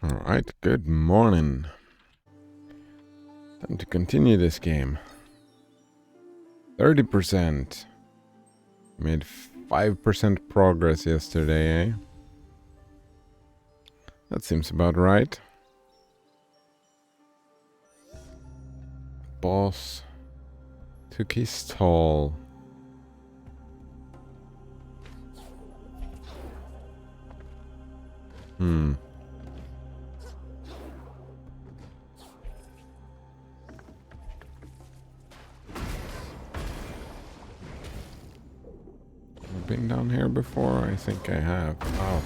Alright, good morning. Time to continue this game. 30%. Made 5% progress yesterday, eh? That seems about right. Boss took his toll. I've been down here before? I think I have. Oh.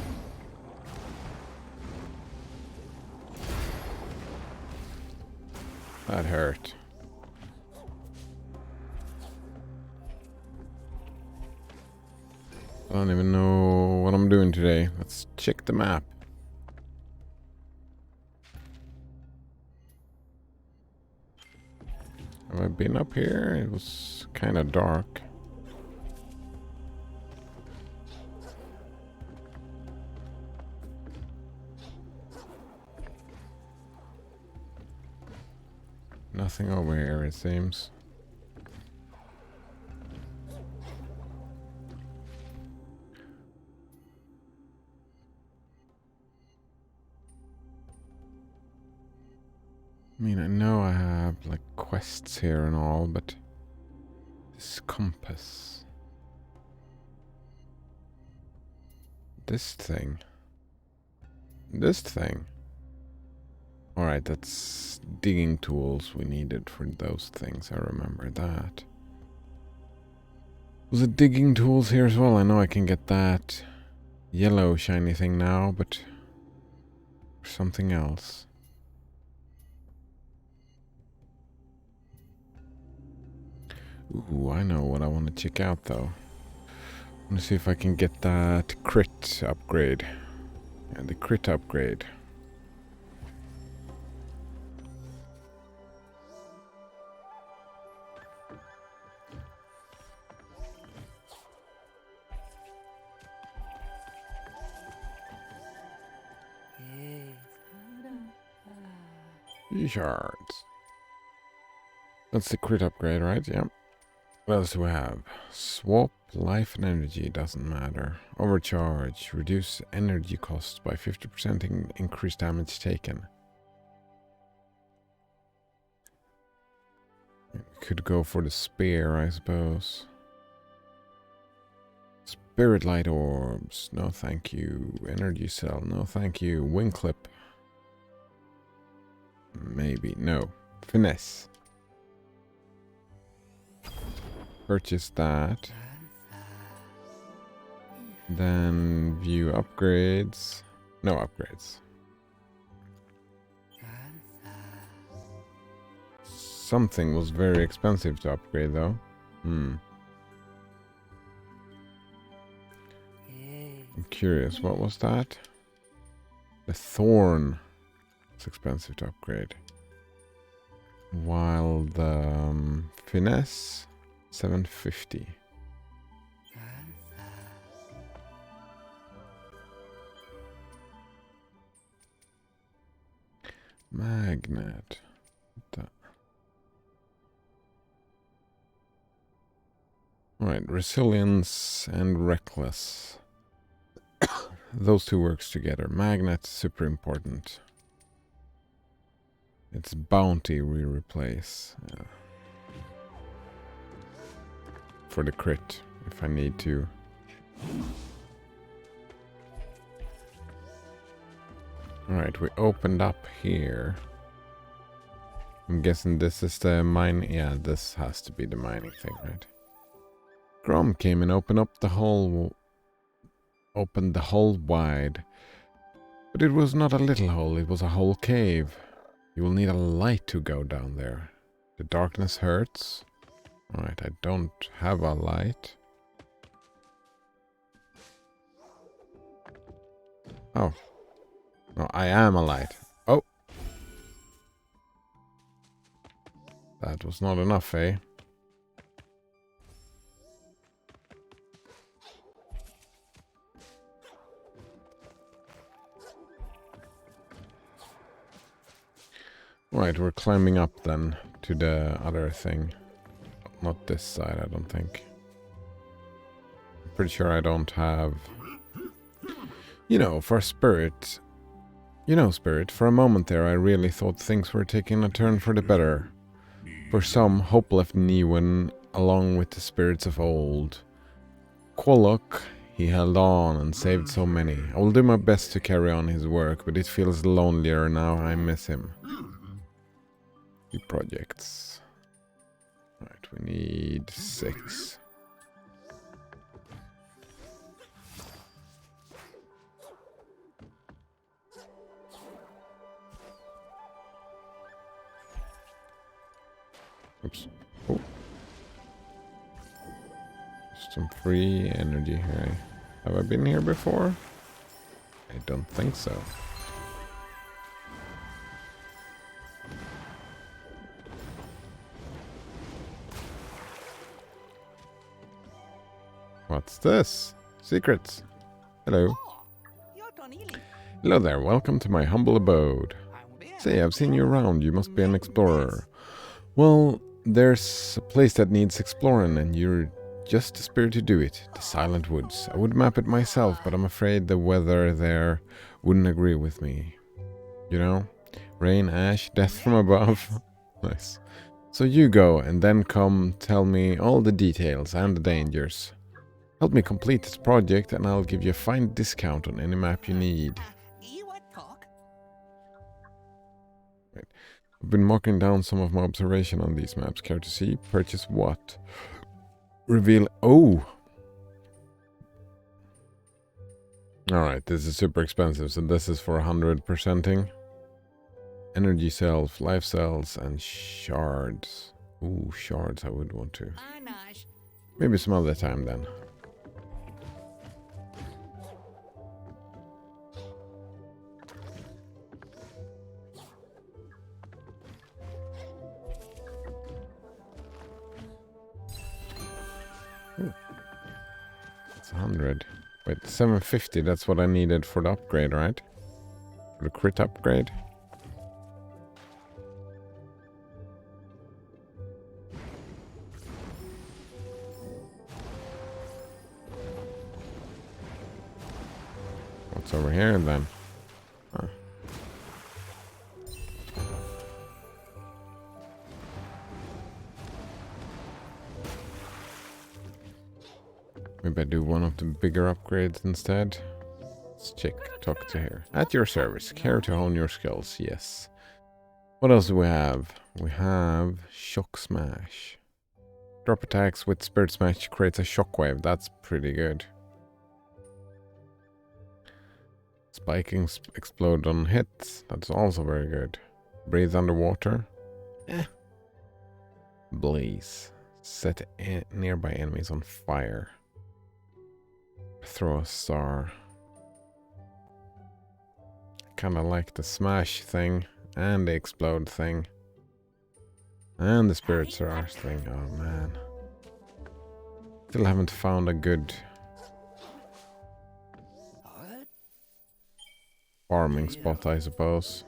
That hurt. I don't even know what I'm doing today. Let's check the map. Have I been up here? It was kind of dark. Nothing over here, it seems. I mean, I know I have, like, quests here and all, but... This compass... This thing... This thing... Alright, that's digging tools we needed for those things, I remember that. Was it digging tools here as well? I know I can get that yellow shiny thing now, but... something else. Ooh, I know what I want to check out though. I want to see if I can get that crit upgrade. Yeah, the crit upgrade. Shards. That's the crit upgrade, right? Yeah. What else do we have? Swap, life and energy, doesn't matter. Overcharge, reduce energy cost by 50% increase damage taken. Could go for the spear, I suppose. Spirit light orbs, no thank you. Energy cell, no thank you. Wing clip. Maybe, no. Finesse. Purchase that. Then view upgrades. No upgrades. Something was very expensive to upgrade though. I'm curious, what was that? The thorn. It's expensive to upgrade. While the finesse 750. Magnet. Alright, resilience and reckless. Those two works together. Magnet, super important. It's bounty we replace. For the crit, if I need to. Alright, we opened up here. I'm guessing this is the mine. Yeah, this has to be the mining thing, right? Grom came and opened the hole wide. But it was not a little hole, it was a whole cave. You will need a light to go down there. The darkness hurts. Alright, I don't have a light. Oh. No, I am a light. Oh. That was not enough, eh? Right, we're climbing up then to the other thing. Not this side, I don't think. I'm pretty sure I don't have... You know, for Spirit... You know, Spirit, for a moment there I really thought things were taking a turn for the better. For some, hope left Niwen along with the spirits of old. Quolok, he held on and saved so many. I will do my best to carry on his work, but it feels lonelier now I miss him. Few projects. Right, we need 6. Oops. Oh. Some free energy here. Have I been here before? I don't think so. What's this? Secrets. Hello. Hello there, welcome to my humble abode. Say, I've seen you around, you must be an explorer. Well, there's a place that needs exploring and you're just the spirit to do it. The Silent Woods. I would map it myself, but I'm afraid the weather there wouldn't agree with me. You know? Rain, ash, death from above. Nice. So you go and then come tell me all the details and the dangers. Help me complete this project and I'll give you a fine discount on any map you need. Right. I've been marking down some of my observation on these maps. Care to see? Purchase what? Reveal... Oh! Alright, this is super expensive, so this is for 100%ing. Energy cells, life cells, and shards. Ooh, shards I would want to. Maybe some other time then. Ooh. That's 100. Wait, 750, that's what I needed for the upgrade, right? For the crit upgrade? What's over here then? Huh. Maybe I do one of the bigger upgrades instead. Let's check. Talk to here. At your service. Care to hone your skills. Yes. What else do we have? We have Shock Smash. Drop attacks with Spirit Smash creates a shockwave. That's pretty good. Spiking explode on hits. That's also very good. Breathe underwater. Blaze. Set nearby enemies on fire. Throw a star. Kinda like the smash thing. And the explode thing. And the spirit surge thing. Oh man. Still haven't found a good farming spot, I suppose.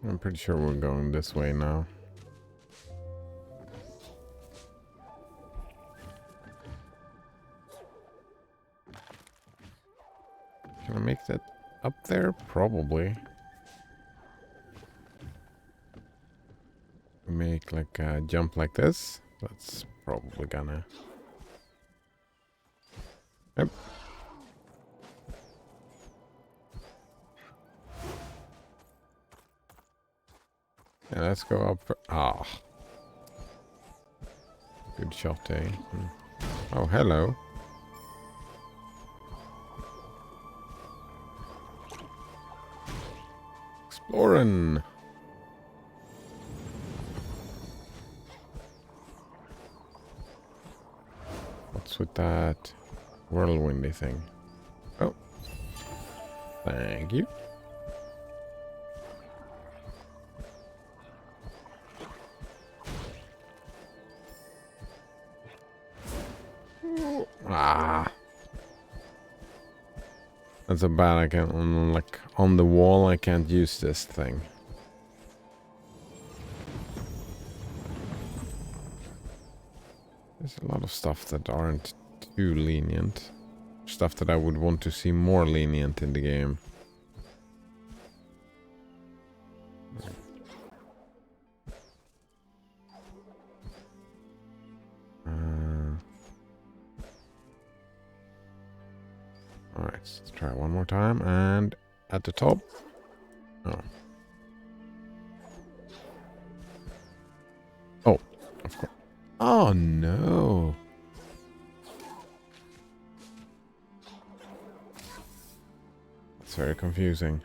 I'm pretty sure we're going this way now. Can I make that up there? Probably. Make like a jump like this. That's probably gonna... Yep. Yeah, let's go up for... Ah. Good shot, eh? Oh, hello. Exploring. helps with that whirlwindy thing. Oh. Thank you. Ah. That's so bad. I can't, like, on the wall, I can't use this thing. There's a lot of stuff that aren't too lenient. Stuff that I would want to see more lenient in the game. Alright, let's try one more time. And at the top. Oh. Oh, of course. Oh, no. That's very confusing.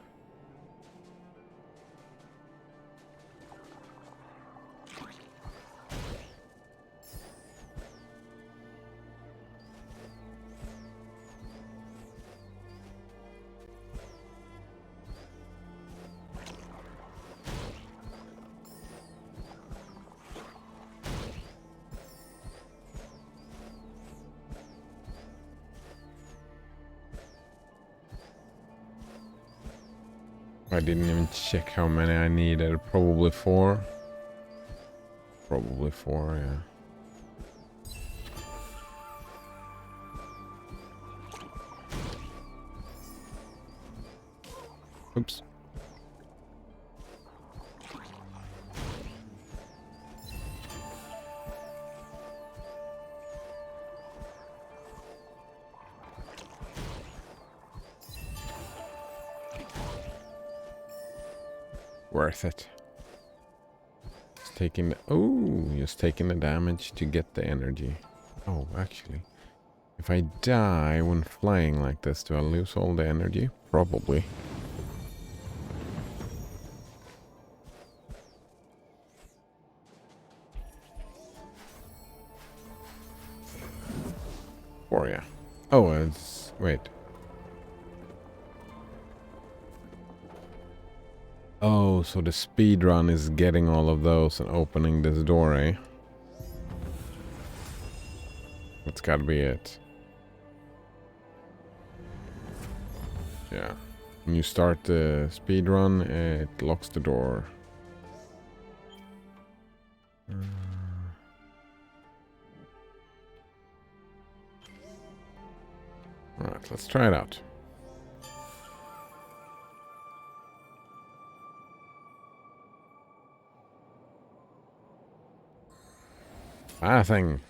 I didn't even check how many I needed. Probably 4. Probably 4, yeah. Oops. Worth it. Just taking just taking the damage to get the energy. Oh, actually, if I die when flying like this, do I lose all the energy? Probably. Or yeah. Oh, it's wait. Oh, so the speed run is getting all of those and opening this door, eh? That's gotta be it. Yeah. When you start the speed run, it locks the door. Alright, let's try it out. Thing.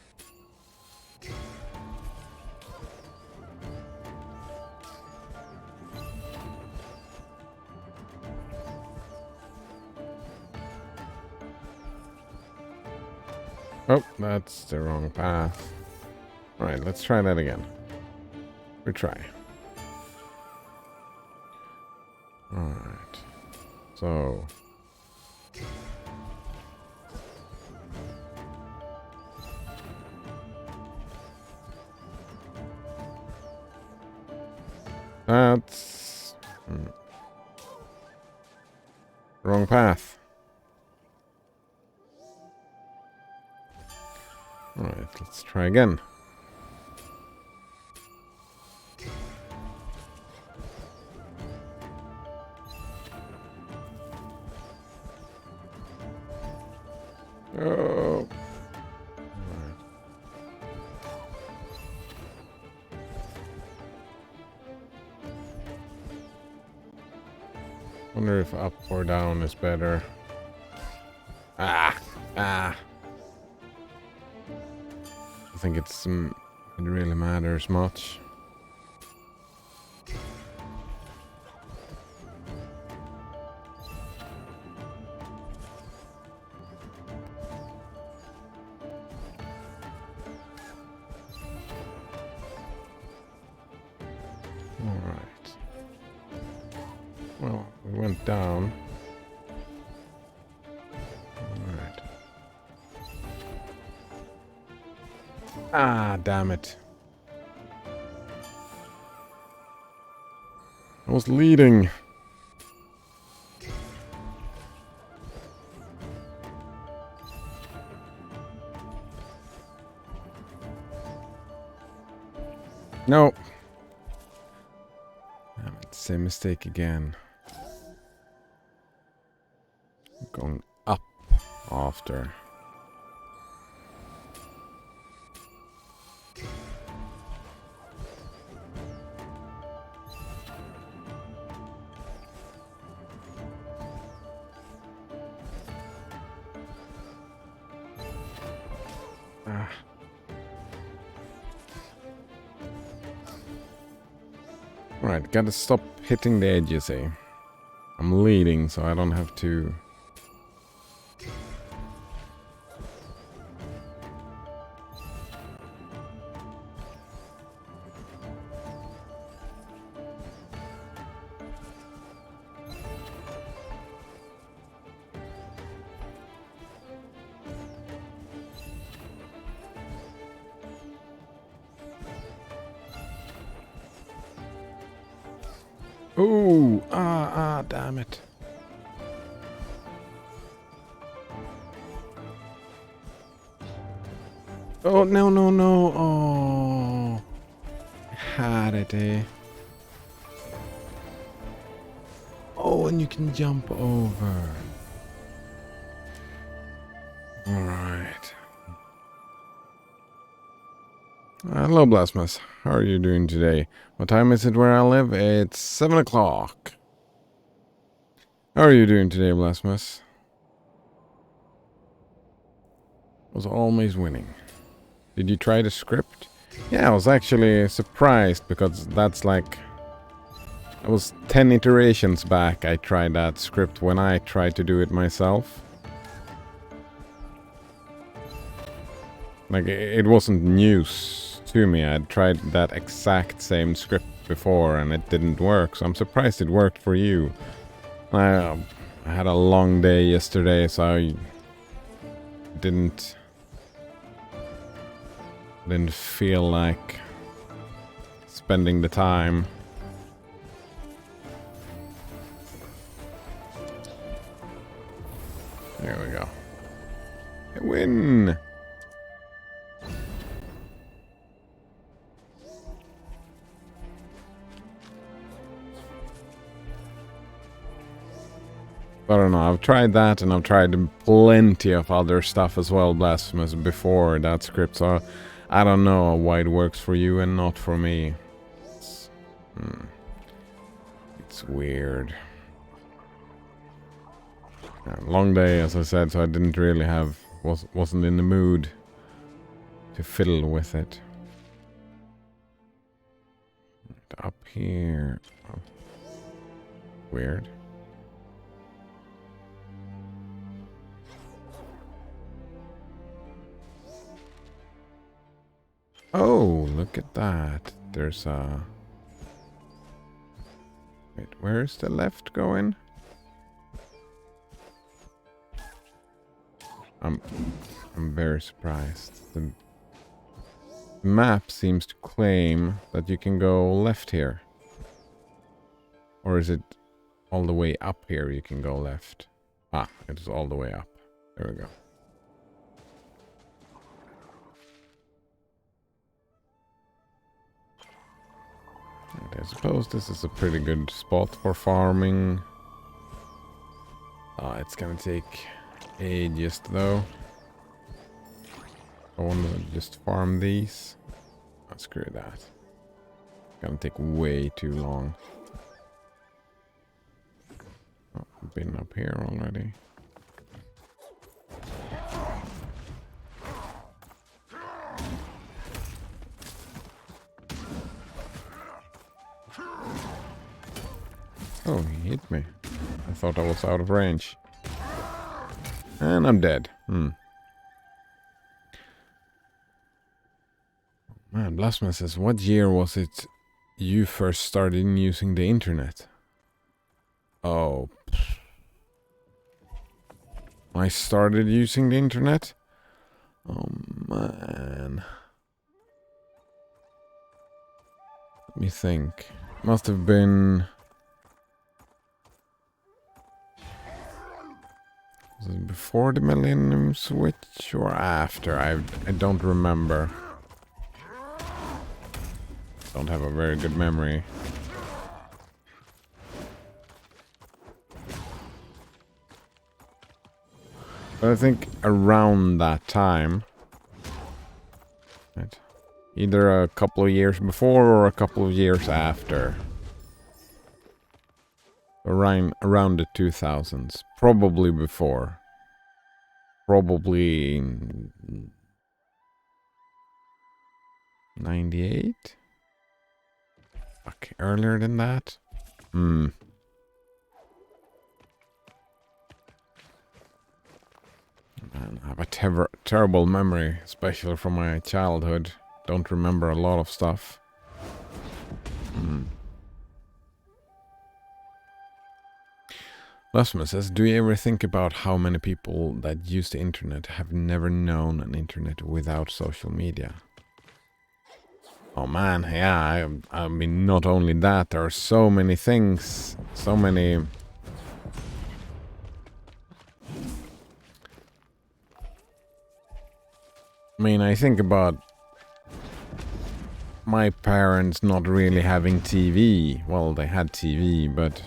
Oh, that's the wrong path. Alright, let's try that again. Retry. Alright. So. That's... wrong path. Alright, let's try again. Oh. Wonder if up or down is better. I think it really matters much. Alright. Well, we went down. Alright. Ah, damn it. was leading. No. Damn it, same mistake again. Going up after. Right, gotta stop hitting the edge, you see. I'm leading, so I don't have to... Ooh, damn it. Oh, no, no, no. Oh, I had it, eh? Oh, and you can jump over. Alright. Hello, Blasmus. How are you doing today? What time is it where I live? It's 7 o'clock. How are you doing today, Blasmus? Was always winning. Did you try the script? Yeah, I was actually surprised because that's like... It was 10 iterations back I tried that script when I tried to do it myself. Like, it wasn't news to me. I'd tried that exact same script before and it didn't work, so I'm surprised it worked for you. I had a long day yesterday, so I didn't feel like spending the time. There we go. I win! I don't know, I've tried that and I've tried plenty of other stuff as well, Blasphemous, before that script, so I don't know why it works for you and not for me. It's weird. Yeah, long day, as I said, so I didn't really wasn't in the mood to fiddle with it. Up here. Oh. Weird. Oh, look at that. There's a... Wait, where's the left going? I'm very surprised. The map seems to claim that you can go left here. Or is it all the way up here you can go left? Ah, it is all the way up. There we go. I suppose this is a pretty good spot for farming. It's gonna take ages though. I want to just farm these. Oh, screw that. It's gonna take way too long. Oh, I've been up here already. Oh, he hit me. I thought I was out of range. And I'm dead. Man, Blasphemous says, what year was it you first started using the internet? Oh. I started using the internet? Oh, man. Let me think. Must have been Was it before the Millennium Switch or after? I don't remember. Don't have a very good memory. But I think around that time, right, either a couple of years before or a couple of years after. Around the 2000s. Probably before. Probably 98? Fuck, earlier than that? I have a terrible memory, especially from my childhood. Don't remember a lot of stuff. Lasmus says, do you ever think about how many people that use the internet have never known an internet without social media? Oh man, yeah, I mean, not only that, there are so many things, so many... I mean, I think about my parents not really having TV. Well, they had TV, but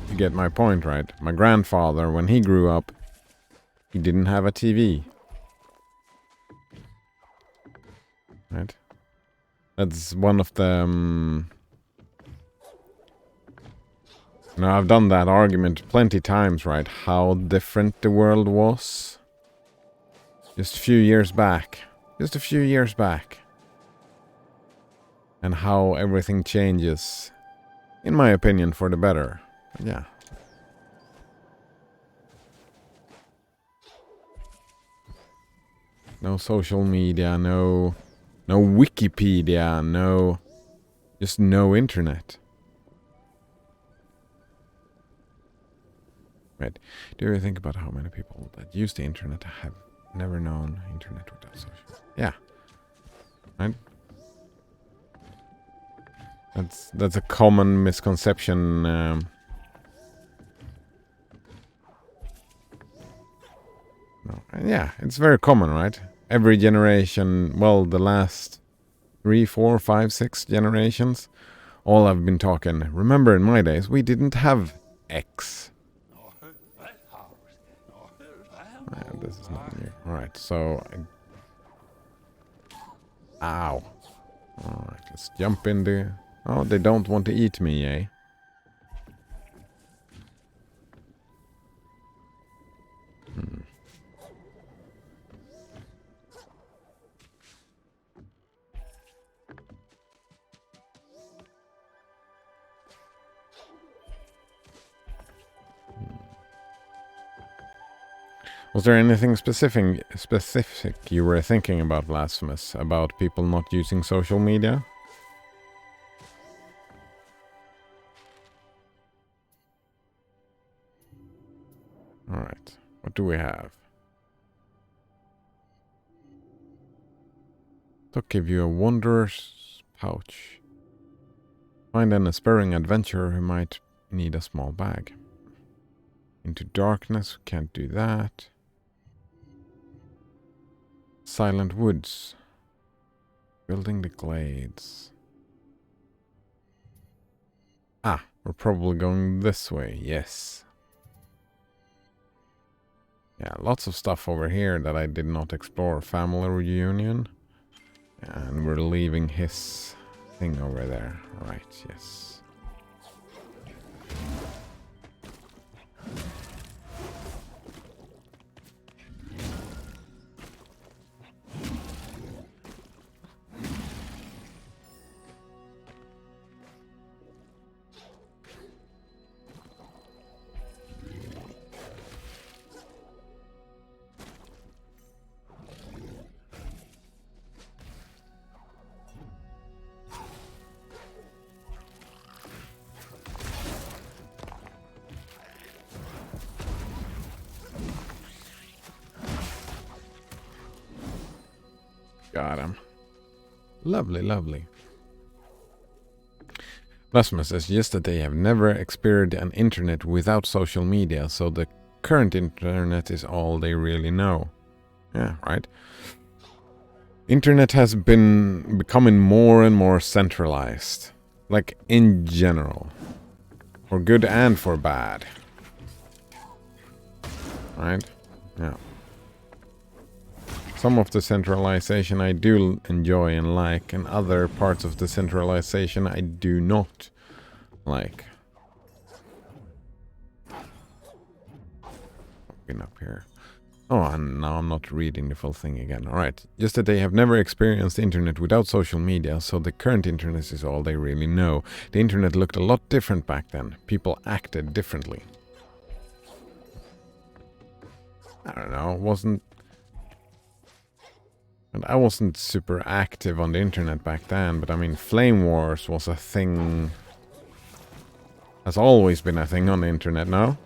you get my point, right? My grandfather, when he grew up, he didn't have a TV. Right? That's one of the... I've done that argument plenty times, right? How different the world was. Just a few years back. Just a few years back. And how everything changes, in my opinion, for the better. But yeah. No social media, no Wikipedia, just no internet. Right. Do you ever think about how many people that use the internet have never known internet without social? Yeah. Right? That's a common misconception. No. Yeah, it's very common, right? Every generation, well, the last 3, 4, 5, 6 generations, all have been talking. Remember, in my days, we didn't have X. This is not new. Alright, so... Ow. Alright, let's jump in the... Oh, they don't want to eat me, eh? Was there anything specific you were thinking about, Blasphemous? About people not using social media? Alright, what do we have? To give you a wanderer's pouch. Find an aspiring adventurer who might need a small bag. Into darkness, can't do that. Silent woods. Building the glades. Ah, we're probably going this way, yes. Yeah, lots of stuff over here that I did not explore. Family reunion. And we're leaving his thing over there. Right, yes. Got him. Lovely, lovely. Lasmus says, yes, that they have never experienced an internet without social media, so the current internet is all they really know. Yeah, right. Internet has been becoming more and more centralized. Like, in general. For good and for bad. Right? Yeah. Some of the centralization I do enjoy and like, and other parts of the centralization I do not like. Open up here. Oh, and now I'm not reading the full thing again. Alright, just that they have never experienced the internet without social media, so the current internet is all they really know. The internet looked a lot different back then. People acted differently. I don't know, I wasn't super active on the internet back then, but I mean, Flame Wars was a thing. Has always been a thing on the internet, no?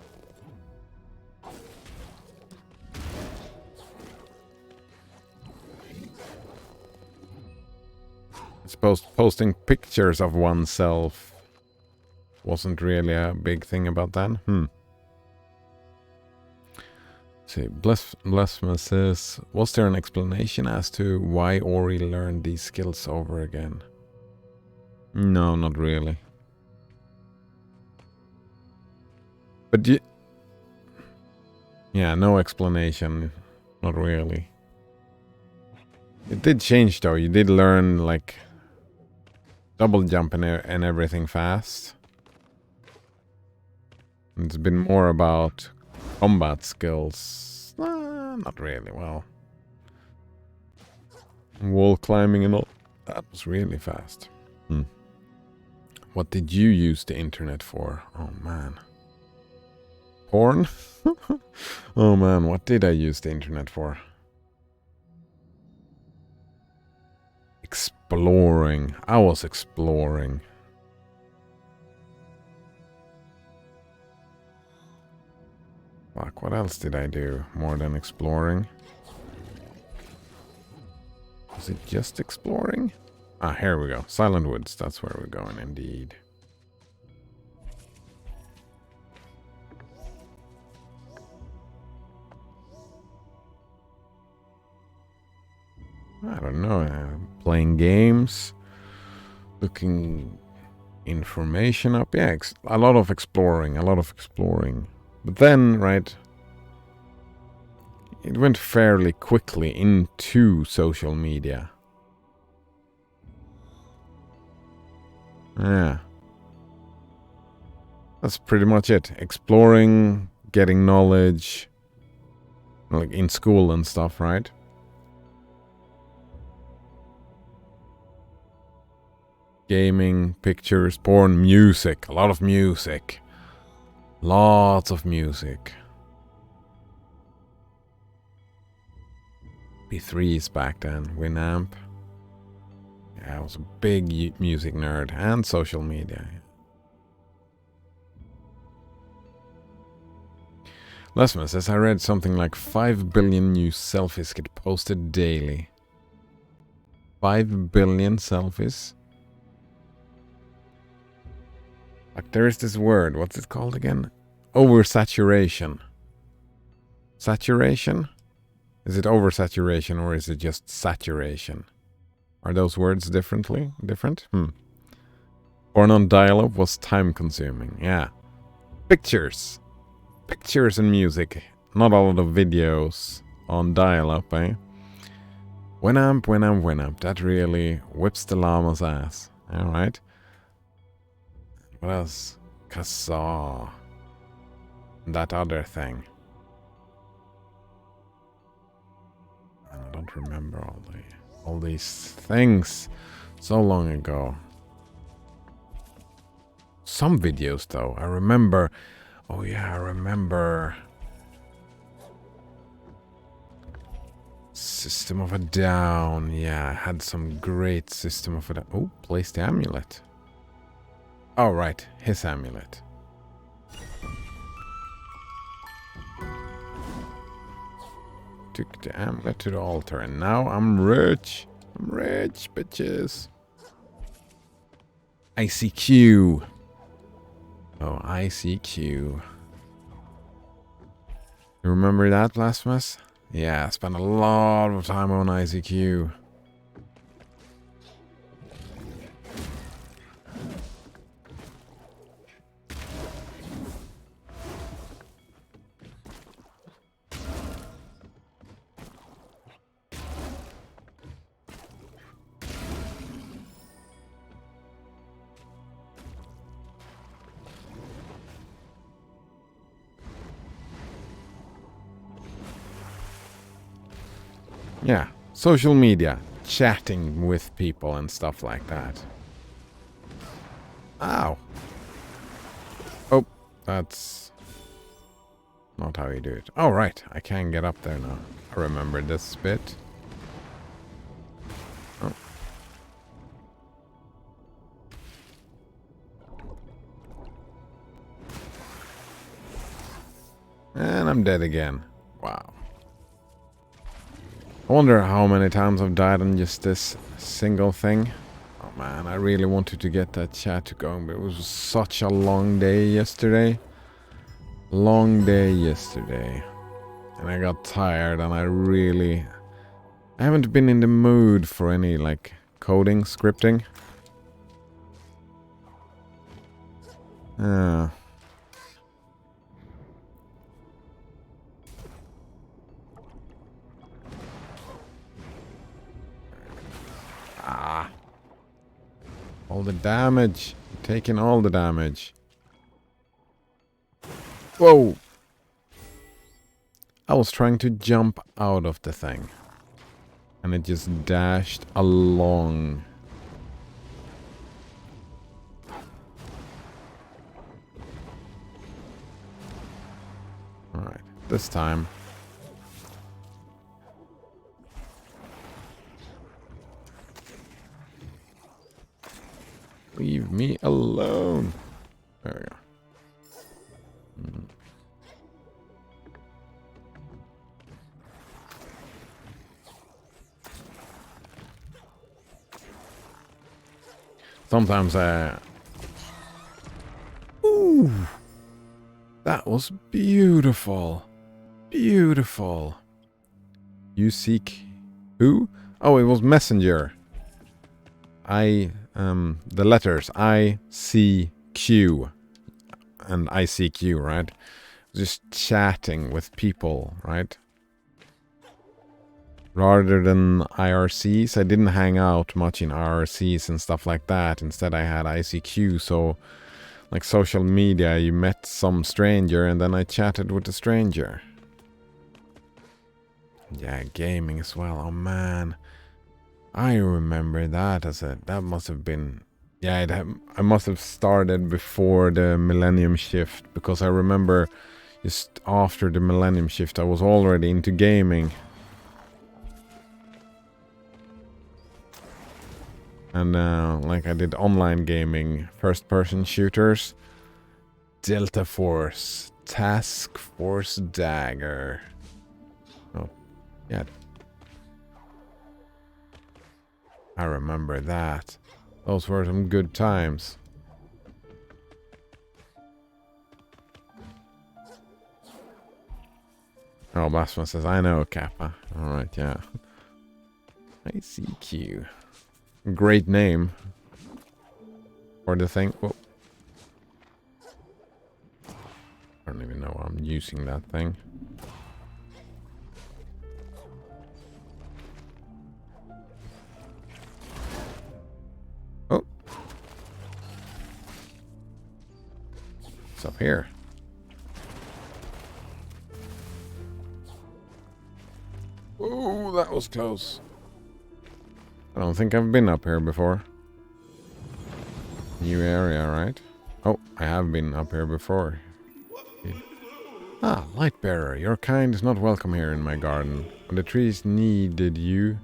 I suppose posting pictures of oneself wasn't really a big thing about that. See, Blasphemous says, was there an explanation as to why Ori learned these skills over again? No, not really. But yeah, no explanation. Not really. It did change though. You did learn like double jump and everything fast. It's been more about combat skills. Not really, well. Wall climbing and all. That was really fast. What did you use the internet for? Oh man. Porn? Oh man, what did I use the internet for? Exploring. I was exploring. Fuck, what else did I do more than exploring? Was it just exploring? Ah, here we go. Silent Woods, that's where we're going indeed. I don't know, playing games, looking information up. Yeah, a lot of exploring. But then, right, it went fairly quickly into social media. Yeah. That's pretty much it. Exploring, getting knowledge, like in school and stuff, right? Gaming, pictures, porn, music. A lot of music. Lots of music. P3s back then, Winamp. Yeah, I was a big music nerd and social media. Lesman says, I read something like 5 billion new selfies get posted daily. 5 billion selfies? Like, there is this word, what's it called again? Oversaturation. Saturation? Is it oversaturation or is it just saturation? Are those words different? Porn on dial-up was time-consuming, yeah. Pictures and music. Not a lot of videos on dial-up, eh? Winamp. That really whips the llama's ass. Alright. What else? Kazaa. That other thing. I don't remember all these things. So long ago. Some videos though. I remember. Oh yeah, I remember. System of a Down. Yeah, I had some great System of a Down. Oh, place the amulet. Oh, right. His amulet. Took the amulet to the altar, and now I'm rich. I'm rich, bitches. ICQ. Oh, ICQ. You remember that, Blasphemous? Yeah, I spent a lot of time on ICQ. Yeah, social media, chatting with people and stuff like that. Ow. Oh, that's not how you do it. Oh, right, I can get up there now. I remember this bit. Oh. And I'm dead again. Wow. I wonder how many times I've died on just this single thing. Oh man, I really wanted to get that chat going, but it was such a long day yesterday. Long day yesterday. And I got tired and I haven't been in the mood for any like coding, scripting. All the damage. Taking all the damage. Whoa! I was trying to jump out of the thing. And it just dashed along. Alright, this time. Leave me alone. There we go. Sometimes ooh! That was beautiful. Beautiful. You seek who? Oh, it was Messenger. The letters I, C, Q. And ICQ, right? Just chatting with people, right? Rather than IRCs, I didn't hang out much in IRCs and stuff like that. Instead, I had ICQ, so like social media, you met some stranger and then I chatted with the stranger. Yeah, gaming as well. Oh man. I remember that that must have been, yeah, I must have started before the Millennium Shift, because I remember just after the Millennium Shift I was already into gaming. And like I did online gaming, first person shooters, Delta Force, Task Force Dagger. Oh, yeah. I remember that. Those were some good times. Oh, Blasphemous says, I know, Kappa. Alright, yeah. ICQ. Great name. For the thing. Whoa. I don't even know why I'm using that thing. Oh. It's up here. Oh, that was close. I don't think I've been up here before. New area, right? Oh, I have been up here before. Ah, Lightbearer, your kind is not welcome here in my garden. When the trees needed you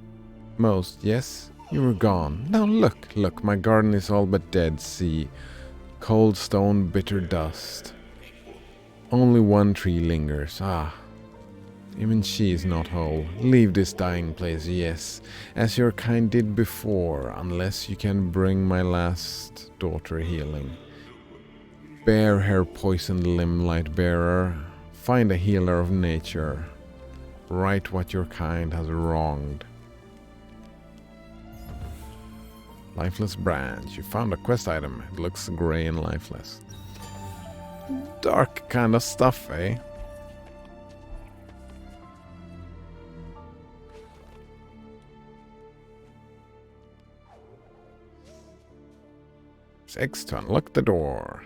most, yes, you were gone. Now look, my garden is all but dead, see. Cold stone, bitter dust. Only one tree lingers, ah. Even she is not whole. Leave this dying place, yes, as your kind did before, unless you can bring my last daughter healing. Bear her poisoned limb, Light Bearer. Find a healer of nature. Right what your kind has wronged. Lifeless branch. You found a quest item. It looks grey and lifeless. Dark kind of stuff, eh? X to unlock the door.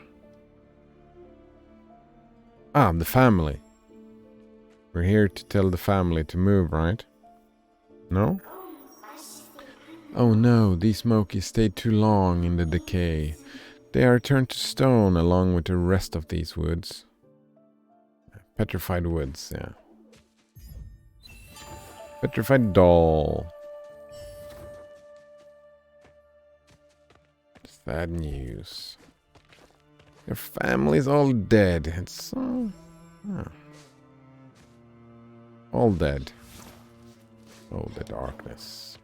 Ah, the family. We're here to tell the family to move, right? No? Oh no, these smokies stayed too long in the decay. They are turned to stone along with the rest of these woods. Petrified woods, yeah. Petrified doll. Sad news. Your family's all dead. It's all dead. Oh, the darkness.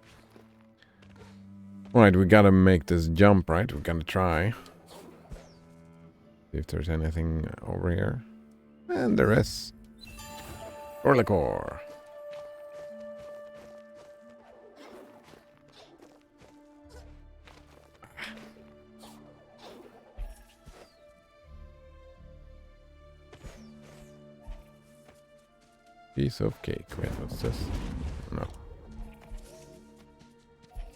Right, we gotta make this jump, right? We're gonna try. See if there's anything over here. And there is. Orlicore. Piece of cake. Wait, what's this? No.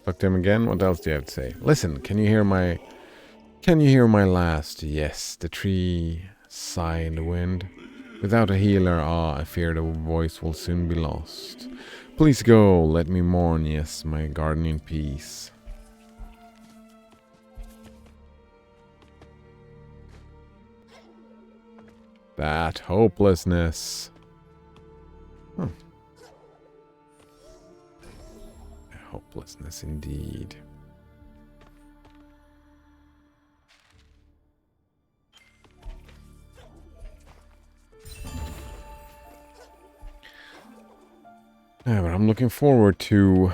Talk to him again. What else do you have to say? Listen, can you hear my last? Yes, the tree sigh in the wind. Without a healer, I fear the voice will soon be lost. Please go, let me mourn, yes, my garden in peace. That hopelessness. Huh. Hopelessness indeed. Yeah, but I'm looking forward to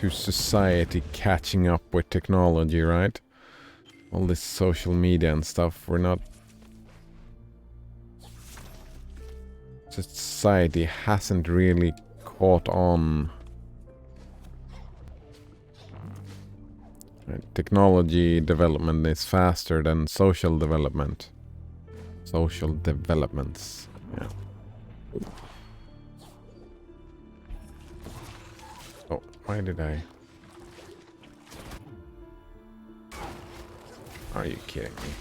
society catching up with technology, right? All this social media and stuff, we're not... Society hasn't really caught on. Technology development is faster than social development. Social developments, yeah. Oh, why did I... Are you kidding me?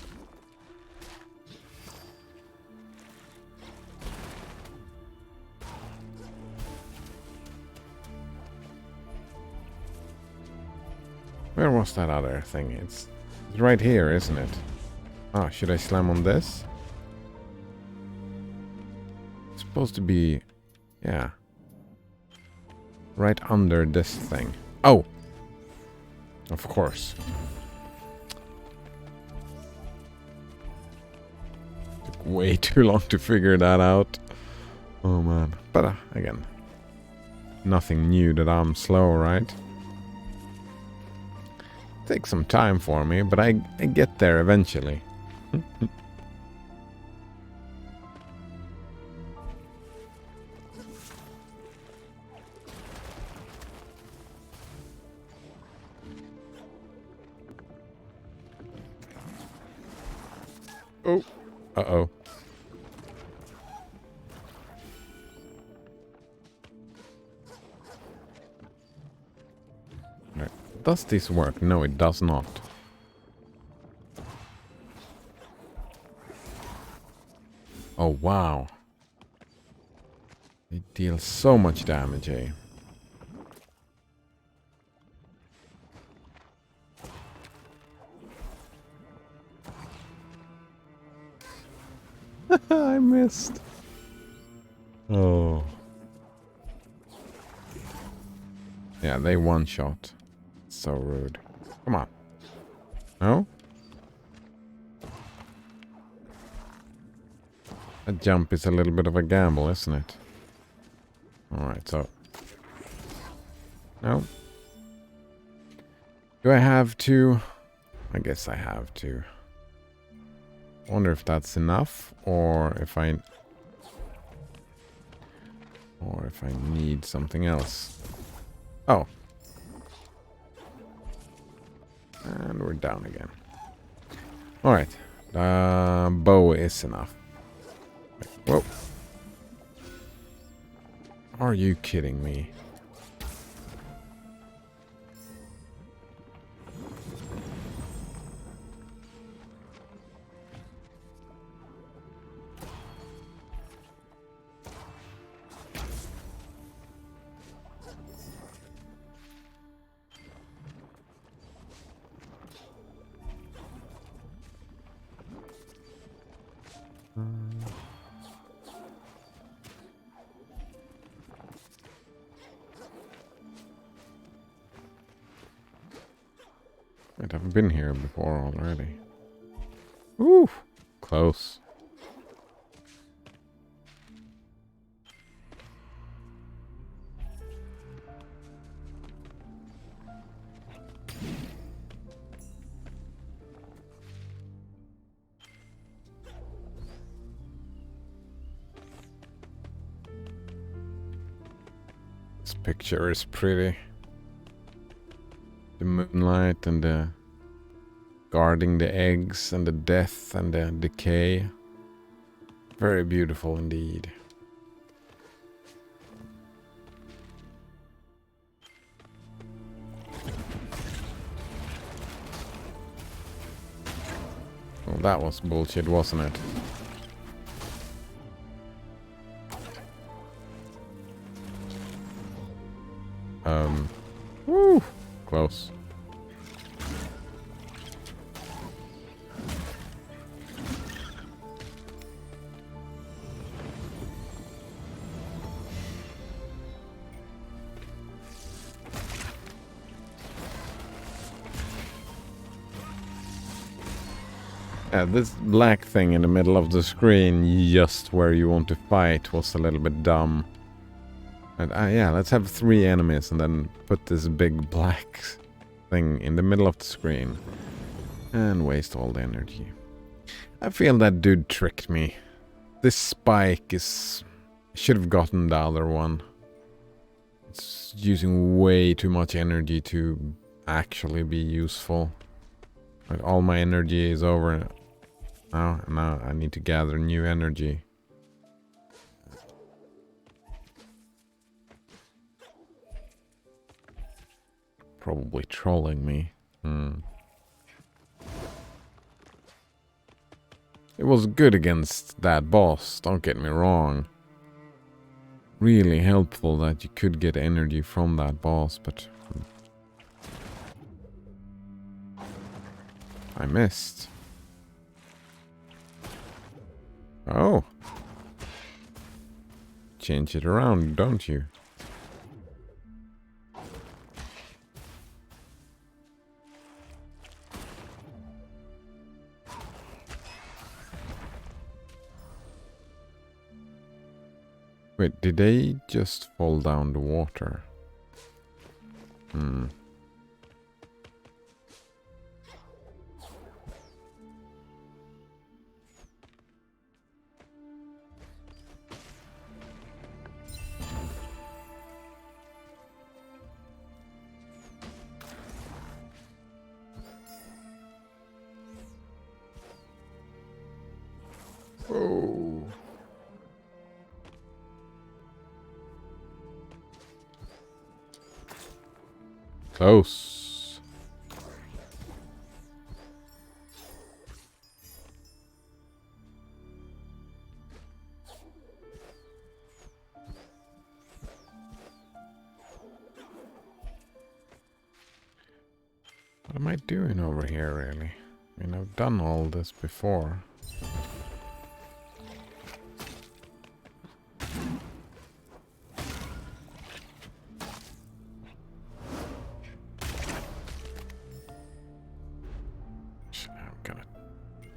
Where was that other thing? It's right here, isn't it? Ah, should I slam on this? It's supposed to be... Yeah. Right under this thing. Oh! Of course. Took way too long to figure that out. Oh man. But again, nothing new that I'm slow, right? Takes some time for me, but I get there eventually. Oh. Uh-oh. Does this work? No, it does not. Oh, wow. It deals so much damage, eh? I missed. Oh. Yeah, they one-shot. So rude. Come on. No? A jump is a little bit of a gamble, isn't it? Alright, so... No? Do I have to? I guess I have to. Wonder if that's enough, or if I need something else. Oh. And we're down again. Alright. Bow is enough. Whoa. Are you kidding me? I've been here before already. Ooh, close. This picture is pretty. The moonlight and the guarding the eggs and the death and the decay. Very beautiful indeed. Well, that was bullshit, wasn't it? Woo! Close. This black thing in the middle of the screen, just where you want to fight, was a little bit dumb. And yeah, let's have 3 enemies and then put this big black thing in the middle of the screen. And waste all the energy. I feel that dude tricked me. This spike is... should have gotten the other one. It's using way too much energy to actually be useful. But all my energy is over. Now I need to gather new energy. Probably trolling me. It was good against that boss, don't get me wrong. Really helpful that you could get energy from that boss, but... I missed. Oh. Change it around, don't you? Wait, did they just fall down the water? Oh. Close. What am I doing over here, really? I mean, I've done all this before.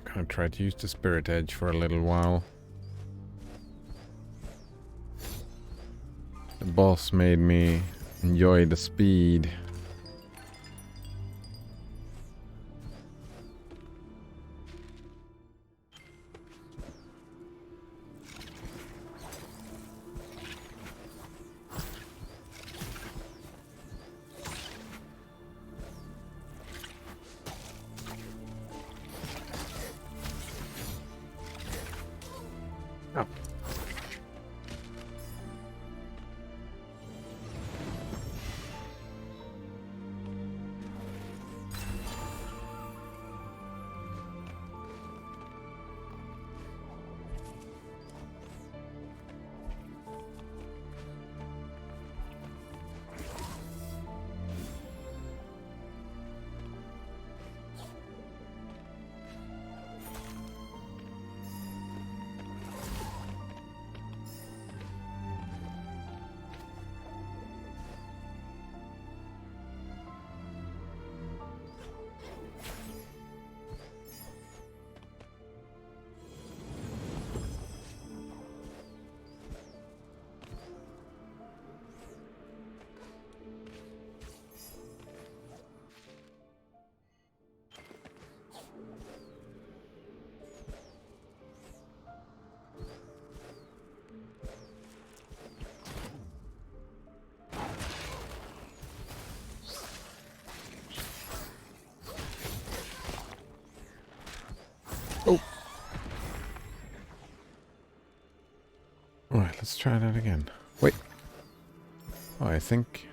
I'm gonna try to use the Spirit Edge for a little while. The boss made me enjoy the speed. Oh. Oh. Alright, let's try that again. Wait. Oh, I think...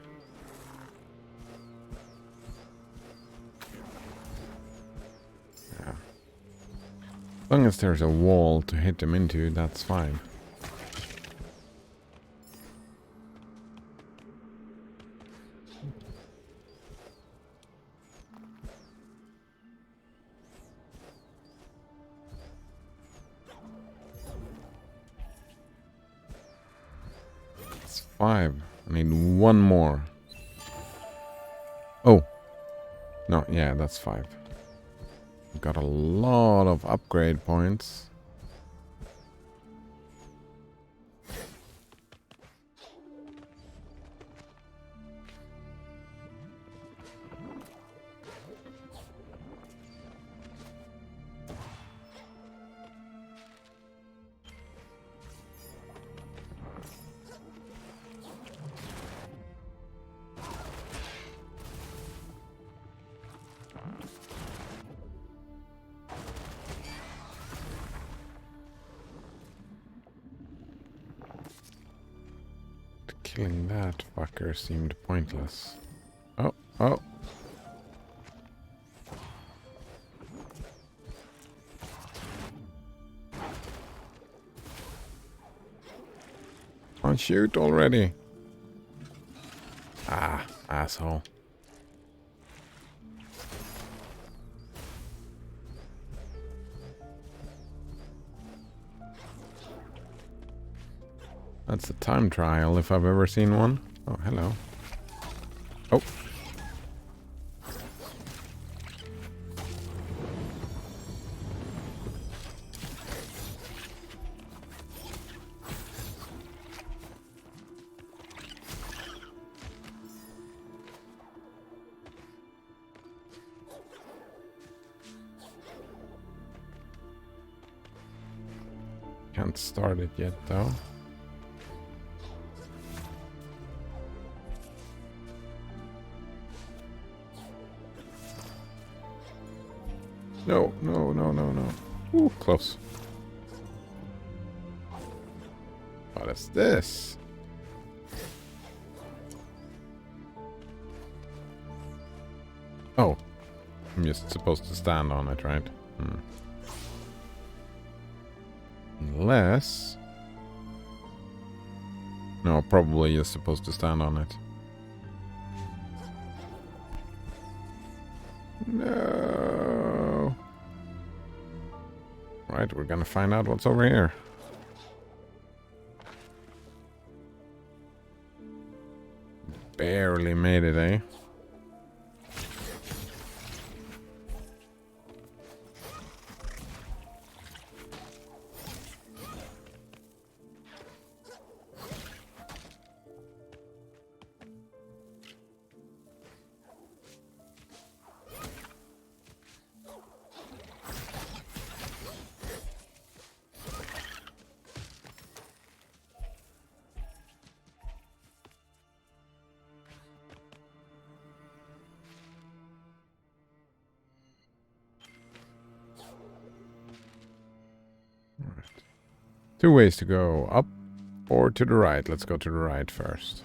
Yeah. As long as there's a wall to hit them into, that's fine. It's 5. I need one more. Oh. No, yeah, that's 5. Got a lot of upgrade points. Killing that fucker seemed pointless. Oh, oh. Oh, shoot already. Ah, asshole. That's a time trial if I've ever seen one. Oh, hello. Oh. Can't start it yet, though. No, no, no, no, no. Ooh, close. What is this? Oh. I'm just supposed to stand on it, right? Unless... No, probably you're supposed to stand on it. No. Right, we're gonna find out what's over here. Barely made it, eh? Two ways to go, up or to the right. Let's go to the right first.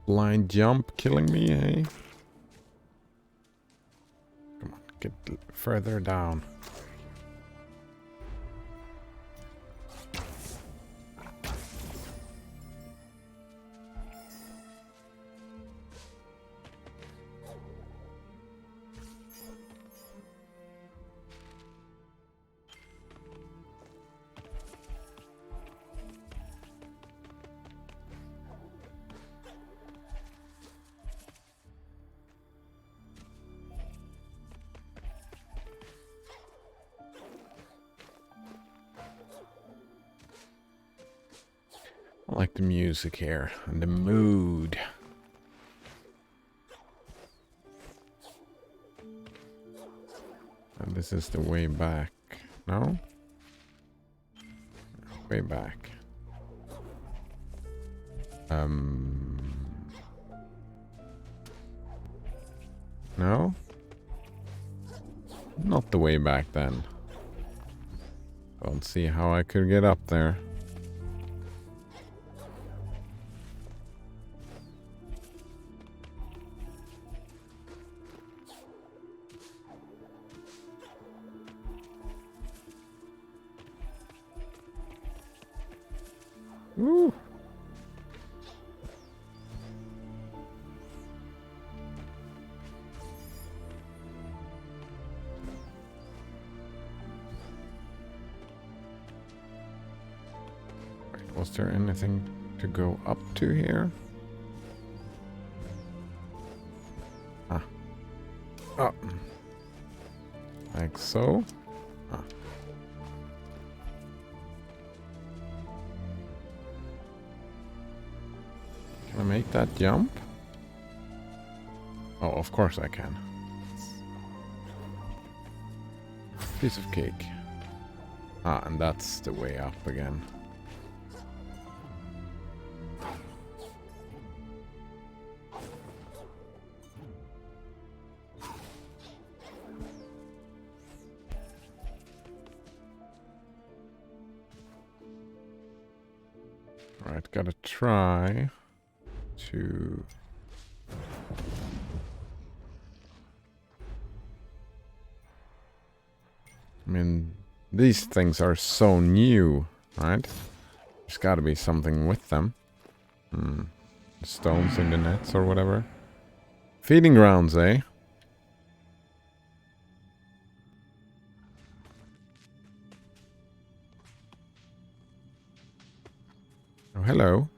Blind jump killing me, eh? Come on, get further down. I like the music here and the mood. And this is the way back. No? Way back. No? Not the way back then. Don't see how I could get up there. Woo. Wait, was there anything to go up to here? Ah. Oh. Like so. Ah. Can I make that jump? Oh, of course I can. Piece of cake. Ah, and that's the way up again. Alright, gotta try to... I mean, these things are so new, right? There's gotta be something with them. Stones in the nets or whatever. Feeding grounds, eh? Oh, hello.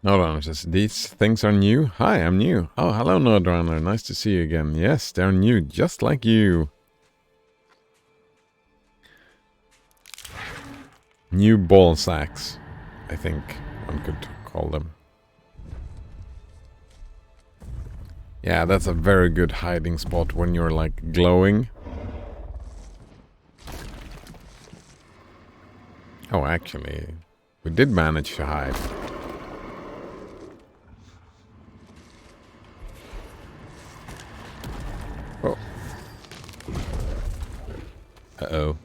Nordrunner says, these things are new? Hi, I'm new. Oh, hello, Nordrunner. Nice to see you again. Yes, they're new, just like you. New ball sacks, I think one could call them. Yeah, that's a very good hiding spot when you're, like, glowing. Oh, actually, we did manage to hide. Oh. Uh-oh.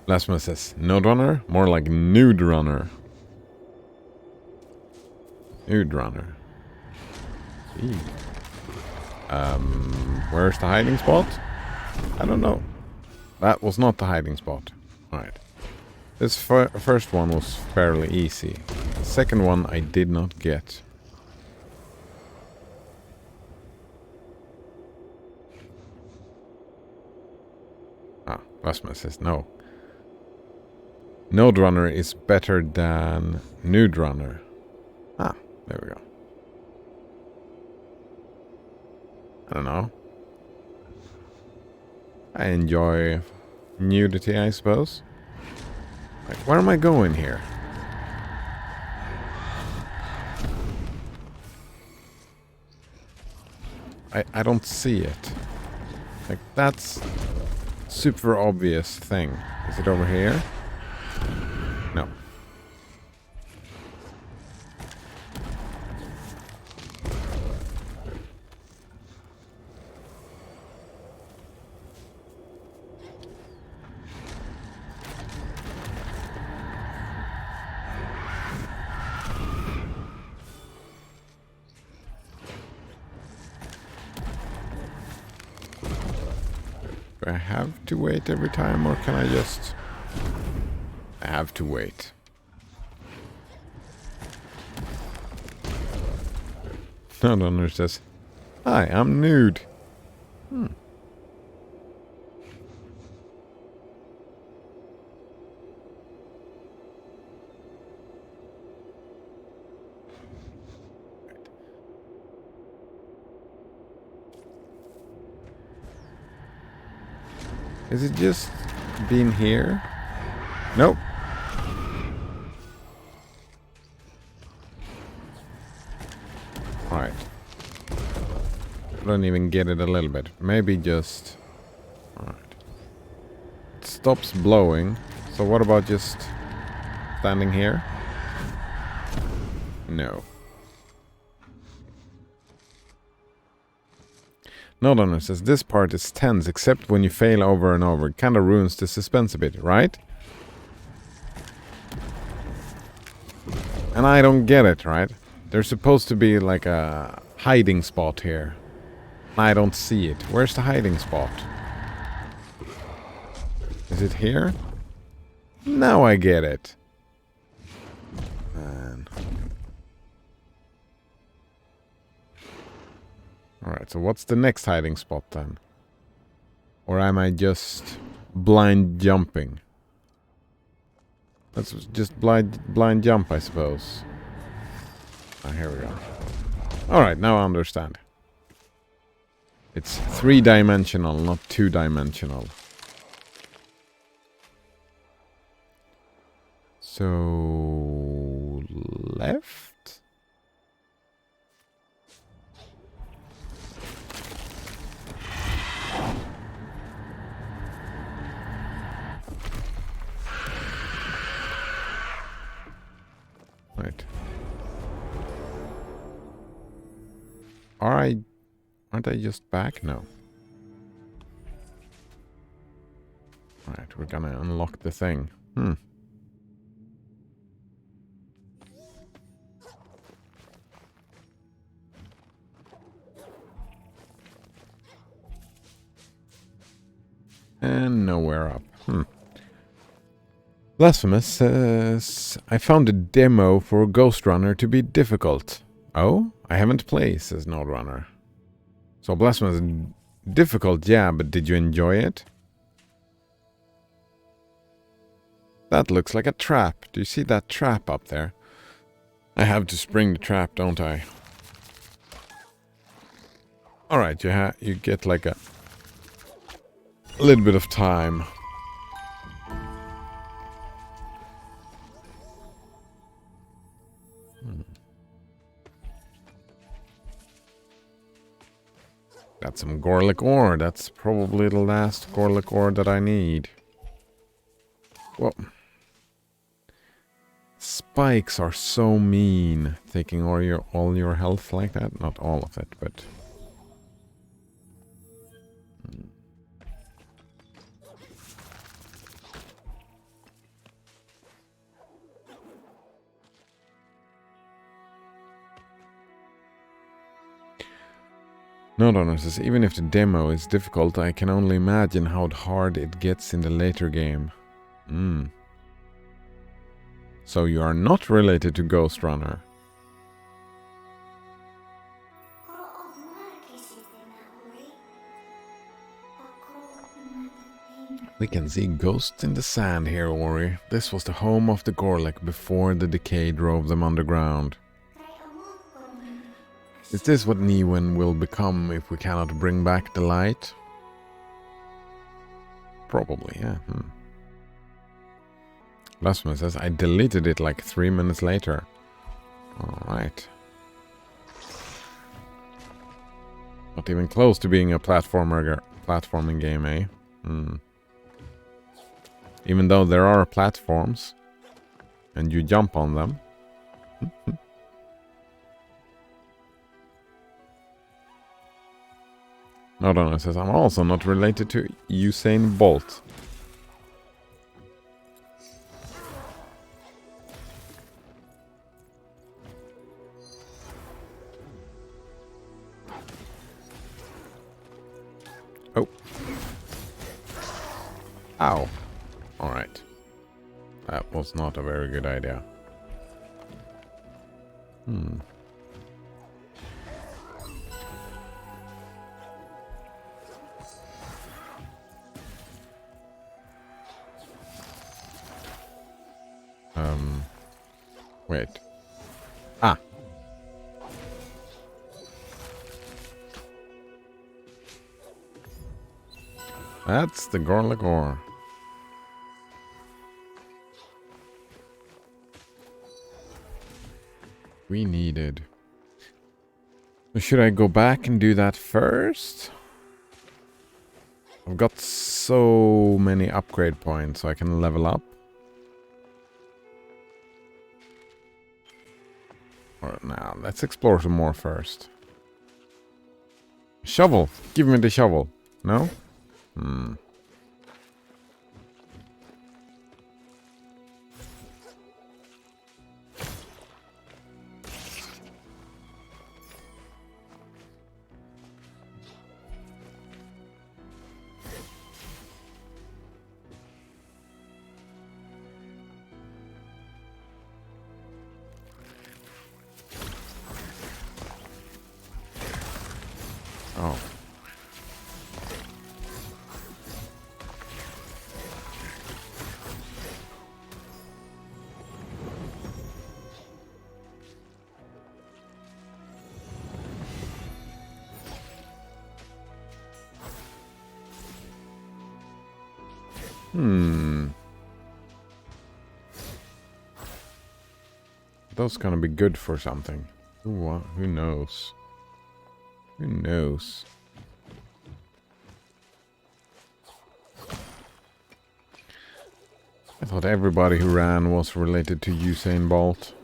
Blasphemous says, Node Runner? More like Nude Runner. Nude Runner. Gee. Where's the hiding spot? I don't know. That was not the hiding spot. Alright. This first one was fairly easy. The second one I did not get. Ah, Rasmus says no. Node Runner is better than Nude Runner. Ah, there we go. I don't know. I enjoy nudity, I suppose. Like, where am I going here? I don't see it. Like, that's super obvious thing. Is it over here? No. Do I have to wait every time, or can I just... I have to wait. No, says, hi, I'm nude. Is it just being here? Nope. Alright. I don't even get it a little bit. Maybe just... Alright. It stops blowing. So what about just standing here? No. Nodonor says, this part is tense except when you fail over and over. It kind of ruins the suspense a bit, right? And I don't get it, right? There's supposed to be like a hiding spot here. I don't see it. Where's the hiding spot? Is it here? Now I get it. Man. Alright, so what's the next hiding spot then? Or am I just blind jumping? Let's just blind jump, I suppose. Ah, here we go. Alright, now I understand. It's 3-dimensional, not 2-dimensional. So... left? Right. Aren't I just back? No. Alright, we're gonna unlock the thing. And nowhere up. Blasphemous says, I found a demo for Ghost Runner to be difficult. Oh? I haven't played, says Node Runner. So Blasphemous, difficult, yeah, but did you enjoy it? That looks like a trap. Do you see that trap up there? I have to spring the trap, don't I? Alright, you get like a little bit of time. Got some Gorlick ore. That's probably the last Gorlick ore that I need. Well, spikes are so mean, taking all your health like that. Not all of it, but... Nodonor says, even if the demo is difficult, I can only imagine how hard it gets in the later game. So you are not related to Ghost Runner. We can see ghosts in the sand here, Ori. This was the home of the Gorlek before the decay drove them underground. Is this what Niwen will become if we cannot bring back the light? Probably, yeah. Lasman says, I deleted it like 3 minutes later. Alright. Not even close to being a platforming game, eh? Even though there are platforms and you jump on them. Nodona says, I'm also not related to Usain Bolt. Oh. Ow. Alright. That was not a very good idea. Wait. Ah. That's the Gorlek ore. We needed. Should I go back and do that first? I've got so many upgrade points so I can level up. Or now, let's explore some more first. Shovel! Give me the shovel. No? Oh. That's gonna be good for something. Who knows? Who knows? I thought everybody who ran was related to Usain Bolt.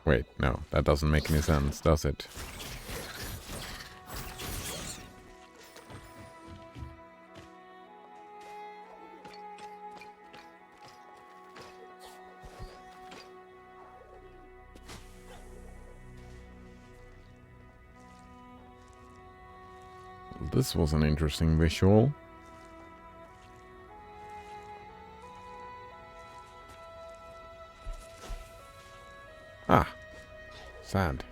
Wait, no, that doesn't make any sense, does it? This was an interesting visual. Ah, sand.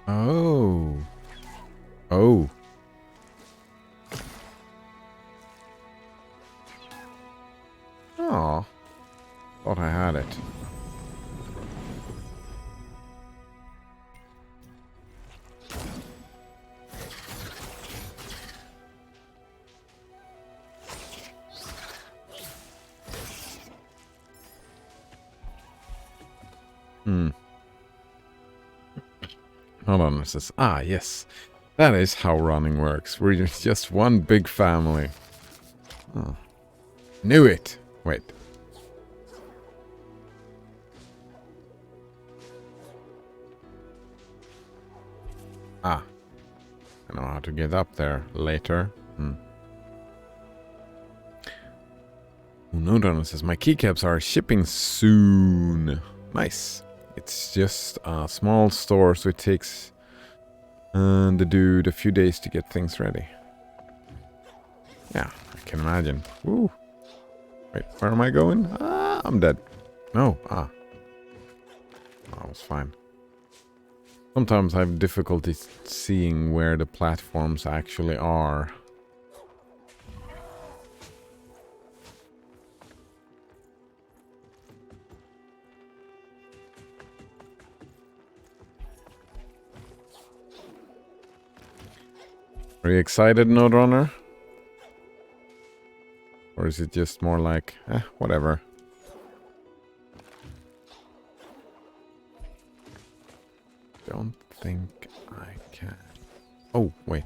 Oh. Oh. Oh. Thought I had it. Hold on, it says, yes. That is how running works. We're just one big family. Oh. Knew it! Wait. I know how to get up there later. Unodona says, my keycaps are shipping soon. Nice. It's just a small store, so it takes the dude a few days to get things ready. Yeah, I can imagine. Woo. Wait, where am I going? I'm dead. No, That was fine. Sometimes I have difficulty seeing where the platforms actually are. Are you excited, Node Runner? Or is it just more like, whatever? Don't think I can. Oh, wait.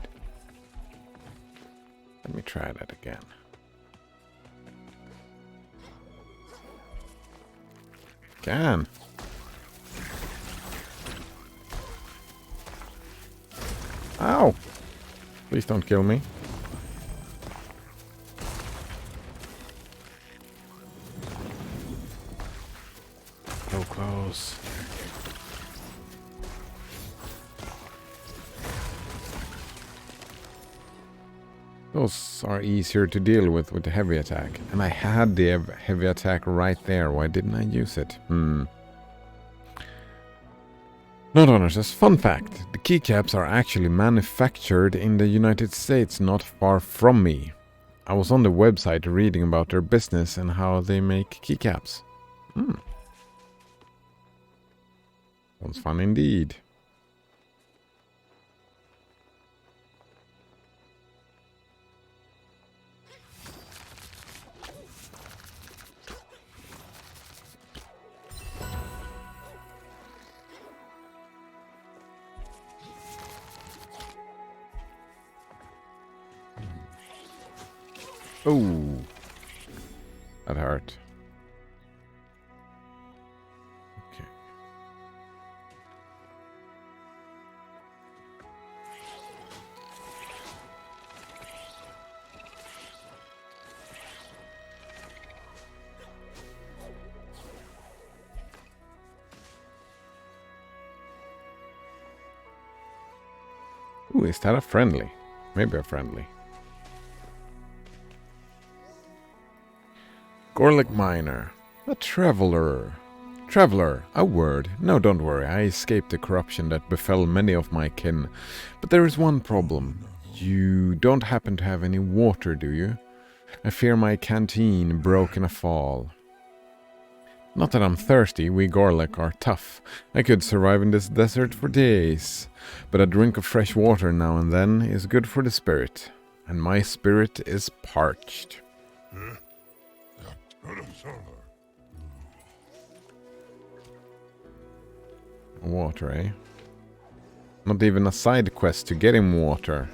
Let me try that again. Can. Ow! Please don't kill me. So close. Those are easier to deal with the heavy attack. And I had the heavy attack right there. Why didn't I use it? Note owners, as fun fact, the keycaps are actually manufactured in the United States not far from me. I was on the website reading about their business and how they make keycaps. Sounds fun indeed. Oh, that hurt. Okay. Ooh, is that a friendly? Maybe a friendly. Gorlick Miner. A traveler. Traveler, a word. No, don't worry, I escaped the corruption that befell many of my kin. But there is one problem. You don't happen to have any water, do you? I fear my canteen broke in a fall. Not that I'm thirsty, we Gorlick are tough. I could survive in this desert for days. But a drink of fresh water now and then is good for the spirit. And my spirit is parched. Water, eh? Not even a side quest to get him water.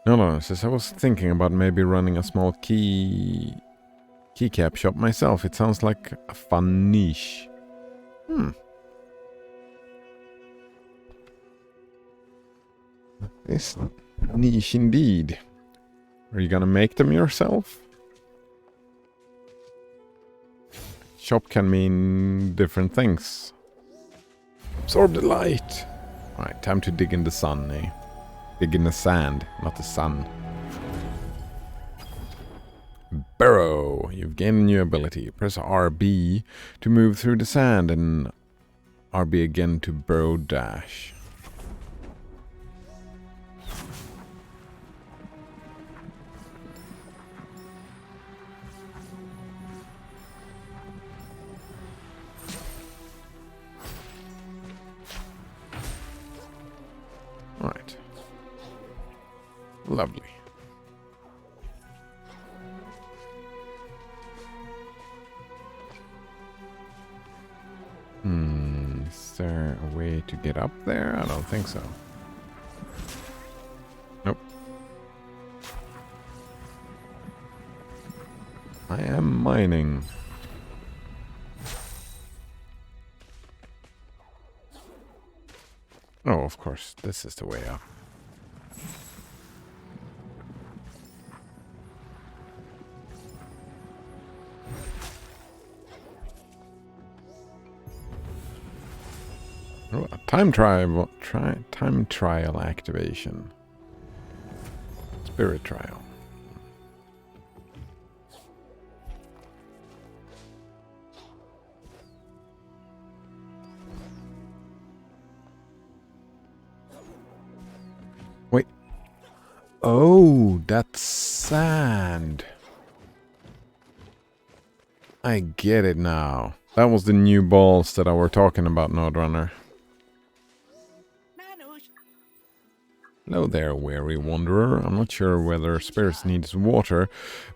No, since I was thinking about maybe running a small keycap shop myself. It sounds like a fun niche. This niche indeed. Are you gonna make them yourself? Shop can mean different things. Absorb the light. Alright, time to dig in the sun, eh? Dig in the sand, not the sun. Burrow. You've gained a new ability. Press RB to move through the sand and RB again to burrow dash. Alright. Lovely. Is there a way to get up there? I don't think so. Nope. I am mining. Oh, of course. This is the way up. Time trial activation. Spirit trial. Wait. Oh, that's sand. I get it now. That was the new balls that I were talking about, Nodrunner. Hello there, weary wanderer. I'm not sure whether spirits needs water,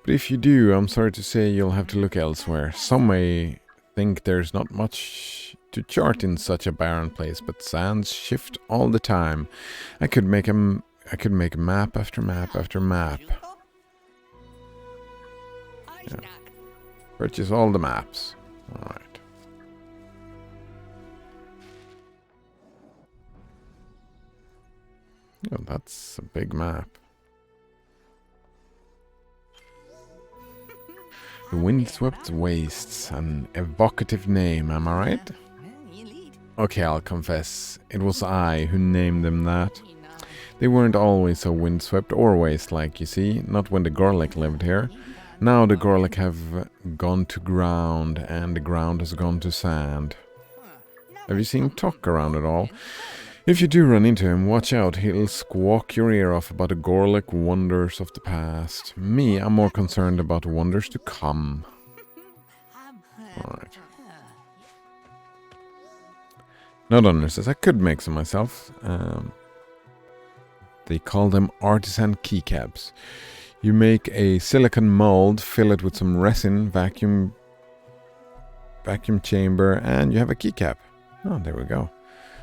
but if you do, I'm sorry to say you'll have to look elsewhere. Some may think there's not much to chart in such a barren place, but sands shift all the time. I could make map after map after map. Yeah. Purchase all the maps. Alright. Oh, that's a big map. The Windswept Wastes, an evocative name, am I right? Okay, I'll confess, it was I who named them that. They weren't always so windswept or waste-like, you see, not when the Gorlick lived here. Now the Gorlick have gone to ground, and the ground has gone to sand. Have you seen Tok around at all? If you do run into him, watch out, he'll squawk your ear off about the Gorlick wonders of the past. Me, I'm more concerned about the wonders to come. Alright. Nodrunner says I could make some myself. They call them Artisan Keycaps. You make a silicone mold, fill it with some resin, vacuum chamber, and you have a keycap. Oh, there we go.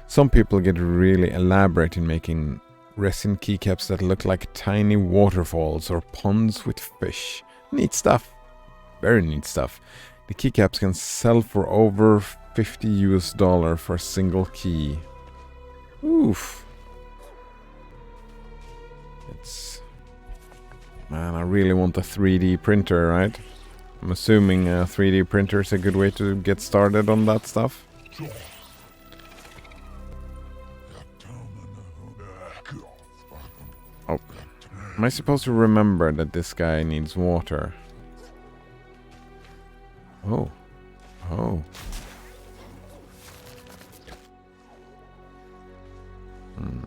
Some people get really elaborate in making resin keycaps that look like tiny waterfalls or ponds with fish. Neat stuff. Very neat stuff. The keycaps can sell for over $50 for a single key. Oof. Man, I really want a 3D printer, right? I'm assuming a 3D printer is a good way to get started on that stuff. Oh. Am I supposed to remember that this guy needs water? Oh. Oh. Hmm.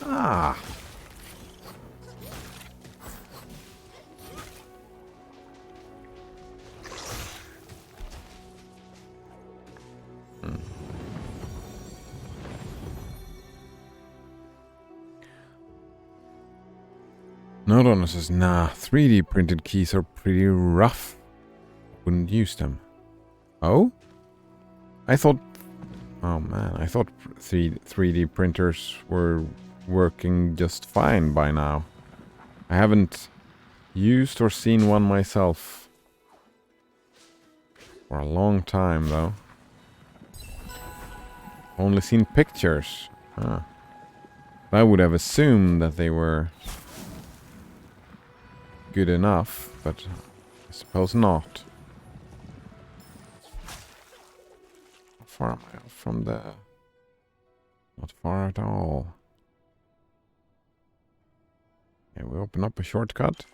Ah. Nodrunner says, nah, 3D printed keys are pretty rough. Wouldn't use them. Oh? I thought... Oh man, I thought 3D printers were working just fine by now. I haven't used or seen one myself. For a long time though. Only seen pictures. Ah. I would have assumed that they were good enough, but I suppose not. How far am I from the... Not far at all. Okay, we open up a shortcut.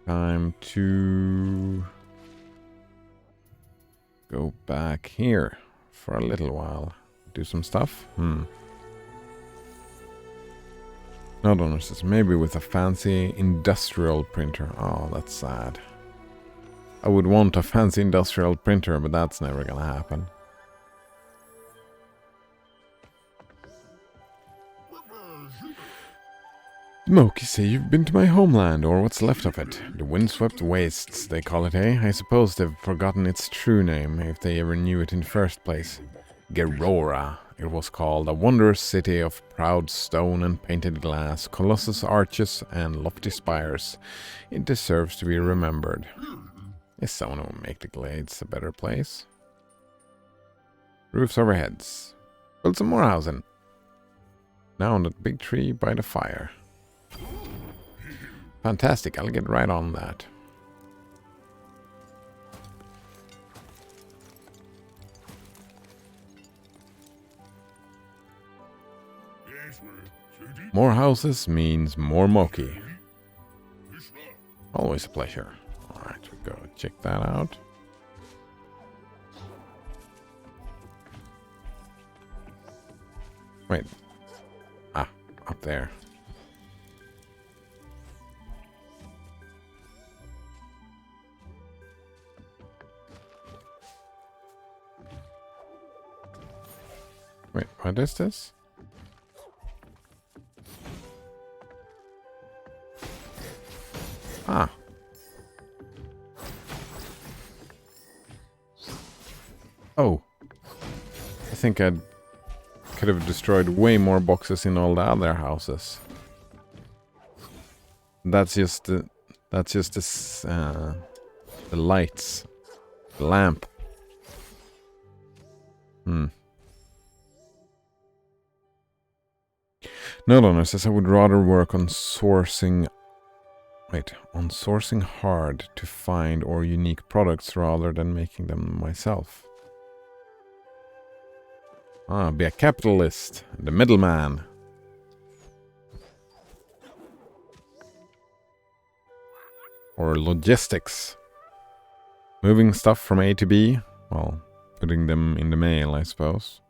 Time to go back here for a little while. Do some stuff. Nodrunner says maybe with a fancy industrial printer. Oh, that's sad. I would want a fancy industrial printer, but that's never gonna happen. Smoke, you say you've been to my homeland, or what's left of it. The Windswept Wastes, they call it, eh? I suppose they've forgotten its true name, if they ever knew it in the first place. Gerora. It was called a wondrous city of proud stone and painted glass, colossus arches and lofty spires. It deserves to be remembered. Is someone who will make the glades a better place? Roofs overheads. Build some more housing. Now on that big tree by the fire. Fantastic, I'll get right on that. More houses means more Moki. Always a pleasure. Alright, we go check that out. Wait. Ah, up there. Wait, what is this? Ah. Oh. I think I could have destroyed way more boxes in all the other houses. That's just the lights. The lamp. Note owner says I would rather work on sourcing hard to find or unique products rather than making them myself. Ah, be a capitalist, the middleman. Or logistics. Moving stuff from A to B. Well, putting them in the mail, I suppose.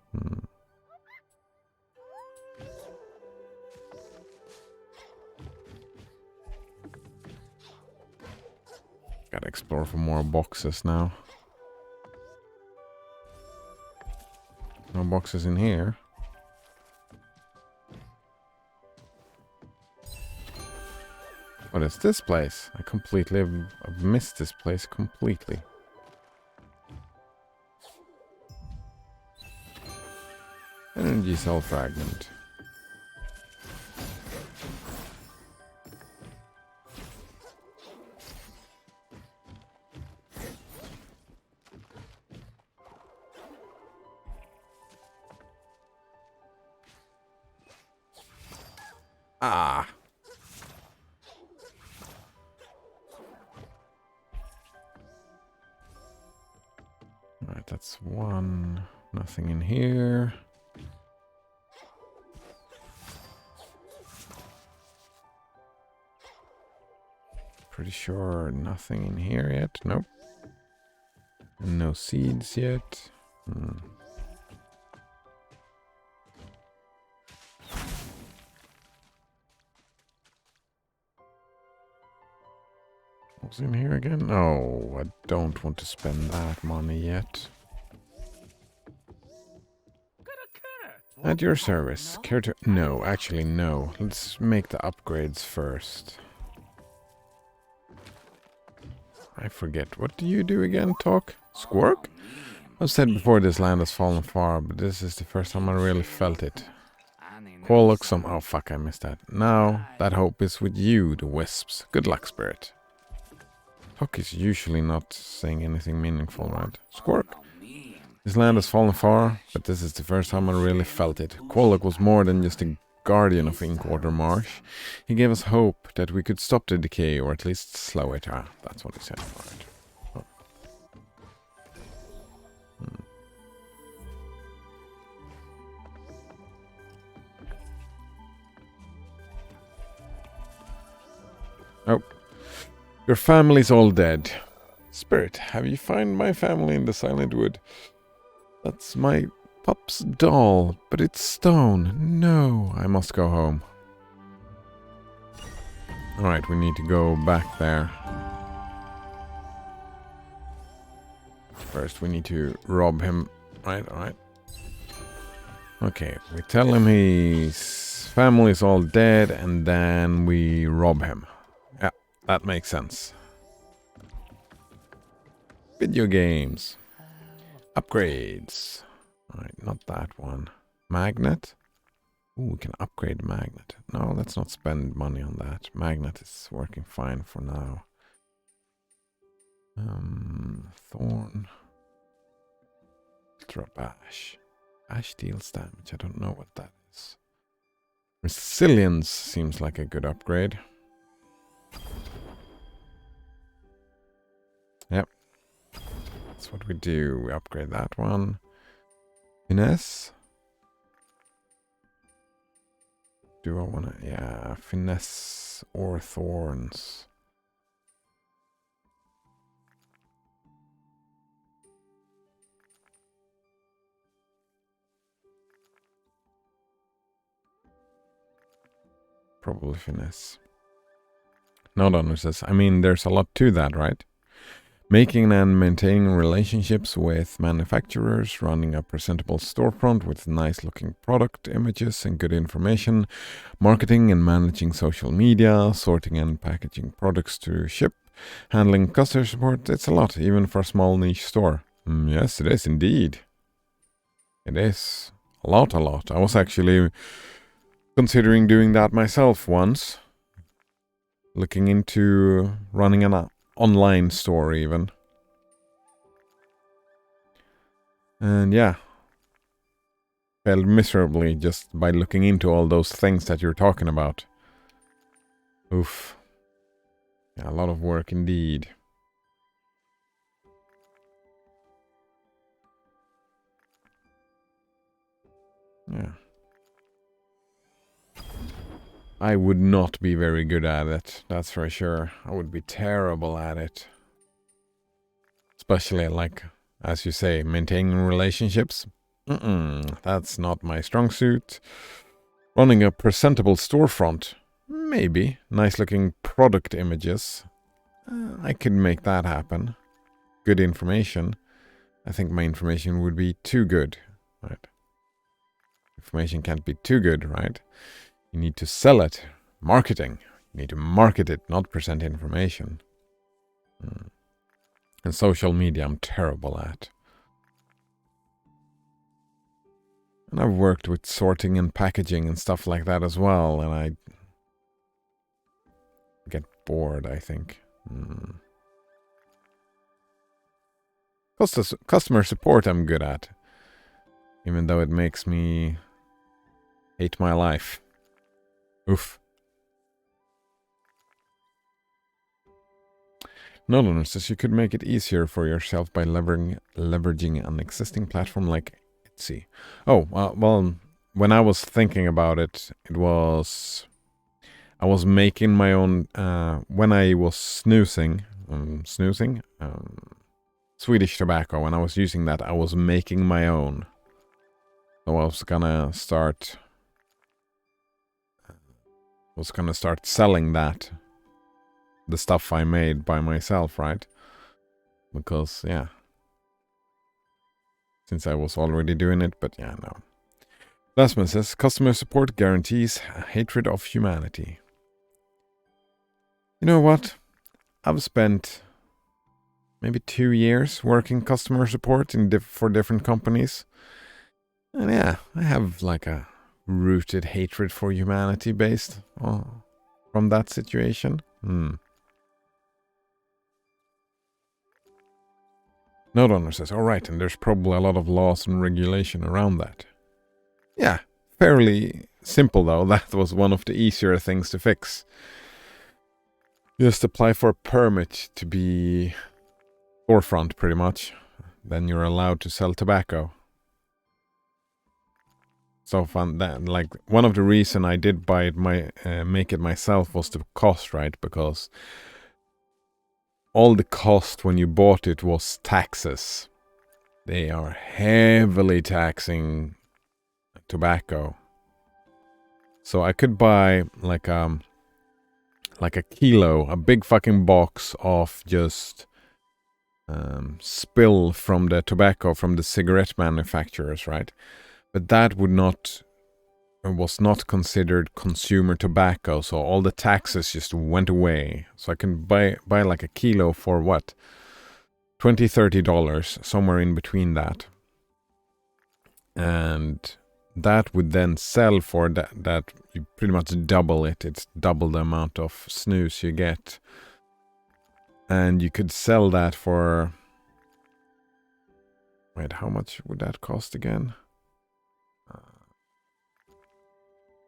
Gotta explore for more boxes now. No boxes in here. What is this place? I've missed this place completely. Energy cell fragment. Ah. Alright, that's one. Nothing in here. Pretty sure nothing in here yet. Nope. No seeds yet. What's in here again? No, I don't want to spend that money yet. At your service. Care to... No, actually no. Let's make the upgrades first. I forget. What do you do again, Talk? Squirk? I've said before this land has fallen far, but this is the first time I really felt it. Call look some... Oh, fuck, I missed that. Now, that hope is with you, the Wisps. Good luck, Spirit. Talk is usually not saying anything meaningful, right? Squirk. This land has fallen far, but this is the first time I really felt it. Quolok was more than just a guardian of Inkwater Marsh. He gave us hope that we could stop the decay, or at least slow it. Ah, that's what he said. Right. Oh. Your family's all dead. Spirit, have you found my family in the Silent Wood? That's my pup's doll, but it's stone. No, I must go home. Alright, we need to go back there. First, we need to rob him. Right, alright. Okay, we tell him his family's all dead, and then we rob him. Yeah, that makes sense. Video games. Upgrades. Alright, not that one. Magnet. Ooh, we can upgrade magnet. No, let's not spend money on that. Magnet is working fine for now. Thorn. Ultra bash. Bash deals damage. I don't know what that is. Resilience seems like a good upgrade. Yep. That's what we do. We upgrade that one. Finesse. Do I want to? Yeah, finesse or thorns. Probably finesse. No, says. I mean, there's a lot to that, right? Making and maintaining relationships with manufacturers, running a presentable storefront with nice looking product images and good information, marketing and managing social media, sorting and packaging products to ship, handling customer support. It's a lot, even for a small niche store. Yes, it is indeed. It is. A lot. I was actually considering doing that myself once. Looking into running an online store even. And yeah. Failed miserably just by looking into all those things that you're talking about. Oof. Yeah, a lot of work indeed. Yeah. I would not be very good at it, that's for sure. I would be terrible at it. Especially, like, as you say, maintaining relationships. That's not my strong suit. Running a presentable storefront. Maybe. Nice looking product images. I could make that happen. Good information. I think my information would be too good, right? Information can't be too good, right? You need to sell it. Marketing. You need to market it, not present information. And social media I'm terrible at. And I've worked with sorting and packaging and stuff like that as well, and I get bored, I think. Customer support I'm good at. Even though it makes me hate my life. Oof. Nolan says you could make it easier for yourself by leveraging an existing platform like Etsy. Oh, well, when I was thinking about it, I was making my own, when I was snoozing, Swedish tobacco, when I was using that, I was making my own. So I was gonna start selling that, the stuff I made by myself, right? Because, yeah. Since I was already doing it, but yeah, no. Lastman says, customer support guarantees a hatred of humanity. You know what? I've spent maybe 2 years working customer support for different companies. And yeah, I have like a rooted hatred for humanity based from that situation. Node says, alright, and there's probably a lot of laws and regulation around that. Yeah, fairly simple though. That was one of the easier things to fix. Just apply for a permit to be storefront, pretty much. Then you're allowed to sell tobacco. So fun. That, like, one of the reason I did buy it, make it myself was the cost, right? Because all the cost when you bought it was taxes. They are heavily taxing tobacco. So I could buy like a kilo, a big fucking box of just spill from the tobacco from the cigarette manufacturers, right? But that was not considered consumer tobacco, so all the taxes just went away. So I can buy like a kilo for what? $20-$30, somewhere in between that. And that would then sell for that you pretty much double it. It's double the amount of snus you get. And you could sell that for... Wait, how much would that cost again?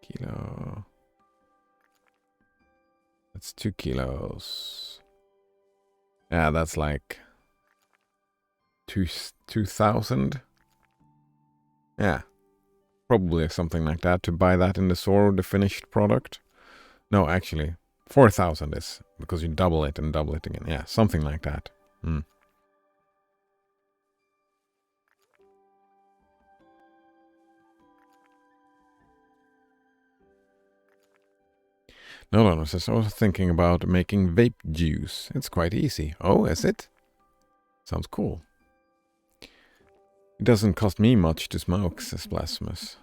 Kilo. That's 2 kilos. Yeah, that's like 2,000. Yeah, probably something like that to buy that in the store, the finished product. No, actually, 4,000 is because you double it and double it again. Yeah, something like that. No, I was also thinking about making vape juice. It's quite easy. Oh, is it? Sounds cool. It doesn't cost me much to smoke, says Blasphemous.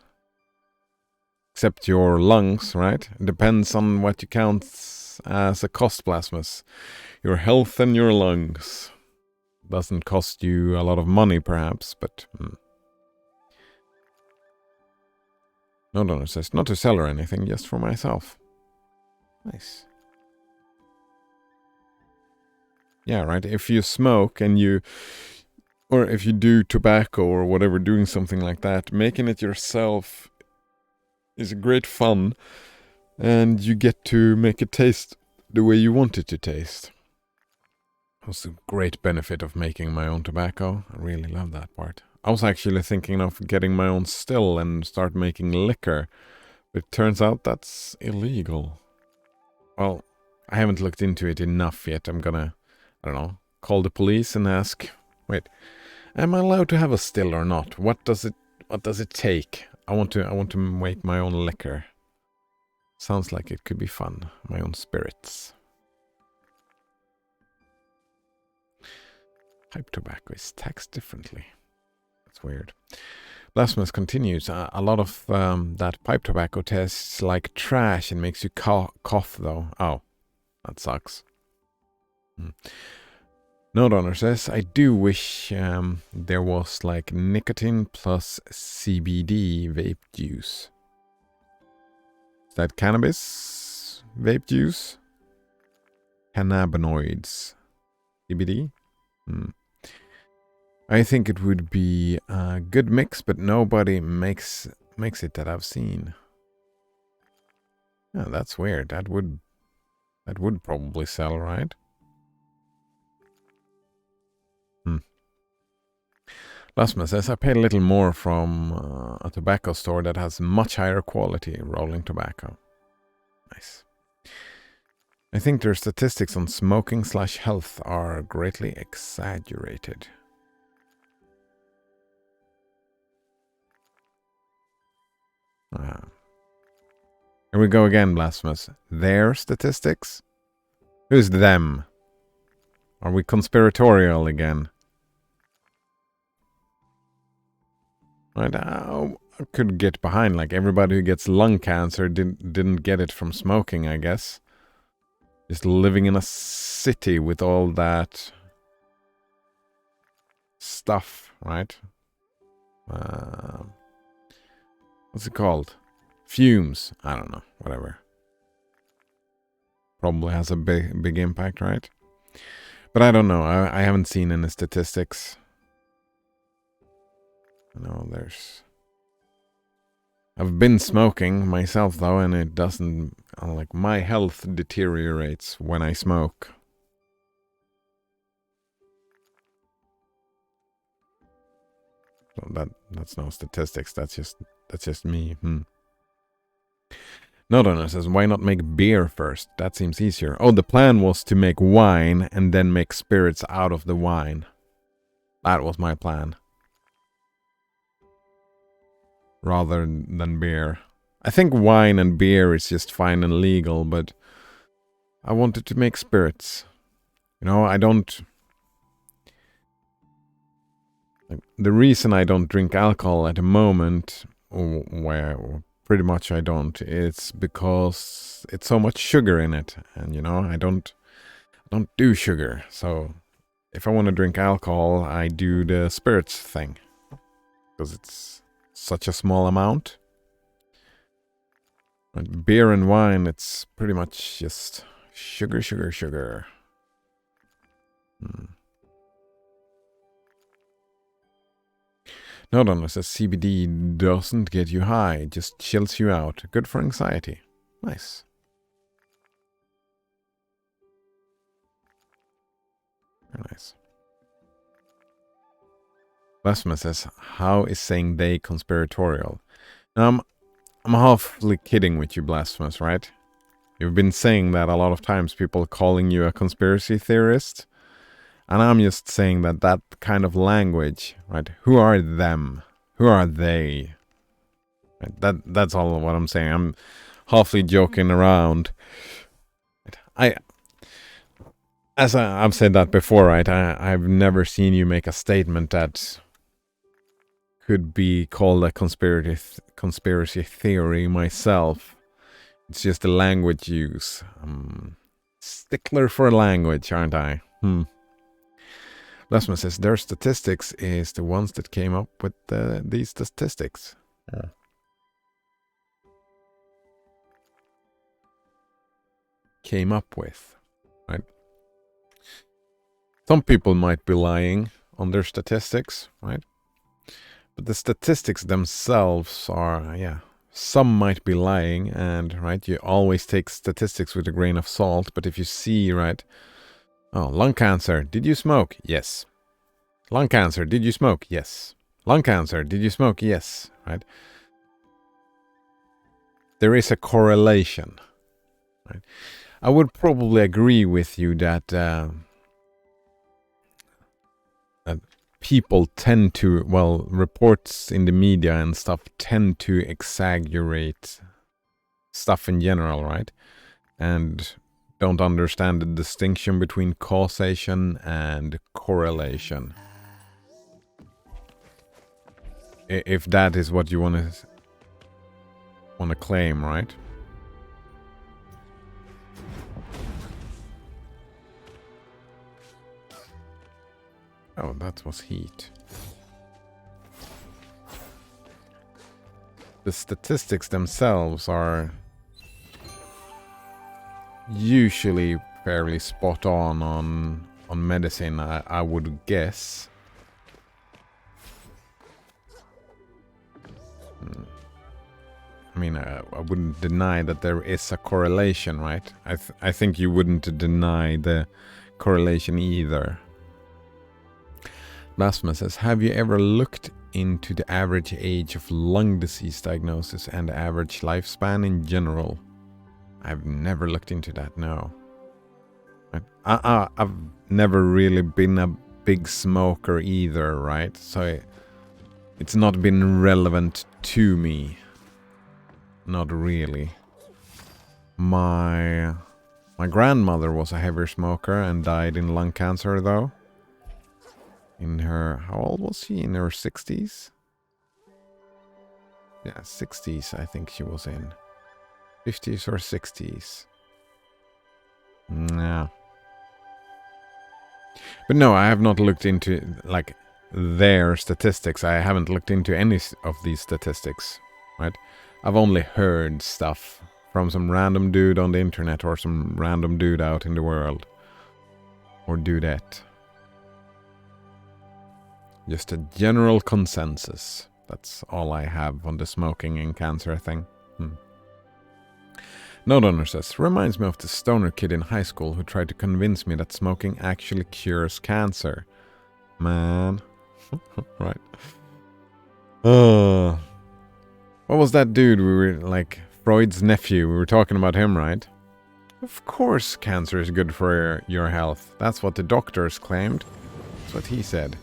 Except your lungs, right? It depends on what you count as a cost, Blasphemous. Your health and your lungs. Doesn't cost you a lot of money, perhaps, but... No, says not to sell or anything, just for myself. Nice. Yeah, right. If you smoke and or if you do tobacco or whatever, doing something like that, making it yourself is great fun, and you get to make it taste the way you want it to taste. That's a great benefit of making my own tobacco. I really love that part. I was actually thinking of getting my own still and start making liquor, but it turns out that's illegal. Well, I haven't looked into it enough yet. I'm gonna, I don't know, call the police and ask, wait, am I allowed to have a still or not? What does it take? I want to make my own liquor. Sounds like it could be fun. My own spirits. Pipe tobacco is taxed differently. That's weird. Blasphemous continues. A lot of that pipe tobacco tastes like trash and makes you cough, though. Oh, that sucks. No Donor says, I do wish there was like nicotine plus CBD vape juice. Is that cannabis vape juice? Cannabinoids. CBD? I think it would be a good mix, but nobody makes it that I've seen. Yeah, that's weird. That would probably sell, right? Lasma says, I paid a little more from a tobacco store that has much higher quality rolling tobacco. Nice. I think their statistics on smoking/health are greatly exaggerated. Here we go again, Blasphemous. Their statistics? Who's them? Are we conspiratorial again? Right, I could get behind, like everybody who gets lung cancer didn't get it from smoking, I guess. Just living in a city with all that stuff, right? What's it called? Fumes. I don't know. Whatever. Probably has a big impact, right? But I don't know. I haven't seen any statistics. No, I've been smoking myself, though, and it doesn't... Like, my health deteriorates when I smoke. So that's no statistics. That's just me. No Donor says, why not make beer first? That seems easier. Oh, the plan was to make wine and then make spirits out of the wine. That was my plan. Rather than beer. I think wine and beer is just fine and legal, but I wanted to make spirits. You know, I don't... The reason I don't drink alcohol at the moment, where pretty much I don't, it's because it's so much sugar in it. And, you know, I don't do sugar. So if I want to drink alcohol, I do the spirits thing. Because it's such a small amount. But beer and wine, it's pretty much just sugar, sugar, sugar. No, Donna says CBD doesn't get you high, it just chills you out. Good for anxiety. Nice. Very nice. Blasphemous says, how is saying they conspiratorial? I'm halfly kidding with you, Blasphemous, right? You've been saying that a lot of times, people calling you a conspiracy theorist. And I'm just saying that kind of language, right? Who are them? Who are they? Right? That's all what I'm saying. I'm halfly joking around. As I've said that before, right? I've never seen you make a statement that could be called a conspiracy theory myself. It's just the language use. Stickler for language, aren't I? Lasman says their statistics is the ones that came up with these statistics. Yeah. Came up with, right? Some people might be lying on their statistics, right? But the statistics themselves are, some might be lying, and, right, you always take statistics with a grain of salt, but if you see, right, oh, lung cancer, did you smoke? Yes. Lung cancer, did you smoke? Yes. Lung cancer, did you smoke? Yes. Right? There is a correlation. Right? I would probably agree with you that people tend to, reports in the media and stuff tend to exaggerate stuff in general, right? And don't understand the distinction between causation and correlation. If that is what you want to claim, right? Oh, that was heat. The statistics themselves are usually fairly spot on medicine, I would guess. I mean, I wouldn't deny that there is a correlation, right? I think you wouldn't deny the correlation either. Blasphemous says, have you ever looked into the average age of lung disease diagnosis and the average lifespan in general? I've never looked into that, no. I've never really been a big smoker either, right? So it's not been relevant to me. Not really. My grandmother was a heavy smoker and died in lung cancer, though. In her, how old was she? In her 60s? Yeah, 60s I think she was in. 50s or 60s. Yeah. But no, I have not looked into, like, their statistics. I haven't looked into any of these statistics, right? I've only heard stuff from some random dude on the internet or some random dude out in the world. Or dudette. Just a general consensus. That's all I have on the smoking and cancer thing. No Donor says, reminds me of the stoner kid in high school who tried to convince me that smoking actually cures cancer. Man. Right. What was that dude? We were like Freud's nephew. We were talking about him, right? Of course cancer is good for your health. That's what the doctors claimed. That's what he said.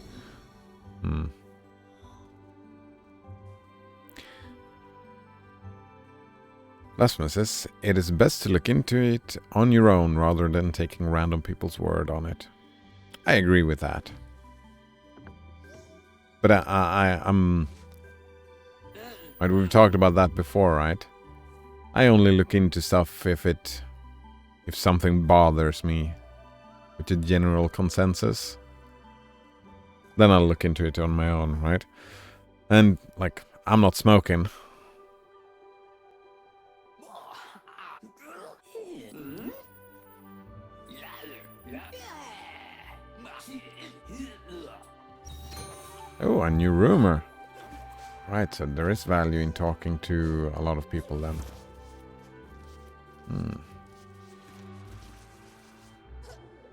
Blasphemous says, it is best to look into it on your own rather than taking random people's word on it. I agree with that. But I'm... Right, we've talked about that before, right? I only look into stuff if something bothers me with the general consensus. Then I'll look into it on my own, right? And, like, I'm not smoking. Oh, a new rumor. Right, so there is value in talking to a lot of people then.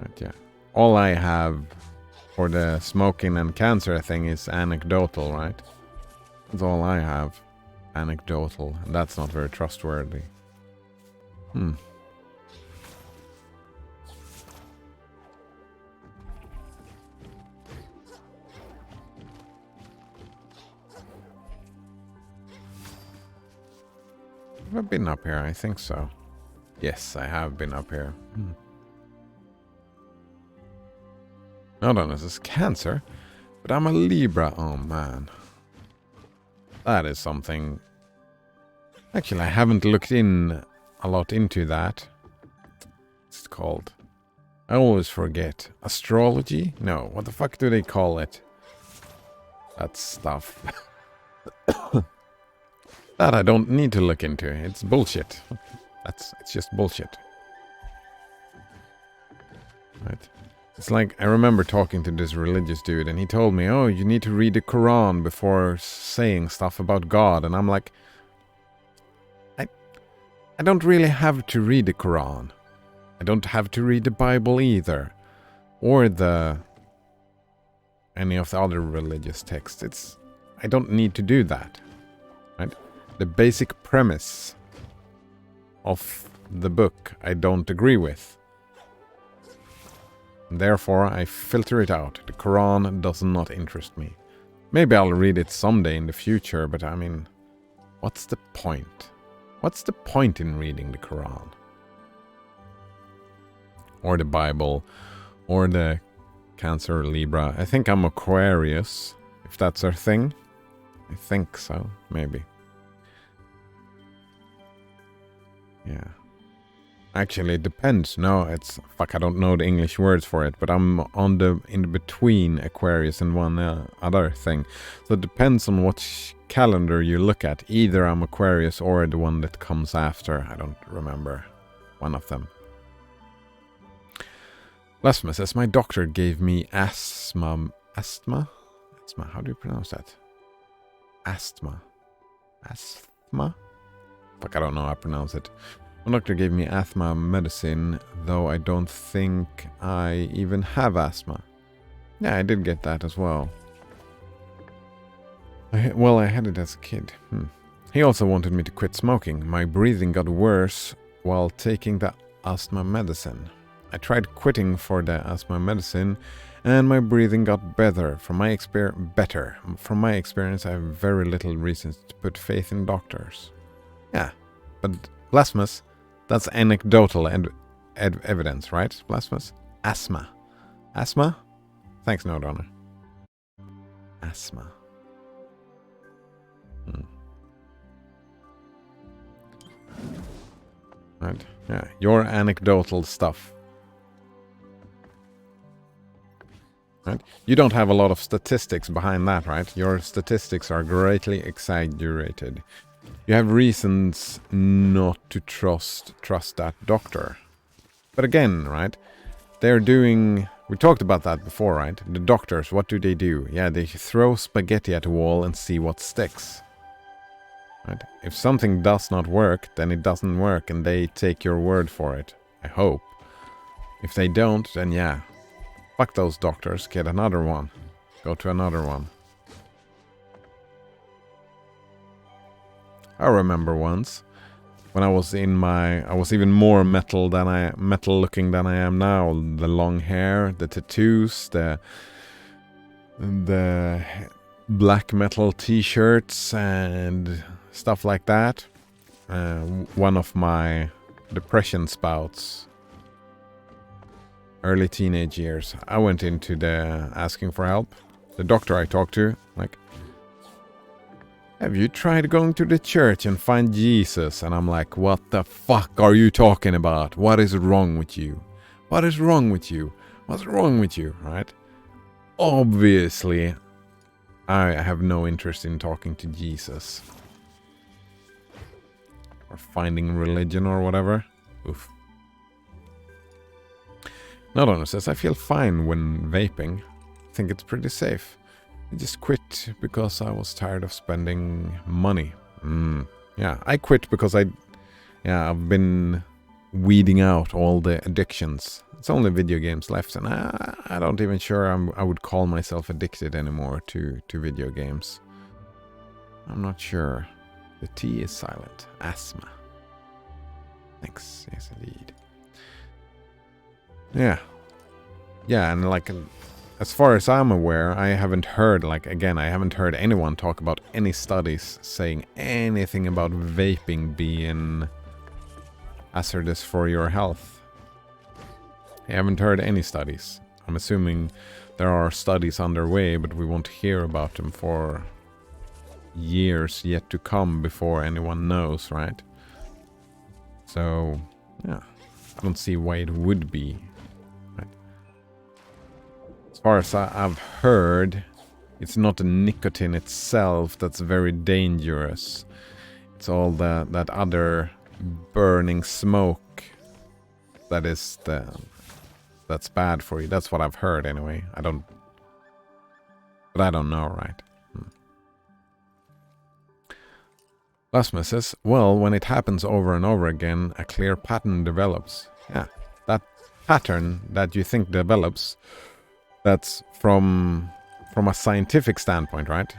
Right, yeah. All I have for the smoking and cancer thing is anecdotal, right? That's all I have. Anecdotal. And that's not very trustworthy. Have I been up here? I think so. Yes, I have been up here. Hold on, this is cancer. But I'm a Libra. Oh, man. That is something. Actually, I haven't looked in a lot into that. What's it called? I always forget. Astrology? No, what the fuck do they call it? That stuff. That I don't need to look into. It's bullshit. It's just bullshit. Right. It's like, I remember talking to this religious dude and he told me, oh, you need to read the Quran before saying stuff about God. And I'm like, I don't really have to read the Quran. I don't have to read the Bible either. Or any of the other religious texts. I don't need to do that. Right? The basic premise of the book I don't agree with. Therefore, I filter it out. The Quran does not interest me. Maybe I'll read it someday in the future, but I mean, what's the point? What's the point in reading the Quran? Or the Bible, or the Cancer Libra. I think I'm Aquarius, if that's our thing. I think so, maybe. Yeah. Actually, it depends. No, it's... Fuck, I don't know the English words for it, but I'm in between Aquarius and one other thing. So it depends on which calendar you look at. Either I'm Aquarius or the one that comes after. I don't remember. One of them. Lasma says, my doctor gave me asthma? Asthma? How do you pronounce that? Asthma. Fuck, I don't know how to pronounce it. My doctor gave me asthma medicine, though I don't think I even have asthma. Yeah, I did get that as well. I had it as a kid. He also wanted me to quit smoking. My breathing got worse while taking the asthma medicine. I tried quitting for the asthma medicine, and my breathing got better. From my experience, I have very little reasons to put faith in doctors. Yeah, but Blasphemous, that's anecdotal evidence, right? Blasphemous? Asthma. Asthma? Thanks, no donor. Asthma. Right. Yeah, your anecdotal stuff. Right? You don't have a lot of statistics behind that, right? Your statistics are greatly exaggerated. You have reasons not to trust that doctor. But again, right? They're doing... We talked about that before, right? The doctors, what do? Yeah, they throw spaghetti at the wall and see what sticks. Right? If something does not work, then it doesn't work, and they take your word for it. I hope. If they don't, then yeah. Fuck those doctors, get another one. Go to another one. I remember once when I was I was even more metal looking than I am now. The long hair, the tattoos, the black metal t-shirts and stuff like that. One of my depression spouts, early teenage years, I went into the asking for help. The doctor I talked to, like, have you tried going to the church and find Jesus? And I'm like, what the fuck are you talking about? What is wrong with you? What is wrong with you? What's wrong with you, right? Obviously, I have no interest in talking to Jesus. Or finding religion or whatever. Oof. Not says, I feel fine when vaping. I think it's pretty safe. I just quit because I was tired of spending money. Yeah, I quit because I've been weeding out all the addictions. It's only video games left, and I don't even sure I would call myself addicted anymore to video games. I'm not sure. The T is silent. Asthma. Thanks. Yes, indeed. Yeah. Yeah, and like, as far as I'm aware, I haven't heard anyone talk about any studies saying anything about vaping being hazardous for your health. I haven't heard any studies. I'm assuming there are studies underway, but we won't hear about them for years yet to come before anyone knows, right? So, yeah, I don't see why it would be. Right? As far as I've heard, it's not the nicotine itself that's very dangerous. It's all that other burning smoke that's bad for you. That's what I've heard anyway. I don't know, right? Lasmus says, well, when it happens over and over again, a clear pattern develops. Yeah, that pattern that you think develops, that's from a scientific standpoint, right?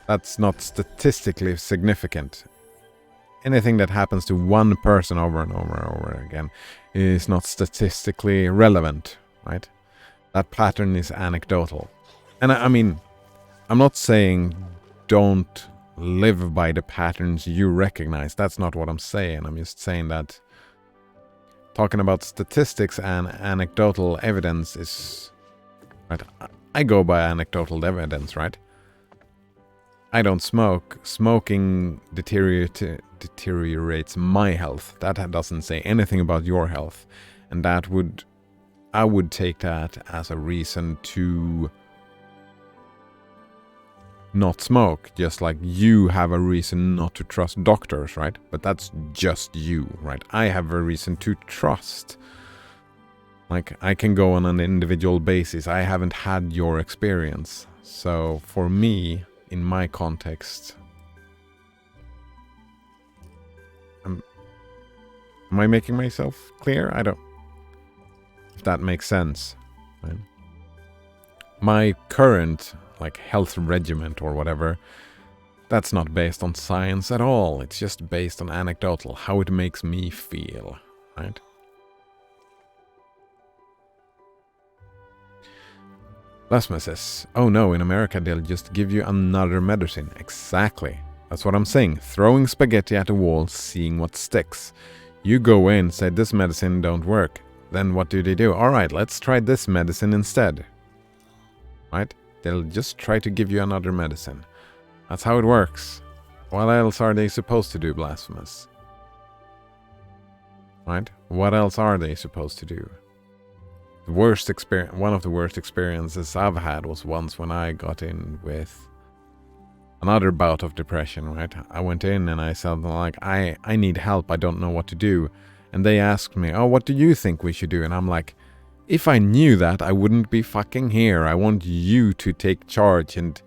That's not statistically significant. Anything that happens to one person over and over and over again is not statistically relevant, right? That pattern is anecdotal. And I mean, I'm not saying don't live by the patterns you recognize. That's not what I'm saying. I'm just saying that talking about statistics and anecdotal evidence is... Right? I go by anecdotal evidence, right? I don't smoke. Smoking deteriorates my health. That doesn't say anything about your health. And I would take that as a reason to not smoke, just like you have a reason not to trust doctors, right? But that's just you, right? I have a reason to trust. Like, I can go on an individual basis. I haven't had your experience. So, for me, in my context... Am I making myself clear? I don't... If that makes sense. Right? My current... like health regimen or whatever, that's not based on science at all. It's just based on anecdotal, how it makes me feel, right? Lasma says, oh no, in America they'll just give you another medicine. Exactly. That's what I'm saying. Throwing spaghetti at a wall, seeing what sticks. You go in, say this medicine don't work. Then what do they do? Alright, let's try this medicine instead. Right? They'll just try to give you another medicine. That's how it works. What else are they supposed to do, Blasphemous? Right? What else are they supposed to do? One of the worst experiences I've had was once when I got in with another bout of depression, right? I went in and I said, like, I need help. I don't know what to do. And they asked me, oh, what do you think we should do? And I'm like, if I knew that, I wouldn't be fucking here. I want you to take charge and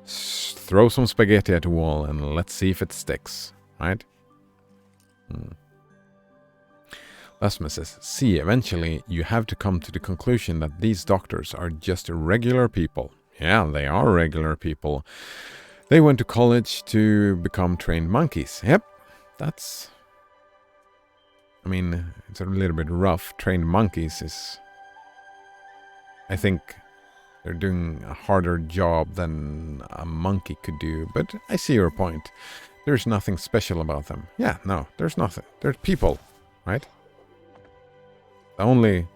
throw some spaghetti at the wall and let's see if it sticks, right? Lasmus says, see, eventually you have to come to the conclusion that these doctors are just regular people. Yeah, they are regular people. They went to college to become trained monkeys. Yep, that's... I mean, it's a little bit rough. Trained monkeys is... I think they're doing a harder job than a monkey could do, but I see your point. There's nothing special about them. Yeah, no, there's nothing. They're people, right? The only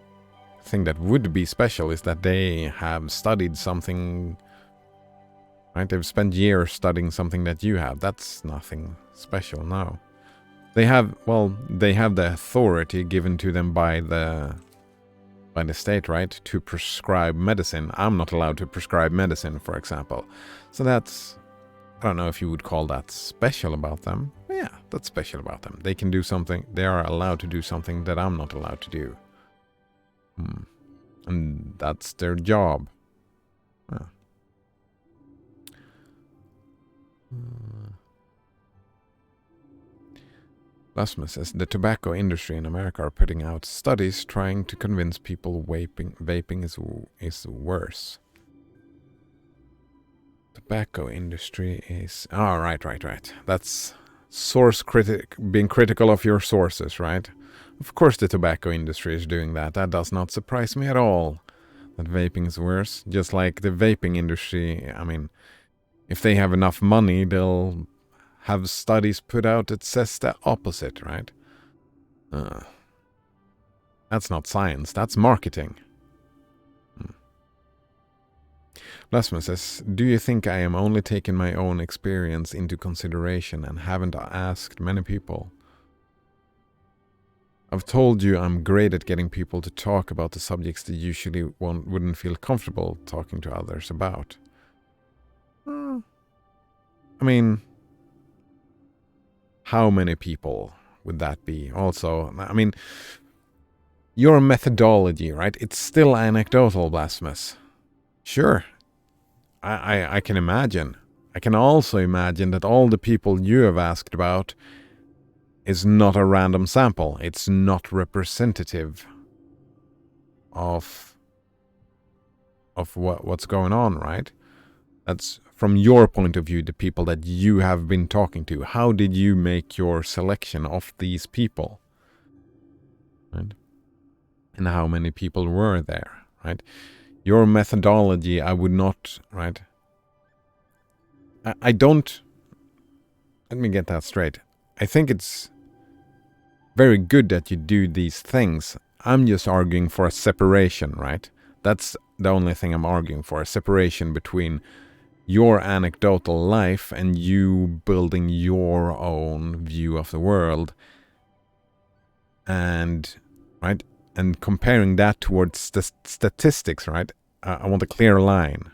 thing that would be special is that they have studied something, right? They've spent years studying something that you have. That's nothing special, no. They have the authority given to them by the by the state, right, to prescribe medicine. I'm not allowed to prescribe medicine, for example. So that's, I don't know if you would call that special about them. But yeah, that's special about them. They can do something, they are allowed to do something that I'm not allowed to do. And that's their job. Huh. Lasmus says the tobacco industry in America are putting out studies trying to convince people vaping is worse. Tobacco industry is... Oh, right. That's being critical of your sources, right? Of course the tobacco industry is doing that. That does not surprise me at all. That vaping is worse. Just like the vaping industry, I mean, if they have enough money, they'll have studies put out that says the opposite, right? That's not science, that's marketing. Lasmus says, do you think I am only taking my own experience into consideration and haven't asked many people? I've told you I'm great at getting people to talk about the subjects they usually wouldn't feel comfortable talking to others about. I mean, how many people would that be? Also, I mean, your methodology, right? It's still anecdotal, Blasphemous. Sure. I can imagine. I can also imagine that all the people you have asked about is not a random sample. It's not representative of what's going on, right? That's from your point of view, the people that you have been talking to. How did you make your selection of these people? Right? And how many people were there, right? Your methodology, I would not, right? I don't, let me get that straight. I think it's very good that you do these things. I'm just arguing for a separation, right? That's the only thing I'm arguing for, a separation between your anecdotal life and you building your own view of the world. And, right? And comparing that towards the statistics, right? I want a clear line.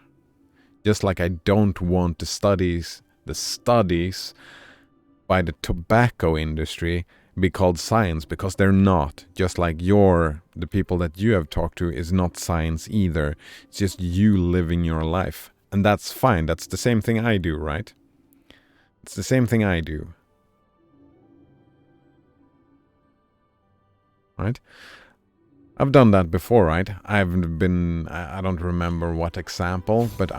Just like I don't want the studies by the tobacco industry be called science, because they're not. Just like the people that you have talked to is not science either. It's just you living your life. And that's fine. That's the same thing I do, right? It's the same thing I do. Right? I've done that before, right? I don't remember what example, but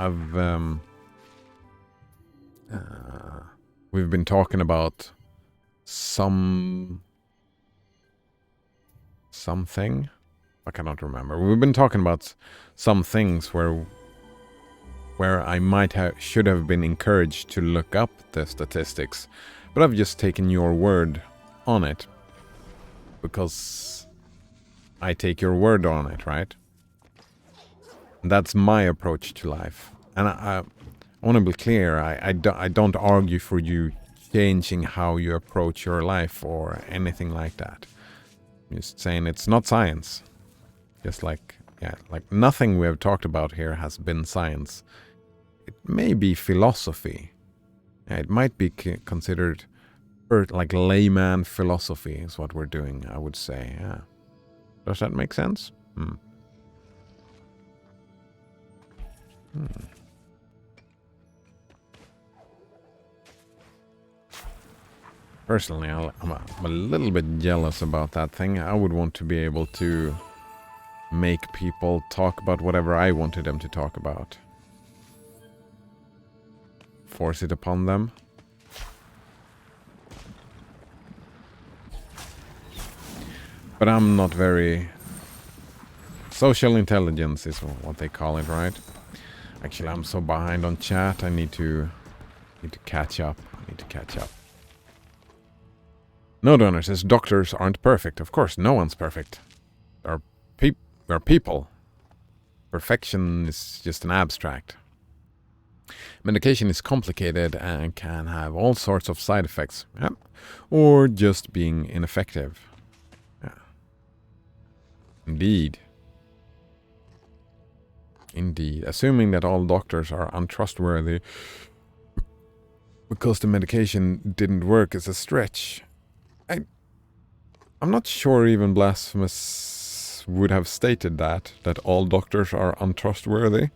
we've been talking about something. I cannot remember. We've been talking about some things where I should have been encouraged to look up the statistics, but I've just taken your word on it because I take your word on it, right? That's my approach to life. And I want to be clear, I don't argue for you changing how you approach your life or anything like that. I'm just saying it's not science. Just like, yeah, like nothing we have talked about here has been science. It may be philosophy. Yeah, it might be considered like layman philosophy is what we're doing, I would say, yeah. Does that make sense? Personally, I'm a little bit jealous about that thing. I would want to be able to make people talk about whatever I wanted them to talk about. Force it upon them. But I'm not very... Social intelligence is what they call it, right? Actually, I'm so behind on chat. I need to catch up. No Donor says doctors aren't perfect. Of course, no one's perfect. They're people. Perfection is just an abstract. Medication is complicated and can have all sorts of side effects. Yeah. Or just being ineffective. Yeah. Indeed. Indeed. Assuming that all doctors are untrustworthy because the medication didn't work is a stretch. I'm not sure even Blasphemous would have stated that all doctors are untrustworthy.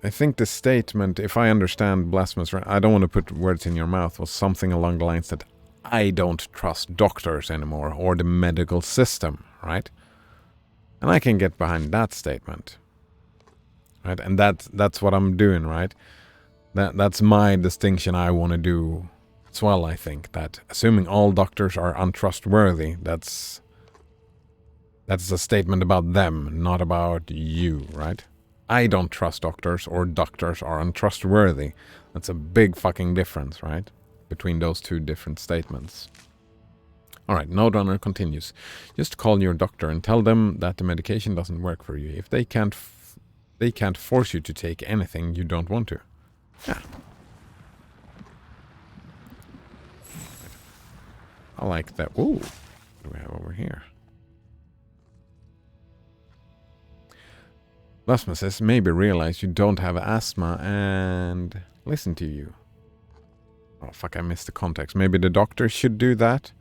I think the statement, if I understand Blasphemous right, I don't want to put words in your mouth, was something along the lines that I don't trust doctors anymore or the medical system, right? And I can get behind that statement, right? And that's what I'm doing, right? That's my distinction I want to do as well, I think. That assuming all doctors are untrustworthy, that's a statement about them, not about you, right? I don't trust doctors, or doctors are untrustworthy. That's a big fucking difference, right? Between those two different statements. Alright, Node Runner continues. Just call your doctor and tell them that the medication doesn't work for you. If they can't force you to take anything you don't want to. Yeah. I like that. Ooh, what do we have over here? Lasma says, maybe realize you don't have asthma and listen to you. Oh, fuck, I missed the context. Maybe the doctor should do that?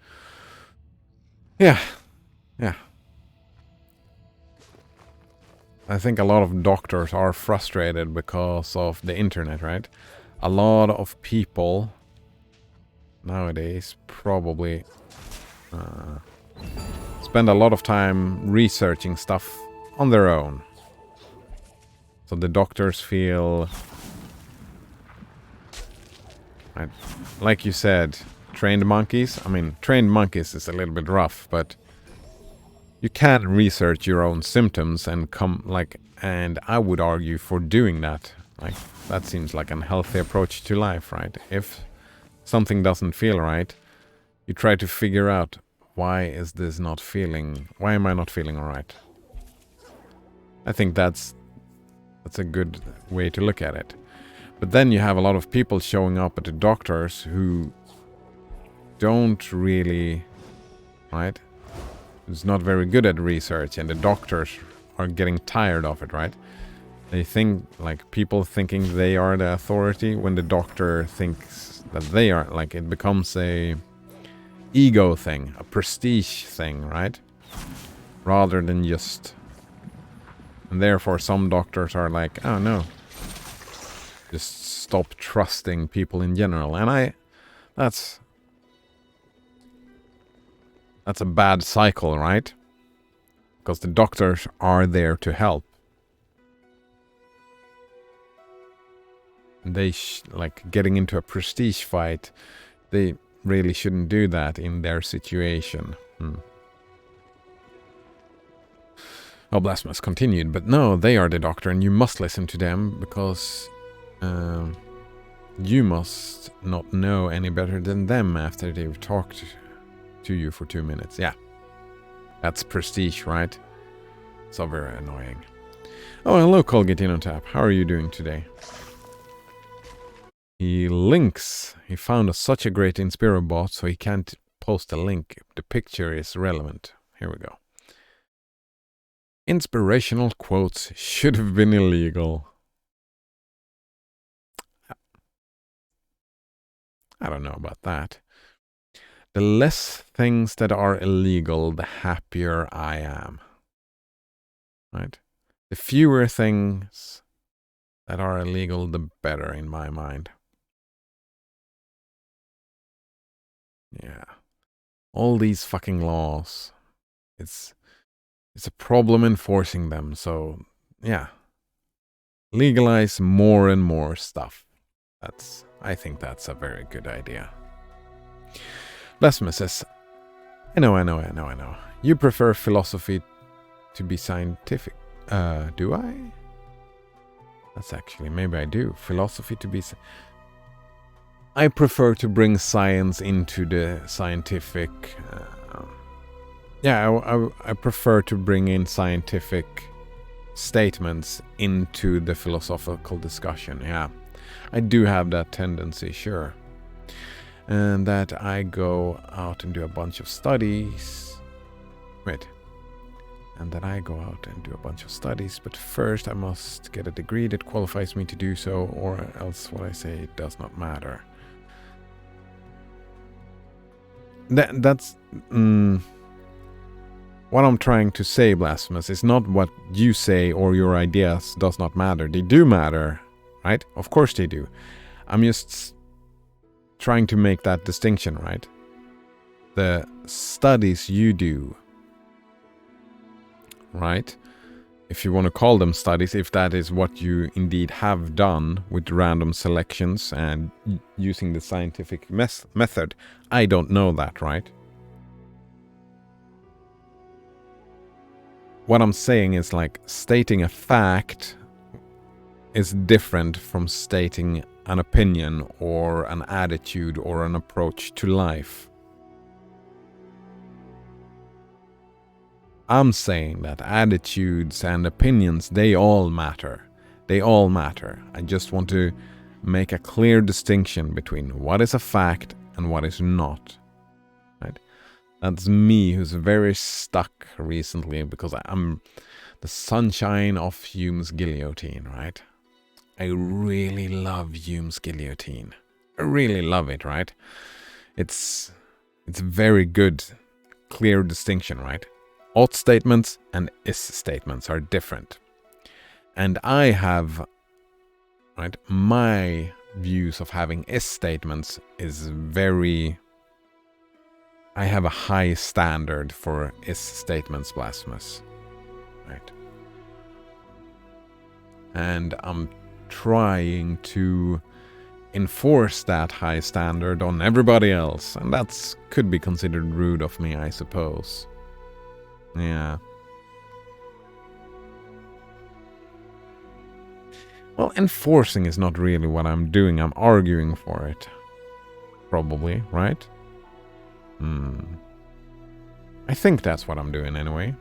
Yeah. Yeah. I think a lot of doctors are frustrated because of the internet, right? A lot of people nowadays probably spend a lot of time researching stuff on their own. So the doctors feel, right, like you said, trained monkeys. I mean, trained monkeys is a little bit rough, but you can research your own symptoms and and I would argue for doing that. Like, that seems like a healthy approach to life, right? If something doesn't feel right, you try to figure out, why am I not feeling all right? I think that's a good way to look at it. But then you have a lot of people showing up at the doctors who don't really, right? Who's not very good at research, and the doctors are getting tired of it, right? They think, like, people thinking they are the authority when the doctor thinks that they are, like, it becomes a ego thing, a prestige thing, right? Rather than just... And therefore some doctors are like, oh no, just stop trusting people in general. And that's a bad cycle, right? Because the doctors are there to help. They like getting into a prestige fight. They really shouldn't do that in their situation. Oh, Blasphemous continued, but no, they are the doctor and you must listen to them because you must not know any better than them after they've talked to you for 2 minutes. Yeah, that's prestige, right? So very annoying. Oh, hello, Colgate on tap. How are you doing today? He links. He found such a great Inspiro bot, so he can't post a link. The picture is relevant. Here we go. Inspirational quotes should have been illegal. I don't know about that. The less things that are illegal, the happier I am. Right? The fewer things that are illegal, the better in my mind. Yeah. All these fucking laws. It's a problem enforcing them, so yeah. Legalize more and more stuff. I think that's a very good idea. Blasphemous says, I know. You prefer philosophy to be scientific. Do I? That's actually, maybe I do. Philosophy to be... I prefer to bring science into the scientific... I prefer to bring in scientific statements into the philosophical discussion, yeah. I do have that tendency, sure. And that I go out and do a bunch of studies. Wait. and then I go out and do a bunch of studies. But first I must get a degree that qualifies me to do so, or else what I say does not matter. That's what I'm trying to say, Blasphemous, is not what you say or your ideas does not matter. They do matter, right? Of course they do. I'm just trying to make that distinction, right? The studies you do, right? If you want to call them studies, if that is what you indeed have done with random selections and using the scientific method, I don't know that, right? What I'm saying is, like, stating a fact is different from stating an opinion or an attitude or an approach to life. I'm saying that attitudes and opinions, they all matter. They all matter. I just want to make a clear distinction between what is a fact and what is not. Right? That's me, who's very stuck recently because I'm the sunshine of Hume's guillotine, right? I really love Hume's guillotine. I really love it, right? It's very good, clear distinction, right? Ought statements and is statements are different. And I have, right, my views of having is statements is very... I have a high standard for is statements, Blasphemous. Right? And I'm trying to enforce that high standard on everybody else. And that could be considered rude of me, I suppose. Yeah. Well, enforcing is not really what I'm doing. I'm arguing for it. Probably, right? I think that's what I'm doing anyway.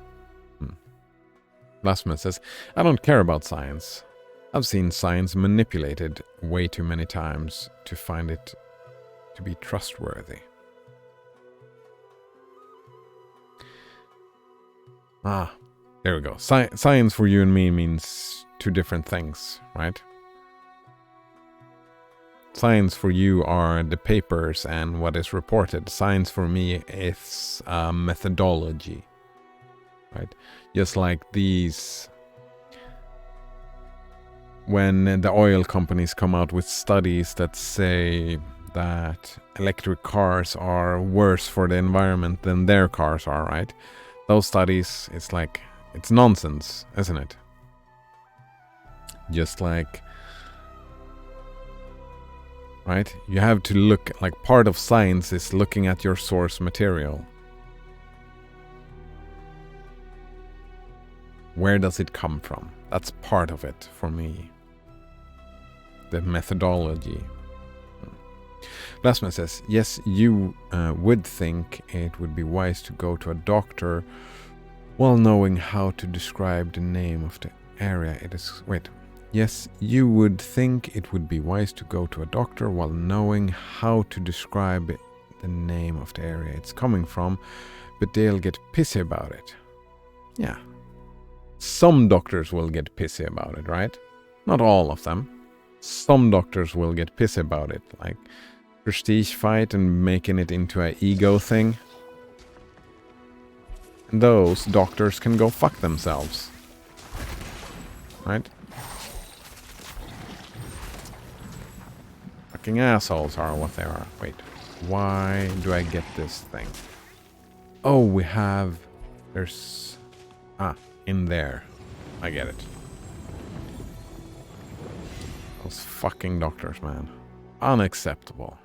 Blasphemous says, I don't care about science. I've seen science manipulated way too many times to find it to be trustworthy. Ah, there we go. Science for you and me means two different things, right? Science for you are the papers and what is reported. Science for me is methodology, right? Just like these... When the oil companies come out with studies that say that electric cars are worse for the environment than their cars are, right? Those studies, it's like, it's nonsense, isn't it? Just like, right? You have to look, like, part of science is looking at your source material. Where does it come from? That's part of it for me. The methodology. Blasphemous says, yes, you would think it would be wise to go to a doctor while knowing how to describe the name of the area it is... Wait. Yes, you would think it would be wise to go to a doctor while knowing how to describe the name of the area it's coming from, but they'll get pissy about it. Yeah. Some doctors will get pissy about it, right? Not all of them. Some doctors will get pissy about it, like prestige fight and making it into an ego thing. And those doctors can go fuck themselves. Right? Fucking assholes are what they are. Wait, why do I get this thing? Oh, we have... There's... Ah, in there. I get it. Those fucking doctors, man. Unacceptable.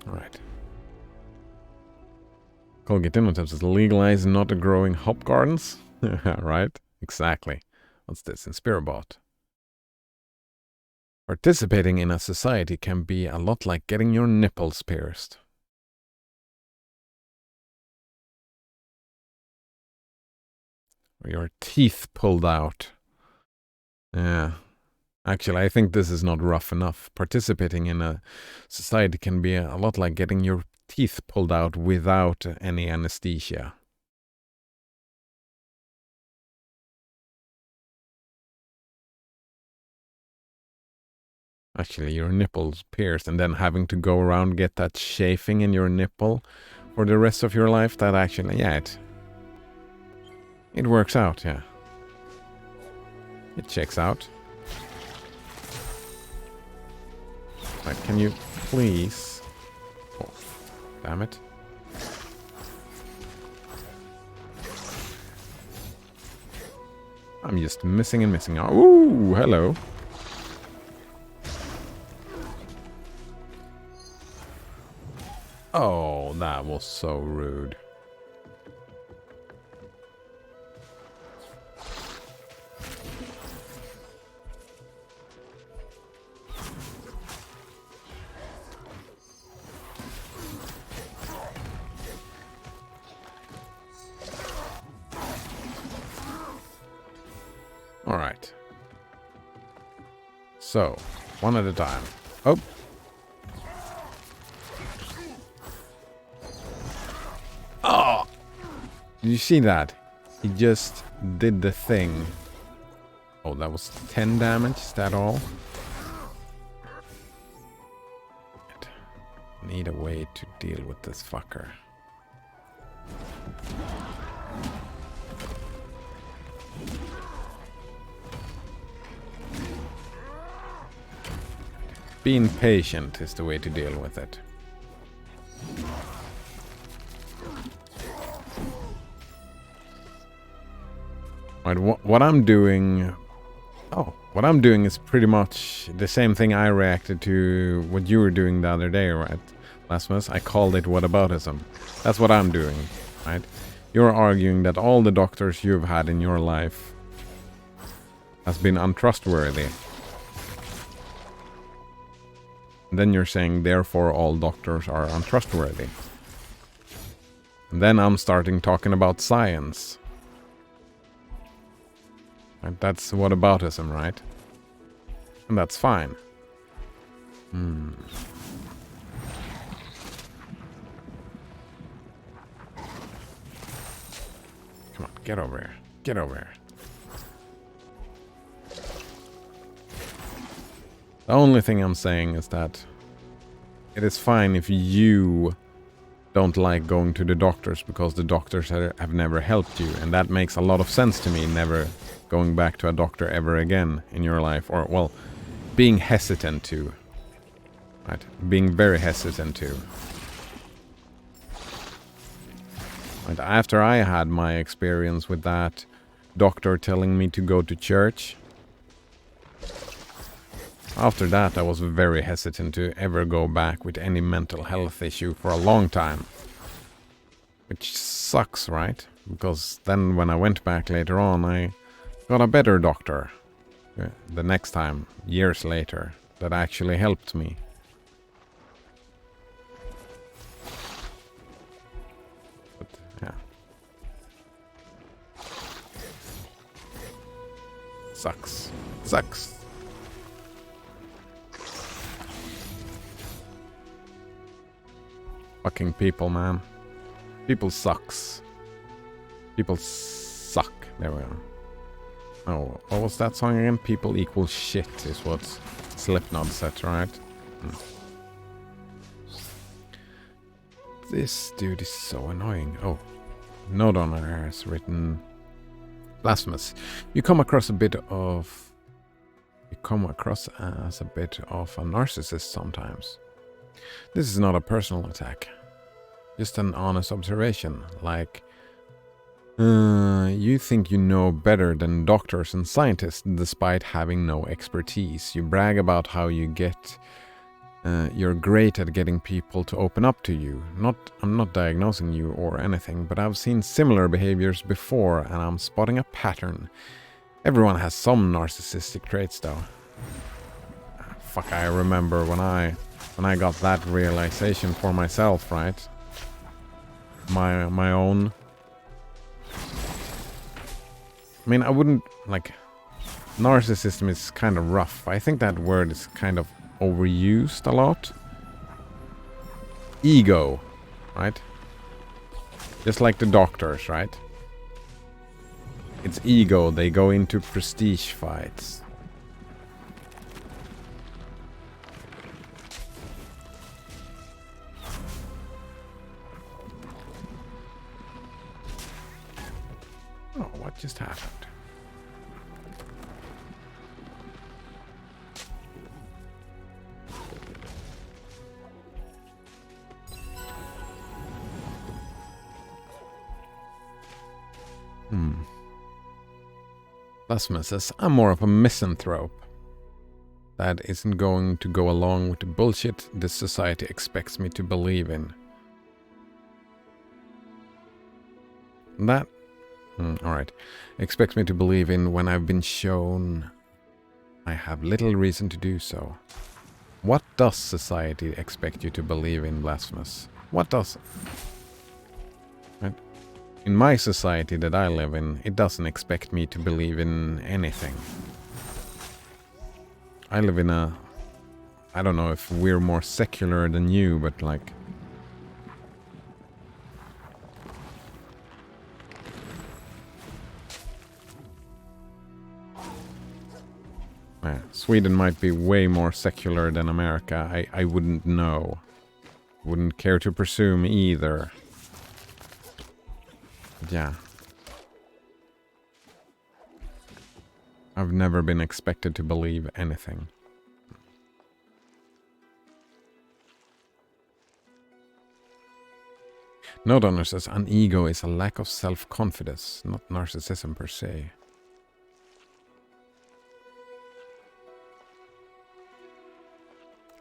Alright. Colgate Innotives is legalized, not growing hop gardens. Right? Exactly. What's this? Inspirabot. Participating in a society can be a lot like getting your nipples pierced. Or your teeth pulled out. Yeah. Actually, I think this is not rough enough. Participating in a society can be a lot like getting your teeth pulled out without any anesthesia. actually your nipples pierced, and then having to go around get that chafing in your nipple for the rest of your life, that actually, yeah, it works out, yeah. It checks out. Right, can you please... Oh, damn it. I'm just missing and missing. Ooh, hello. Oh, that was so rude. All right. So, one at a time. Oh. Oh! Did you see that? He just did the thing. Oh, that was 10 damage. Is that all? Need a way to deal with this fucker. Being patient is the way to deal with it. Right, what I'm doing... Oh, what I'm doing is pretty much the same thing I reacted to what you were doing the other day, right, Lasmus? I called it whataboutism. That's what I'm doing, right? You're arguing that all the doctors you've had in your life has been untrustworthy. Then you're saying, therefore, all doctors are untrustworthy. And then I'm starting talking about science. And that's whataboutism, right? And that's fine. Come on, get over here. Get over here. The only thing I'm saying is that it is fine if you don't like going to the doctors because the doctors have never helped you. And that makes a lot of sense to me, never going back to a doctor ever again in your life. Or, well, being hesitant to. Right? Being very hesitant to. And after I had my experience with that doctor telling me to go to church... After that, I was very hesitant to ever go back with any mental health issue for a long time. Which sucks, right? Because then when I went back later on, I got a better doctor. The next time, years later, that actually helped me. But, yeah. Sucks. Sucks. Fucking people, man. People sucks. People suck. There we are. Oh, what was that song again? People equal shit is what Slipknot said, right? This dude is so annoying. Oh, note on there has written... Blasphemous. You come across as a bit of a narcissist sometimes. This is not a personal attack. Just an honest observation. Like, you think you know better than doctors and scientists despite having no expertise. You brag about how you get... you're great at getting people to open up to you. I'm not diagnosing you or anything, but I've seen similar behaviors before and I'm spotting a pattern. Everyone has some narcissistic traits though. Fuck, I remember when I got that realization for myself, right? My own. I mean, I wouldn't, like... Narcissism is kind of rough. I think that word is kind of overused a lot. Ego, right? Just like the doctors, right? It's ego. They go into prestige fights. Plasma says, I'm more of a misanthrope. That isn't going to go along with the bullshit this society expects me to believe in. That, alright, expects me to believe in when I've been shown I have little reason to do so. What does society expect you to believe in, Blasphemous? What does... Right? In my society that I live in, it doesn't expect me to believe in anything. I live in a... I don't know if we're more secular than you, but like... Yeah, Sweden might be way more secular than America. I wouldn't know. Wouldn't care to presume either. But yeah. I've never been expected to believe anything. No Donor says an ego is a lack of self-confidence, not narcissism per se.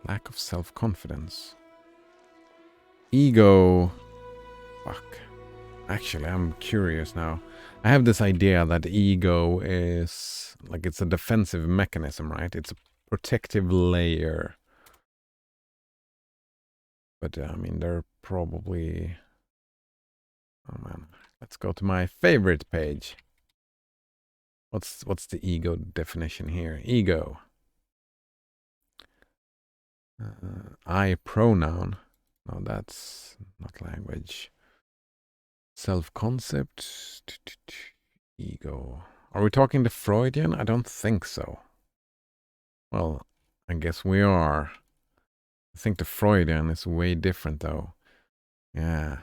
Lack of self-confidence. Ego... Fuck. Actually, I'm curious now. I have this idea that ego is... like it's a defensive mechanism, right? It's a protective layer. But, I mean, they're probably... Oh, man. Let's go to my favorite page. What's the ego definition here? Ego. I pronoun. No, that's not language. Self-concept. Ego. Are we talking the Freudian? I don't think so. Well, I guess we are. I think the Freudian is way different though. Yeah.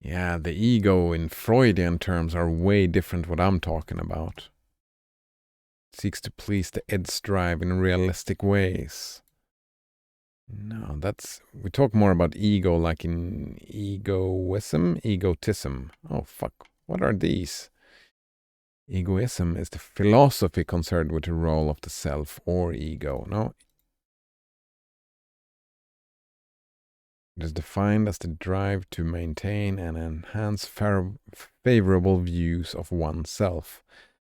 Yeah, the ego in Freudian terms are way different what I'm talking about. It seeks to please the edge drive in realistic ways. No, that's... We talk more about ego like in egoism? Egotism. Oh, fuck. What are these? Egoism is the philosophy concerned with the role of the self or ego. No. It is defined as the drive to maintain and enhance favorable views of oneself.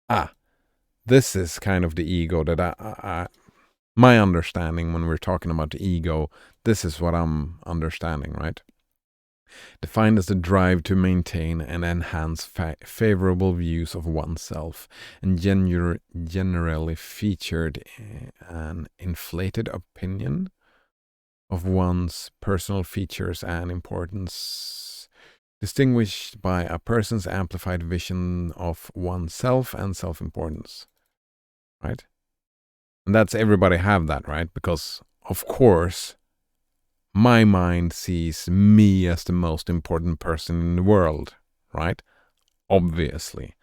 Ah, this is kind of the ego that my understanding when we're talking about the ego, this is what I'm understanding, right? Defined as the drive to maintain and enhance favorable views of oneself, and generally featured an inflated opinion of one's personal features and importance, distinguished by a person's amplified vision of oneself and self-importance, right? And that's everybody have that, right? Because, of course, my mind sees me as the most important person in the world, right? Obviously.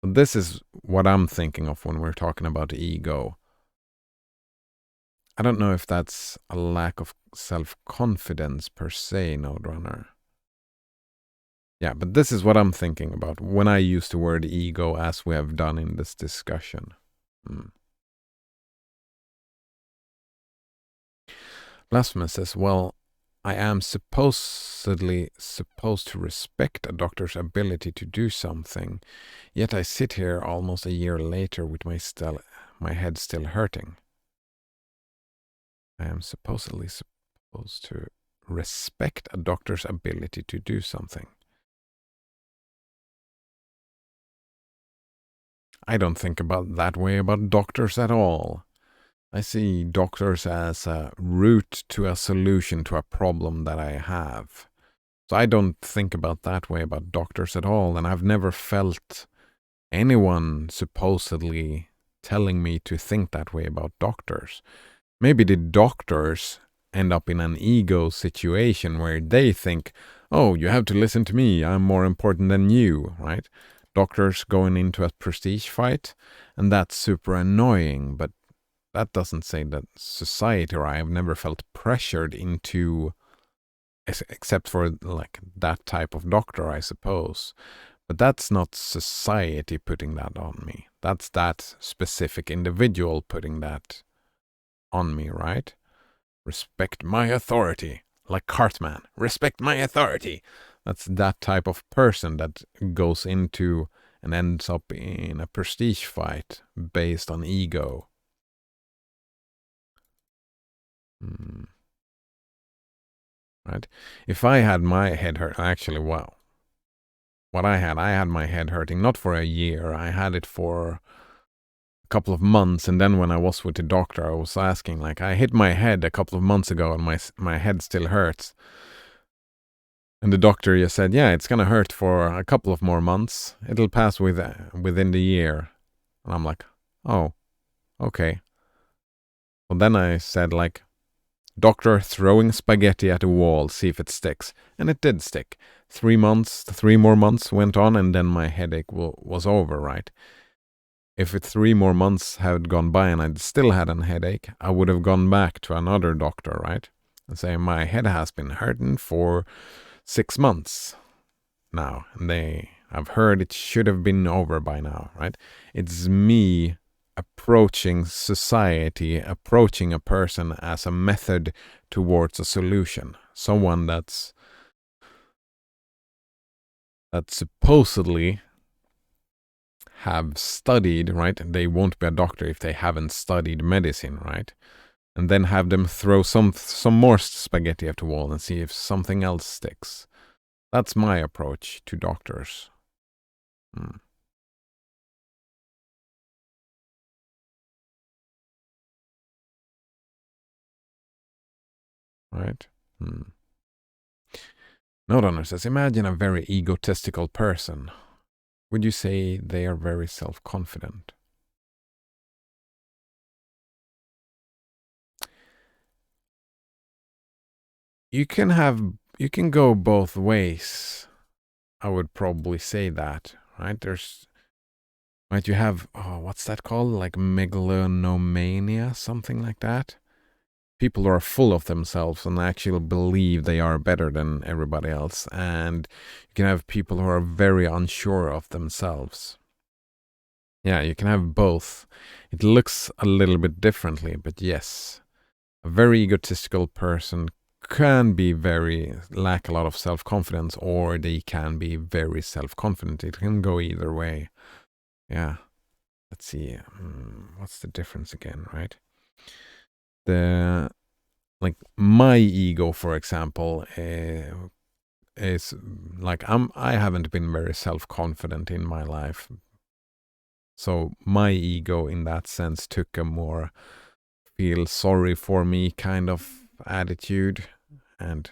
But this is what I'm thinking of when we're talking about the ego. I don't know if that's a lack of self-confidence per se, Node Runner. Yeah, but this is what I'm thinking about when I use the word ego as we have done in this discussion. Blasphemous says, well, I am supposedly supposed to respect a doctor's ability to do something, yet I sit here almost a year later with my head still hurting. I am supposedly supposed to respect a doctor's ability to do something. I don't think about that way about doctors at all. I see doctors as a route to a solution to a problem that I have. So I don't think about that way about doctors at all, and I've never felt anyone supposedly telling me to think that way about doctors. Maybe the doctors end up in an ego situation where they think, oh, you have to listen to me, I'm more important than you, right? Doctors going into a prestige fight, and that's super annoying, but that doesn't say that society or I have never felt pressured into, except for like that type of doctor, I suppose. But that's not society putting that on me. That's that specific individual putting that on me, right? Respect my authority. Like Cartman. Respect my authority. That's that type of person that goes into and ends up in a prestige fight based on ego. Right? If I had my head hurt, actually, well, what I had my head hurting not for a year. I had it for a couple of months, and then when I was with the doctor, I was asking, like, I hit my head a couple of months ago, and my head still hurts. And the doctor just said, yeah, it's gonna hurt for a couple of more months. It'll pass within the year. And I'm like, oh, okay. Well, then I said, like, doctor, throwing spaghetti at a wall, see if it sticks. And it did stick. 3 more months went on, and then my headache was over, right? If 3 more months had gone by and I'd still had a headache, I would have gone back to another doctor, right? And say, my head has been hurting for 6 months now. And I've heard it should have been over by now, right? It's me approaching society, approaching a person as a method towards a solution. Someone that supposedly have studied, right? They won't be a doctor if they haven't studied medicine, right? And then have them throw some more spaghetti at the wall and see if something else sticks. That's my approach to doctors. Right? Note says, imagine a very egotistical person. Would you say they are very self-confident? You can go both ways. I would probably say that, right? You have, what's that called? Like megalomania, something like that. People who are full of themselves and actually believe they are better than everybody else. And you can have people who are very unsure of themselves. Yeah, you can have both. It looks a little bit differently, but yes. A very egotistical person can be lack a lot of self-confidence, or they can be very self-confident. It can go either way. Yeah. Let's see. What's the difference again, right? My ego, for example, is like I haven't been very self-confident in my life. So my ego in that sense took a more feel sorry for me kind of attitude, but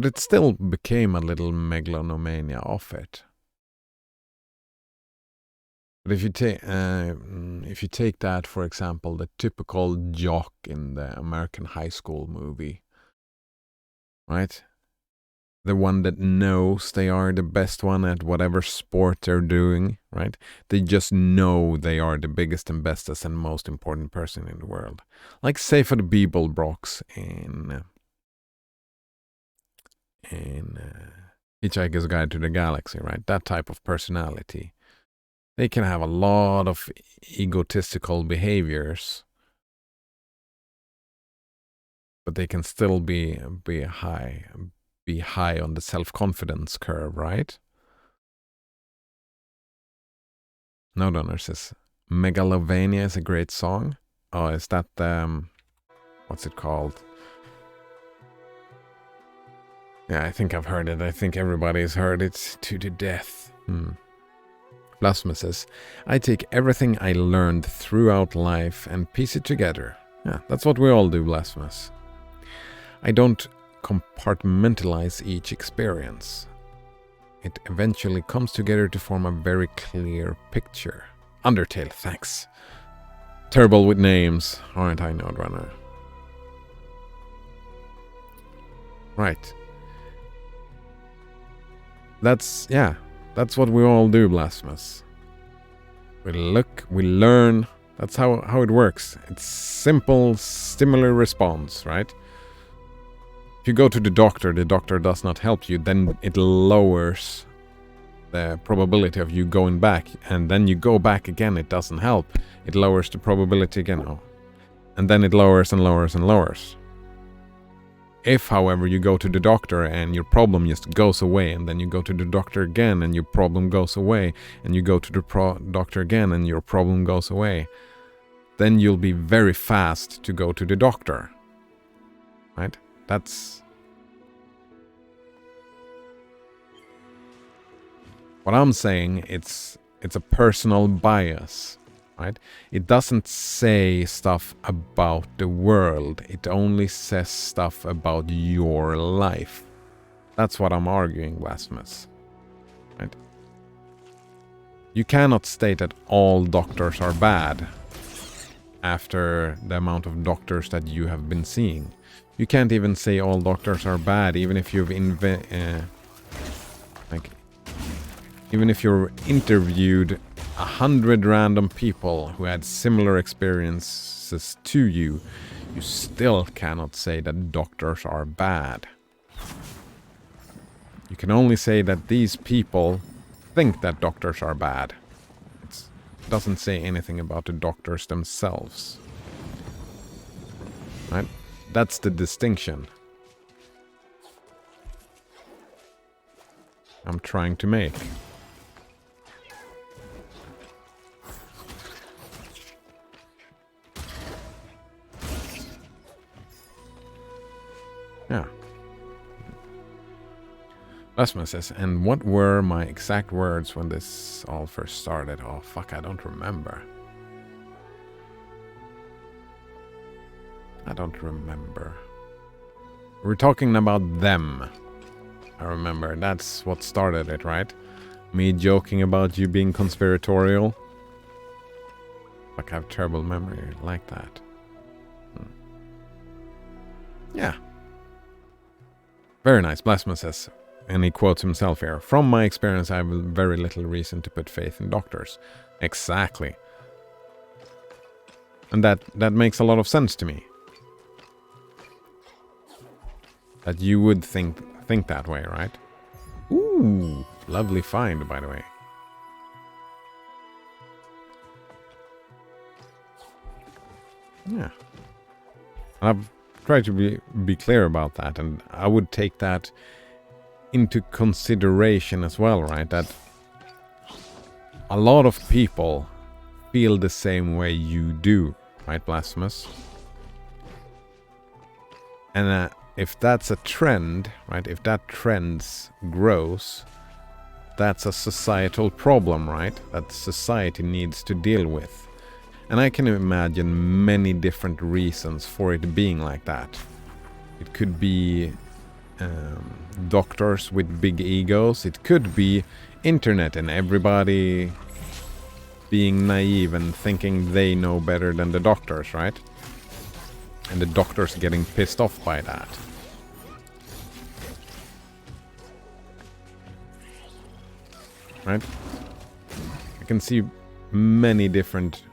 it still became a little megalomania of it. But if you take that, for example, the typical jock in the American high school movie, right? The one that knows they are the best one at whatever sport they're doing, right? They just know they are the biggest and bestest and most important person in the world. Like, say, for the Beeblebrox in Hitchhiker's Guide to the Galaxy, right? That type of personality. They can have a lot of egotistical behaviors, but they can still be high on the self-confidence curve, right? No Donor says, Megalovania is a great song. Oh, is that, what's it called? Yeah, I think I've heard it. I think everybody's heard it to the death. Blasphemous says, I take everything I learned throughout life and piece it together. Yeah, that's what we all do, Blasphemous. I don't compartmentalize each experience. It eventually comes together to form a very clear picture. Undertale, thanks. Terrible with names, aren't I, Nodrunner? Right. That's what we all do, Blasphemous. We look, we learn. That's how it works. It's simple stimuli response, right? If you go to the doctor does not help you, then it lowers the probability of you going back, and then you go back again, it doesn't help. It lowers the probability again. Oh. And then it lowers and lowers and lowers. If, however, you go to the doctor and your problem just goes away, and then you go to the doctor again and your problem goes away, and you go to the doctor again and your problem goes away, then you'll be very fast to go to the doctor. Right? That's what I'm saying. It's a personal bias. Right? It doesn't say stuff about the world. It only says stuff about your life. That's what I'm arguing, Blasphemous. Right? You cannot state that all doctors are bad after the amount of doctors that you have been seeing. You can't even say all doctors are bad, even if you've even if you're interviewed 100 random people who had similar experiences to you, you still cannot say that doctors are bad. You can only say that these people think that doctors are bad. It doesn't say anything about the doctors themselves. Right? That's the distinction I'm trying to make. Yeah. Lasma says, and what were my exact words when this all first started? Oh, fuck, I don't remember. I don't remember. We're talking about them. I remember. That's what started it, right? Me joking about you being conspiratorial. Fuck, I have terrible memory like that. Yeah. Very nice. Blasphemous says, and he quotes himself here, from my experience I have very little reason to put faith in doctors. Exactly. And that makes a lot of sense to me. That you would think that way, right? Ooh, lovely find, by the way. Yeah. I've tried to be clear about that, and I would take that into consideration as well, right? That a lot of people feel the same way you do, right, Blasphemous? And if that's a trend, right, if that trend grows, that's a societal problem, right? That society needs to deal with. And I can imagine many different reasons for it being like that. It could be doctors with big egos. It could be internet and everybody being naive and thinking they know better than the doctors, right? And the doctors getting pissed off by that. Right? I can see many different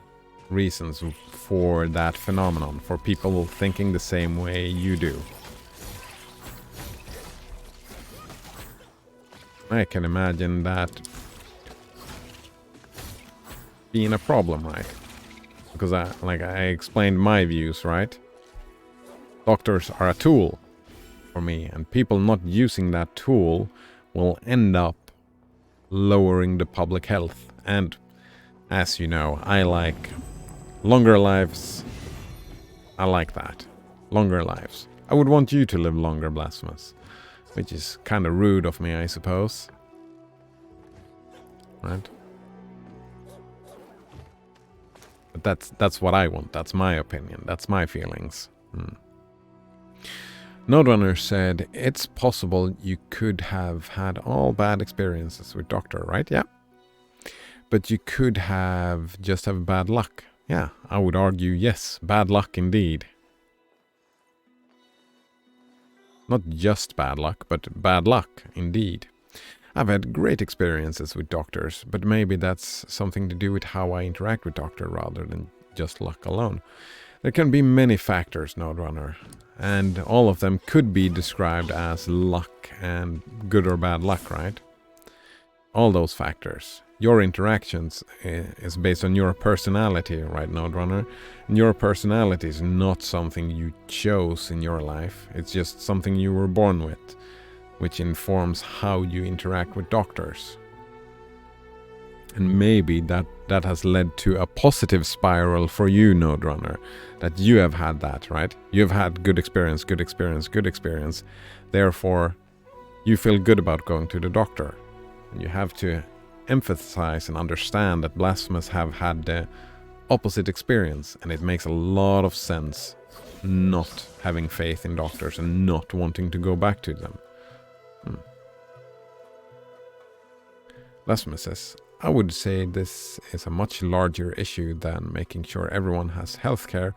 reasons for that phenomenon, for people thinking the same way you do. I can imagine that being a problem, right? Because I explained my views, right? Doctors are a tool for me, and people not using that tool will end up lowering the public health. And as you know, I like longer lives. I like that. Longer lives. I would want you to live longer, Blasphemous. Which is kind of rude of me, I suppose. Right? But that's what I want. That's my opinion. That's my feelings. Noderunner said, it's possible you could have had all bad experiences with Doctor, right? Yeah. But you could have just have bad luck. Yeah, I would argue yes, bad luck indeed. Not just bad luck, but bad luck indeed. I've had great experiences with doctors, but maybe that's something to do with how I interact with Doctor rather than just luck alone. There can be many factors, Noderunner, and all of them could be described as luck and good or bad luck, right? all those factors. Your interactions is based on your personality, right, Node Runner? And your personality is not something you chose in your life. It's just something you were born with, which informs how you interact with doctors. And maybe that has led to a positive spiral for you, Node Runner, that you have had that, right? You've had good experience, good experience, good experience. Therefore, you feel good about going to the doctor. And you have to emphasize and understand that blasphemous have had the opposite experience, and it makes a lot of sense not having faith in doctors and not wanting to go back to them. Blasphemous says, I would say this is a much larger issue than making sure everyone has healthcare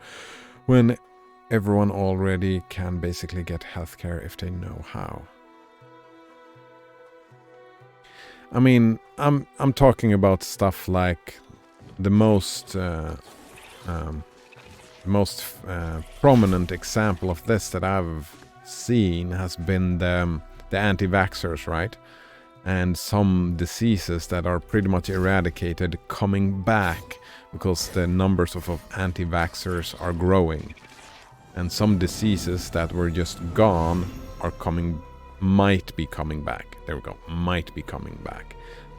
when everyone already can basically get healthcare if they know how. I mean, I'm talking about stuff like the most prominent example of this that I've seen has been the anti-vaxxers, right? And some diseases that are pretty much eradicated coming back because the numbers of anti-vaxxers are growing. And some diseases that were just gone are might be coming back. There we go, might be coming back.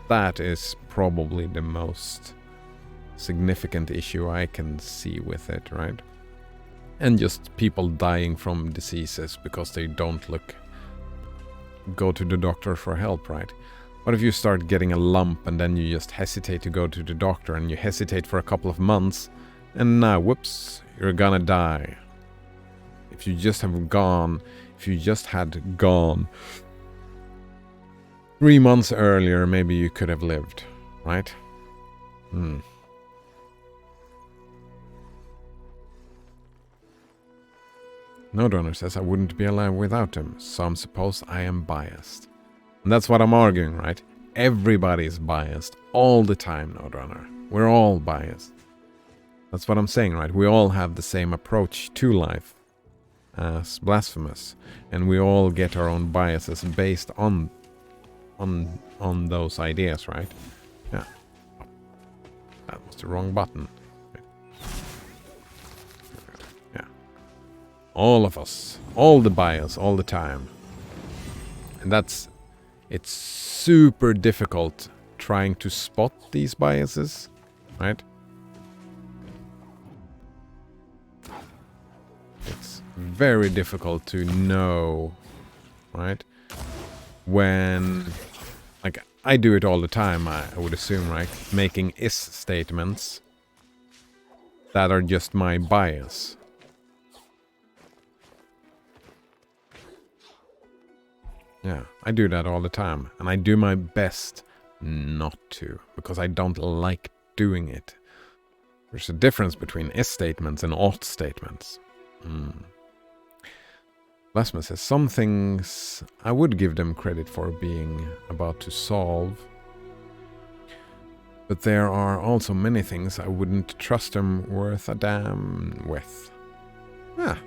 That is probably the most significant issue I can see with it, right? And just people dying from diseases because they don't go to the doctor for help, right? What if you start getting a lump and then you just hesitate to go to the doctor, and you hesitate for a couple of months and now, whoops, you're gonna die. If you just had gone 3 months earlier, maybe you could have lived, right? Node Runner says I wouldn't be alive without him, so I suppose I am biased. And that's what I'm arguing, right? Everybody's biased all the time, Node Runner. We're all biased. That's what I'm saying, right? We all have the same approach to life as blasphemous, and we all get our own biases based on those ideas, right? Yeah. That was the wrong button. Yeah. All of us, all the bias, all the time. And it's super difficult trying to spot these biases, right? It's very difficult to know, right? When, like, I do it all the time, I would assume, right? Making is statements that are just my bias. Yeah, I do that all the time, and I do my best not to, because I don't like doing it. There's a difference between is statements and ought statements. Blasphemous says, some things I would give them credit for being about to solve, but there are also many things I wouldn't trust them worth a damn with. Ah.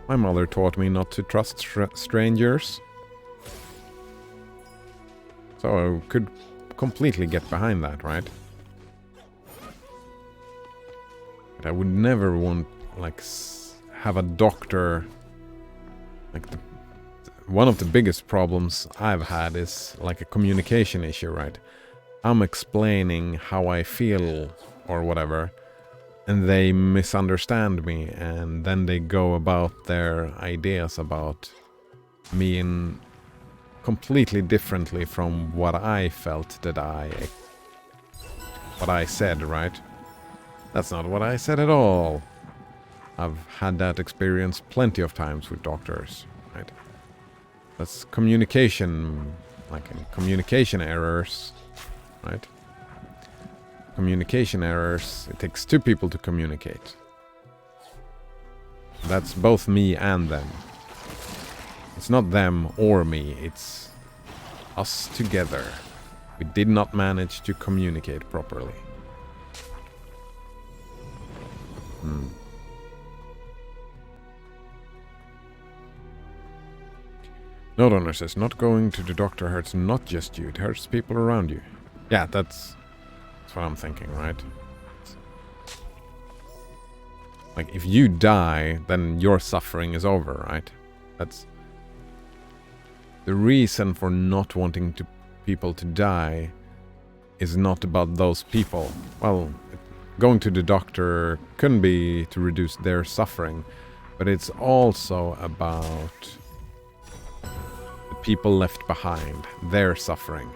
My mother taught me not to trust strangers, so I could completely get behind that, right? But I would never want, like, have a doctor, like, one of the biggest problems I've had is like a communication issue, right? I'm explaining how I feel or whatever, and they misunderstand me, and then they go about their ideas about me in completely differently from what I felt what I said, right? That's not what I said at all. I've had that experience plenty of times with doctors, right? That's communication, like in communication errors, right? Communication errors, it takes two people to communicate. That's both me and them. It's not them or me, it's us together. We did not manage to communicate properly. Note owner says, not going to the doctor hurts not just you, it hurts people around you. Yeah, that's what I'm thinking, right? Like, if you die, then your suffering is over, right? That's the reason for not wanting people to die is not about those people. Well, going to the doctor couldn't be to reduce their suffering, but it's also about the people left behind, their suffering.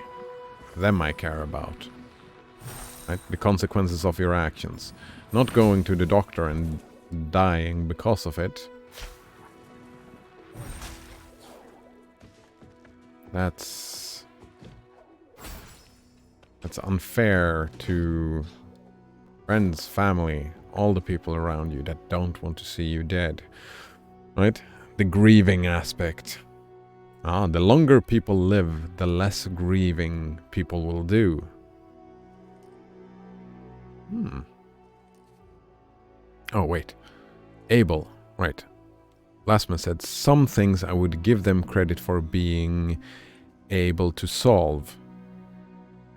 Them I care about. Right? The consequences of your actions. Not going to the doctor and dying because of it. That's unfair to friends, family, all the people around you that don't want to see you dead. Right? The grieving aspect. The longer people live, the less grieving people will do. Oh, wait. Abel. Right. Lasman said, some things I would give them credit for being able to solve.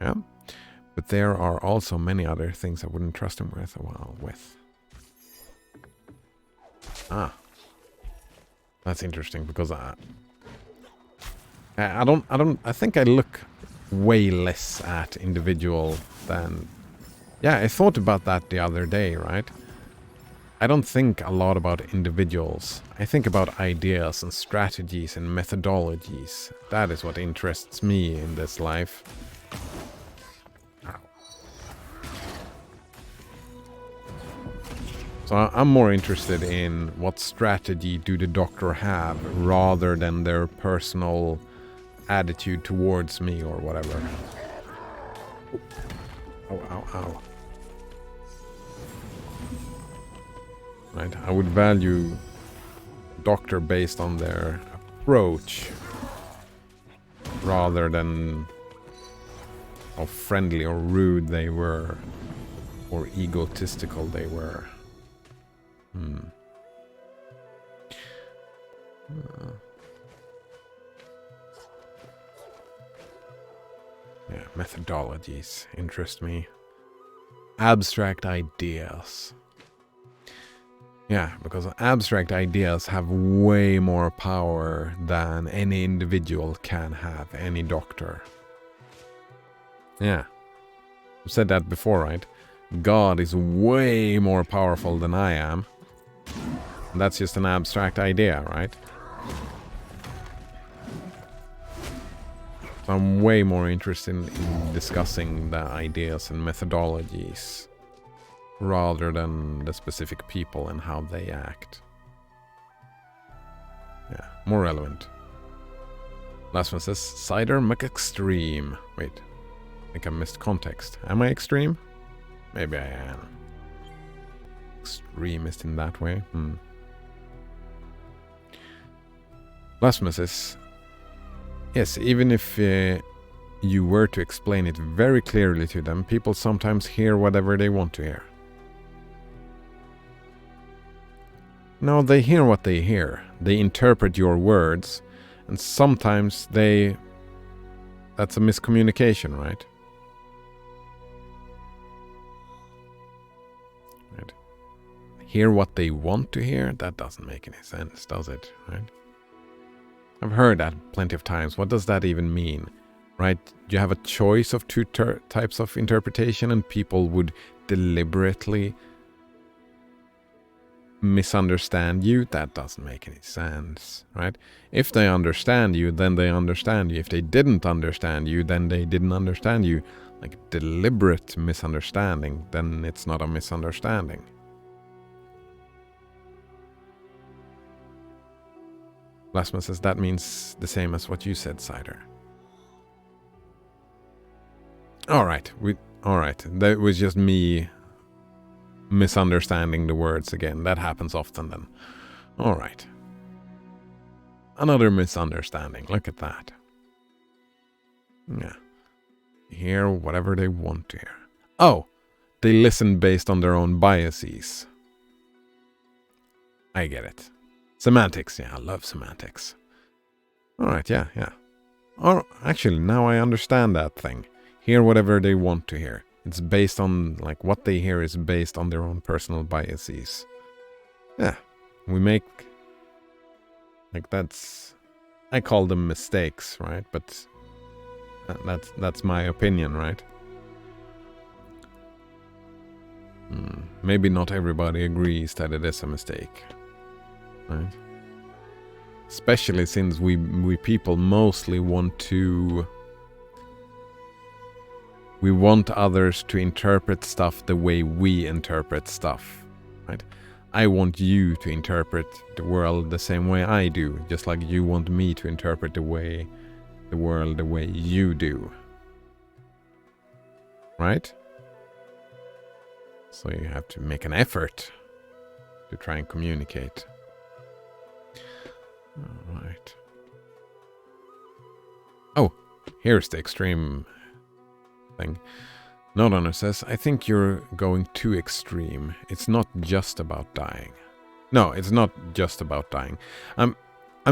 Yeah. But there are also many other things I wouldn't trust him with. That's interesting because I think I look way less at individual than... Yeah, I thought about that the other day, right? I don't think a lot about individuals. I think about ideas and strategies and methodologies. That is what interests me in this life. So I'm more interested in what strategy do the doctor have rather than their personal attitude towards me or whatever. Ow. Right, I would value doctor based on their approach rather than how friendly or rude they were or egotistical they were. Yeah, methodologies interest me. Abstract ideas. Yeah, because abstract ideas have way more power than any individual can have, any doctor. Yeah. I've said that before, right? God is way more powerful than I am. And that's just an abstract idea, right? So I'm way more interested in discussing the ideas and methodologies rather than the specific people and how they act. Yeah, more relevant. Last one says, Cider McExtreme. Wait, I think I missed context. Am I extreme? Maybe I am. Extremist in that way. Last one says, yes, even if you were to explain it very clearly to them, people sometimes hear whatever they want to hear. No, they hear what they hear. They interpret your words, and sometimes that's a miscommunication, right? Right. Hear what they want to hear? That doesn't make any sense, does it? Right? I've heard that plenty of times. What does that even mean? Right? You have a choice of two types of interpretation, and people would deliberately misunderstand you. That doesn't make any sense, right? If they understand you, then they understand you. If they didn't understand you, then they didn't understand you. Like deliberate misunderstanding, then it's not a misunderstanding. Lasman says that means the same as what you said, Cider. Alright, that was just me misunderstanding the words again. That happens often then. Alright. Another misunderstanding. Look at that. Yeah. Hear whatever they want to hear. Oh! They listen based on their own biases. I get it. Semantics. Yeah, I love semantics. Alright, yeah, yeah. Or, actually, now I understand that thing. Hear whatever they want to hear. It's based on, like, what they hear is based on their own personal biases. Yeah, we make... Like, that's... I call them mistakes, right? But that's my opinion, right? Maybe not everybody agrees that it is a mistake, right? Especially since we people mostly want to... We want others to interpret stuff the way we interpret stuff, right? I want you to interpret the world the same way I do, just like you want me to interpret the world the way you do. Right? So you have to make an effort to try and communicate. Alright. Oh, here's the extreme thing. Nodhunter says, I think you're going too extreme. It's not just about dying. No, it's not just about dying. I'm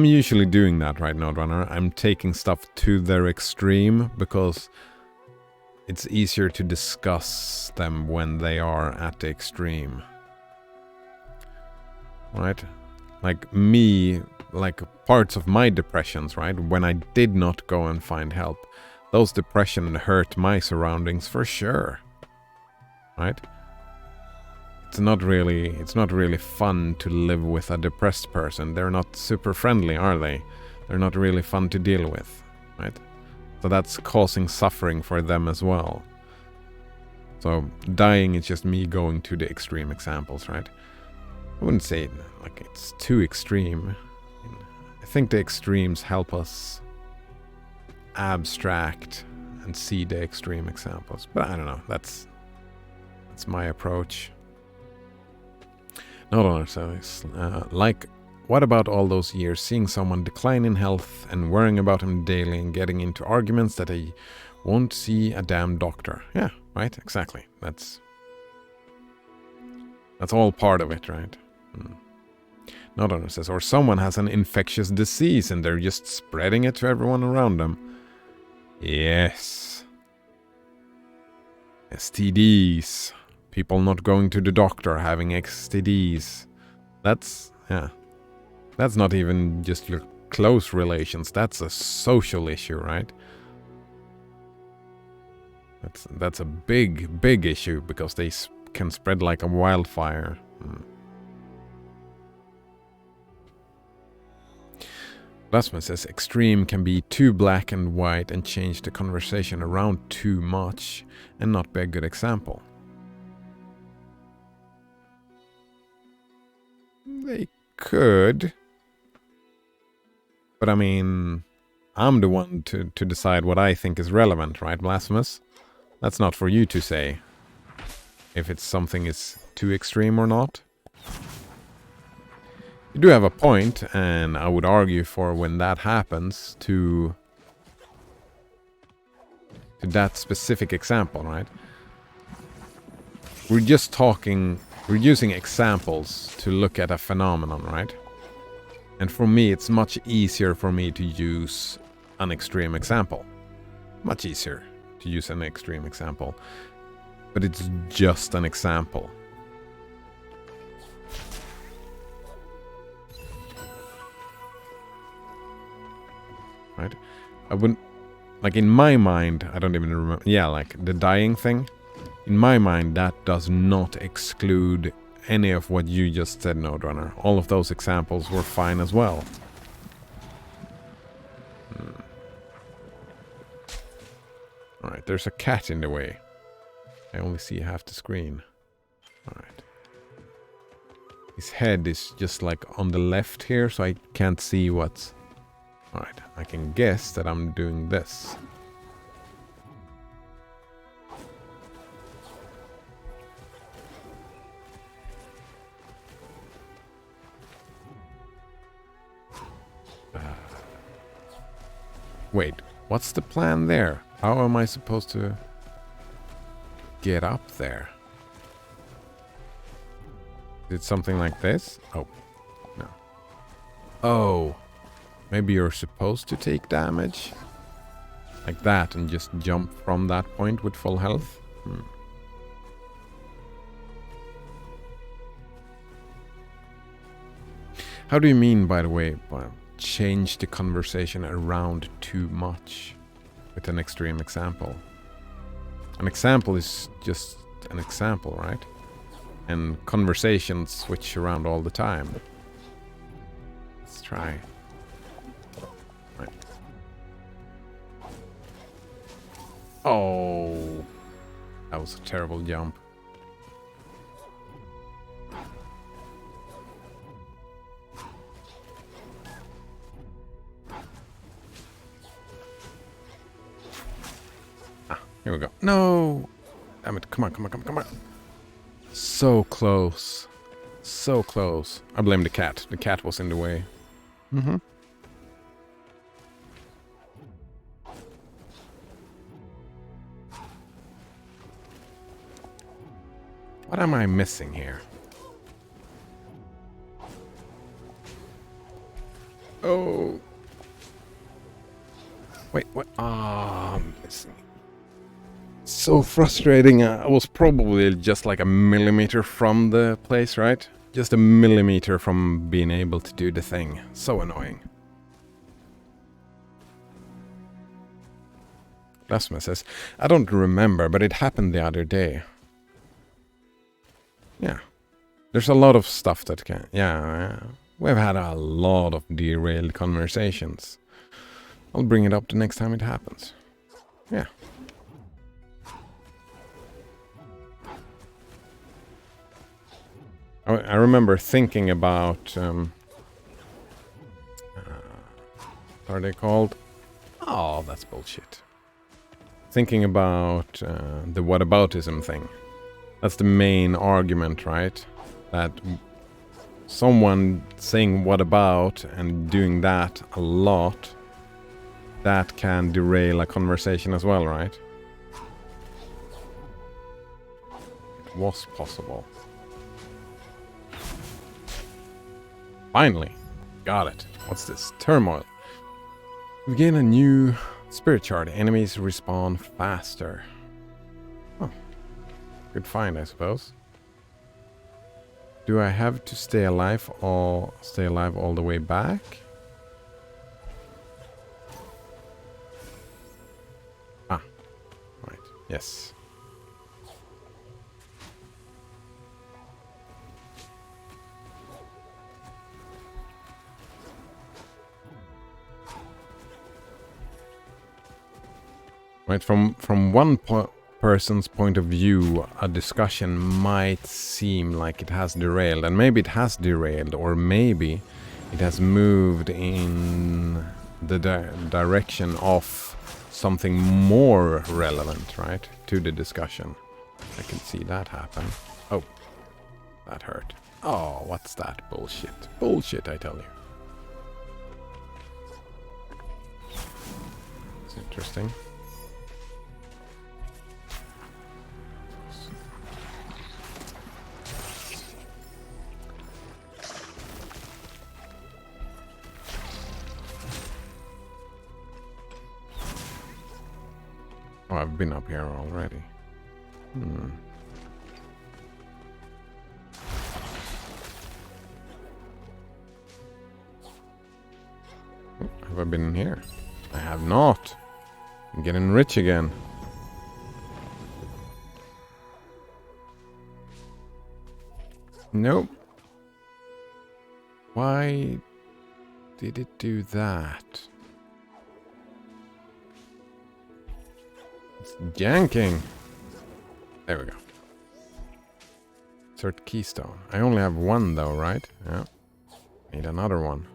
usually doing that, right, Nodhunter? I'm taking stuff to their extreme because it's easier to discuss them when they are at the extreme. Right? Like me, like parts of my depressions, right? When I did not go and find help, those depression hurt my surroundings for sure. Right? It's not really fun to live with a depressed person. They're not super friendly, are they? They're not really fun to deal with, right? So that's causing suffering for them as well. So dying is just me going to the extreme examples, right? I wouldn't say like it's too extreme. I think the extremes help us abstract and see the extreme examples. But I don't know. That's my approach. Not on ourselves. Like, what about all those years seeing someone decline in health and worrying about him daily and getting into arguments that they won't see a damn doctor? Yeah, right, exactly. That's all part of it, right? Not on says, or someone has an infectious disease and they're just spreading it to everyone around them. Yes. STDs. People not going to the doctor, having STDs. That's, yeah. That's not even just your close relations. That's a social issue, right? That's a big issue because they can spread like a wildfire. Lasman says extreme can be too black and white and change the conversation around too much and not be a good example. They could. But I mean, I'm the one to decide what I think is relevant, right, Blasphemous? That's not for you to say if it's something is too extreme or not. You do have a point, and I would argue for when that happens to that specific example, right? We're using examples to look at a phenomenon, right? And for me, it's much easier for me to use an extreme example. Much easier to use an extreme example. But it's just an example. Right? I wouldn't... Like, in my mind, I don't even remember... Yeah, like, the dying thing. In my mind, that does not exclude any of what you just said, Nodrunner. All of those examples were fine as well. Alright, there's a cat in the way. I only see half the screen. Alright. His head is just like on the left here, so I can't see what's... Alright, I can guess that I'm doing this. Wait, what's the plan there? How am I supposed to get up there? Is it something like this? Oh, no. Oh. Maybe you're supposed to take damage like that and just jump from that point with full health. How do you mean, by the way, by change the conversation around too much with an extreme example? An example is just an example, right? And conversations switch around all the time. Let's try. Right. Oh, that was a terrible jump. Here we go. No! Damn it. Come on, come on, come on, come on. So close. So close. I blame the cat. The cat was in the way. What am I missing here? Oh. Wait, what? Ah, I'm missing. So frustrating. I was probably just like a millimeter from the place, right? Just a millimeter from being able to do the thing. So annoying. Lasma says, I don't remember, but it happened the other day. Yeah. There's a lot of stuff that can... Yeah. We've had a lot of derailed conversations. I'll bring it up the next time it happens. Yeah. I remember thinking about... what are they called? Oh, that's bullshit. Thinking about the whataboutism thing. That's the main argument, right? That someone saying what about and doing that a lot, that can derail a conversation as well, right? It was possible. Finally, got it. What's this? Turmoil. We gain a new spirit shard. Enemies respawn faster. Oh, good find, I suppose. Do I have to stay alive all the way back? Ah, right. Yes. Right, from one person's point of view, a discussion might seem like it has derailed, and maybe it has derailed, or maybe it has moved in the direction of something more relevant, right, to the discussion. I can see that happen. Oh, that hurt. Oh, what's that bullshit? Bullshit, I tell you. It's interesting. Oh, I've been up here already. Have I been in here? I have not. I'm getting rich again. Nope. Why did it do that? It's janking. There we go. Insert keystone. I only have one though, right? Yeah. Need another one.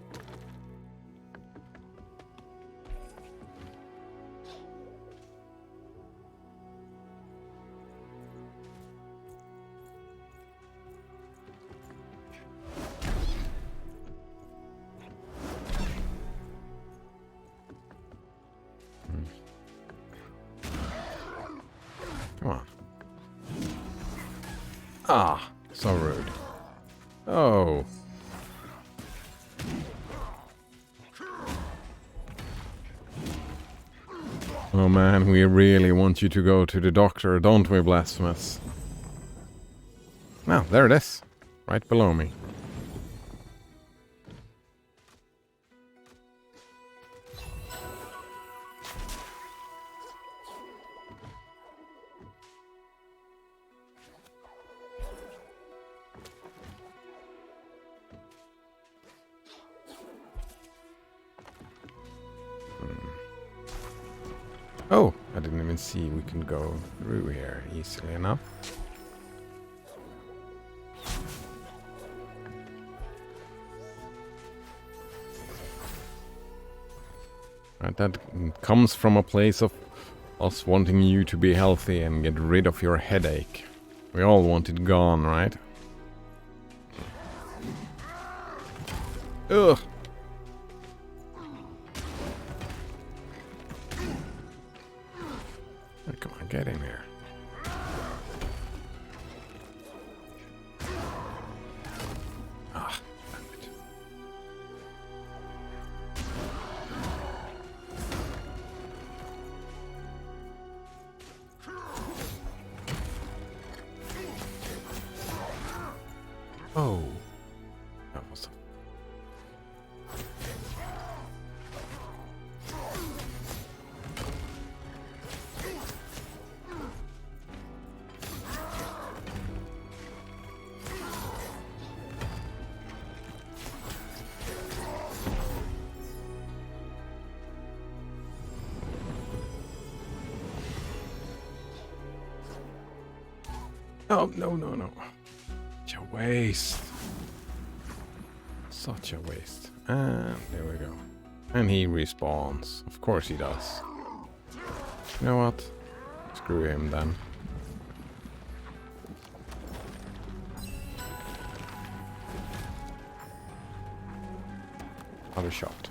Come on. Ah, so rude. Oh. Oh man, we really want you to go to the doctor, don't we, Blasphemous? Oh, there it is. Right below me. Oh, I didn't even see we can go through here easily enough. Right, that comes from a place of us wanting you to be healthy and get rid of your headache. We all want it gone, right? Ugh! Oh, come on, get in here. Ah, damn it. Oh. That was... Oh, no, no, no. Such a waste. Such a waste. And there we go. And he respawns. Of course he does. You know what? Screw him then. Other shot.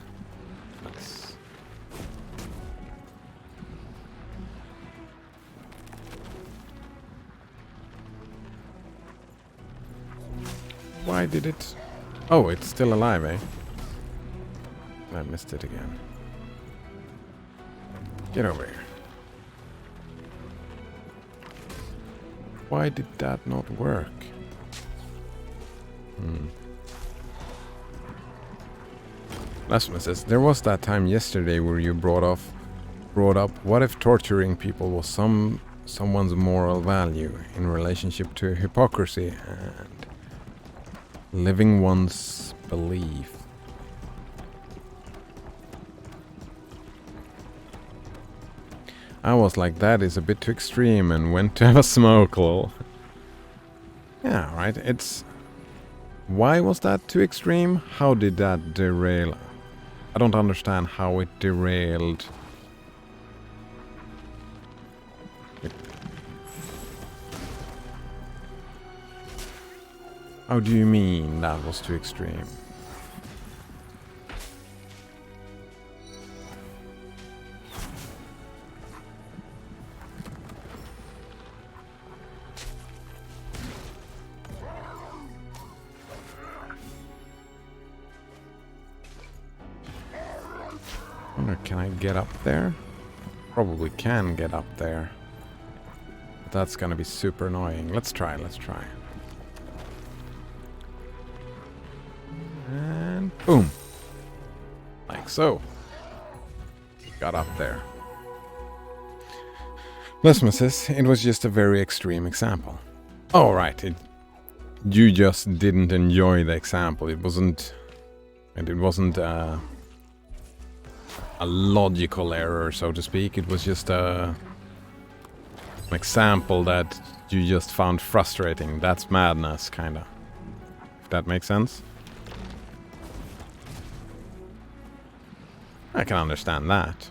Nice. Why did it... Oh, it's still alive, eh? I missed it again. Get over here. Why did that not work? Blasphemous says, there was that time yesterday where you brought up what if torturing people was someone's moral value in relationship to hypocrisy and living one's belief. I was like, that is a bit too extreme and went to have a smoke, lol. Yeah, right, it's... Why was that too extreme? How did that derail? I don't understand how it derailed. How do you mean that was too extreme? Can I get up there? Probably can get up there. But that's gonna be super annoying. Let's try, let's try. And boom. Like so. Got up there. Lesmus, it was just a very extreme example. Oh, right. You just didn't enjoy the example. It wasn't a logical error, so to speak. It was just an example that you just found frustrating. That's madness, kinda. If that makes sense. I can understand that.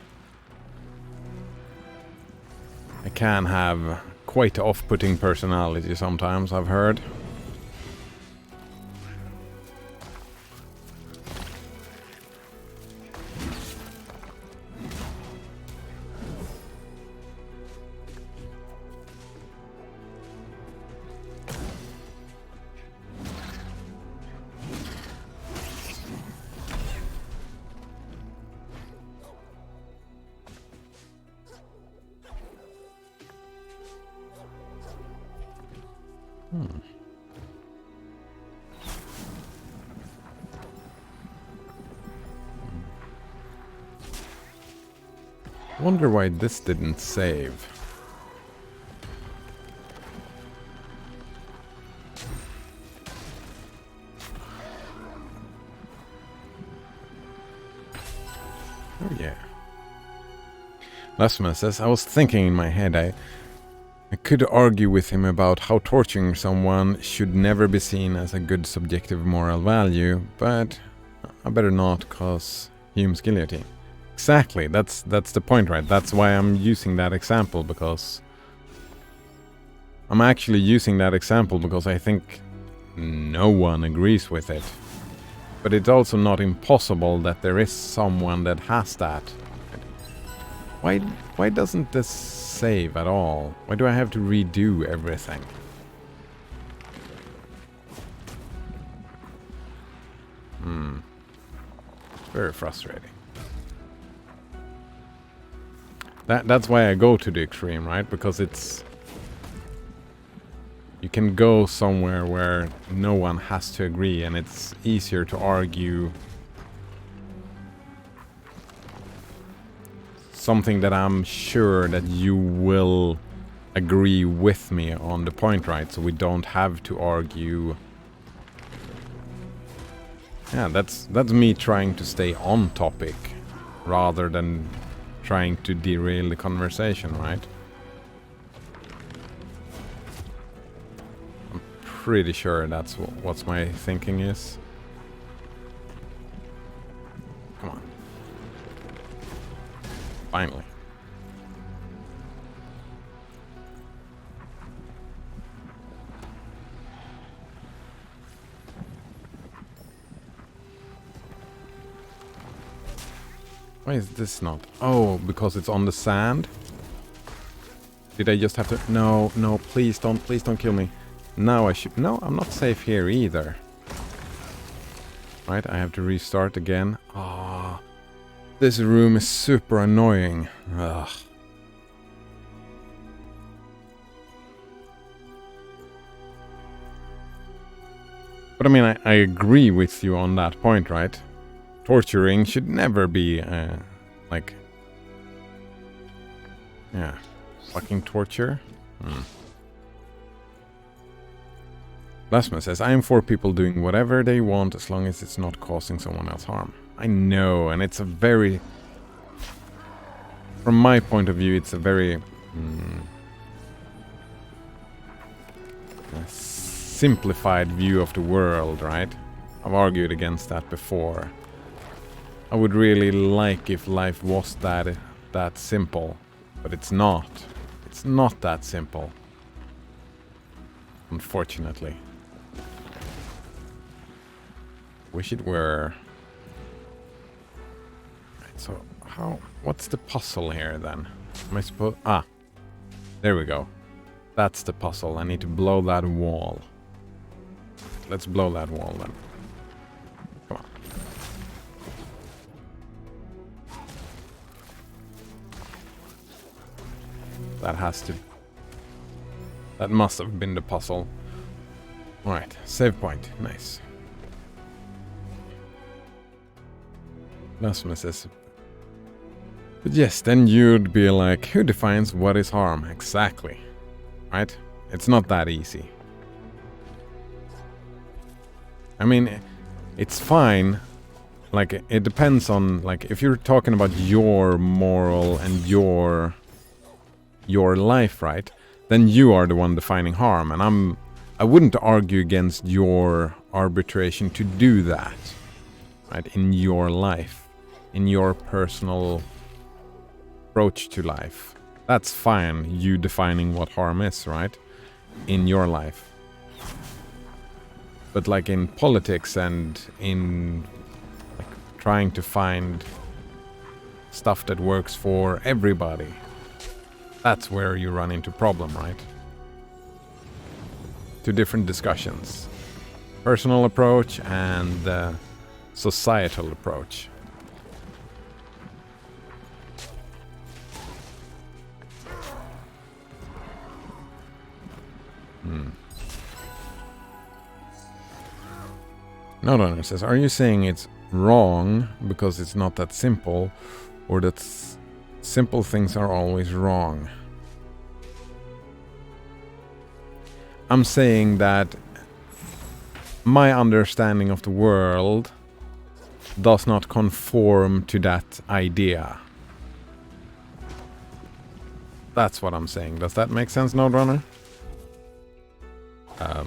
I can have quite off-putting personality sometimes, I've heard. Wonder why this didn't save. Oh yeah. Lasma says, I was thinking in my head, I could argue with him about how torturing someone should never be seen as a good subjective moral value, but I better not, cause Hume's guillotine. Exactly, that's the point, right? That's why I'm using that example, because I'm actually using that example because I think no one agrees with it. But it's also not impossible that there is someone that has that. Why doesn't this save at all? Why do I have to redo everything? It's very frustrating. That's why I go to the extreme, right? Because it's... You can go somewhere where no one has to agree, and it's easier to argue something that I'm sure that you will agree with me on the point, right? So we don't have to argue. Yeah, that's me trying to stay on topic rather than trying to derail the conversation, right? I'm pretty sure that's what my thinking is. Come on. Finally. Why is this not? Oh, because it's on the sand? Did I just have to... No, please don't kill me. Now I should... No, I'm not safe here either. Right, I have to restart again. Ah, this room is super annoying. Ugh. But I mean, I agree with you on that point, right? Torturing should never be, like... Yeah. Fucking torture? Lasma says, I am for people doing whatever they want as long as it's not causing someone else harm. I know, and it's a very... From my point of view, it's a very... simplified view of the world, right? I've argued against that before. I would really like if life was that simple, but it's not. It's not that simple. Unfortunately. Wish it were. Right, so what's the puzzle here then? Am I supposed... Ah, there we go. That's the puzzle. I need to blow that wall. Let's blow that wall then. Come on. That has to... That must have been the puzzle. Alright, save point. Nice. Lasma says... But yes, then you'd be like, who defines what is harm? Exactly. Right? It's not that easy. I mean, it's fine. Like, it depends on, like, if you're talking about your moral and your life, right? Then you are the one defining harm, and I wouldn't argue against your arbitration to do that, right? In your life, in your personal approach to life. That's fine, you defining what harm is, right? In your life. But like in politics and in like, trying to find stuff that works for everybody, that's where you run into problem, right? Two different discussions. Personal approach and societal approach. Notrunner says, are you saying it's wrong because it's not that simple, or that simple things are always wrong? I'm saying that my understanding of the world does not conform to that idea. That's what I'm saying. Does that make sense, Notrunner? Yeah.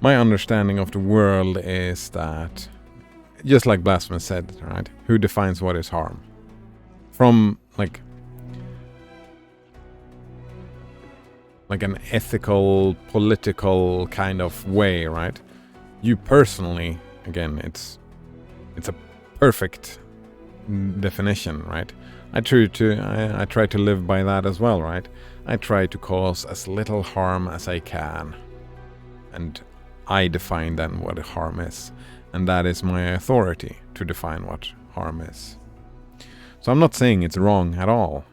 My understanding of the world is that, just like Blasphemous said, right? Who defines what is harm? From like an ethical, political kind of way, right? You personally, again, it's a perfect definition, right? I try to live by that as well, right? I try to cause as little harm as I can, and I define then what harm is, and that is my authority to define what harm is. So I'm not saying it's wrong at all.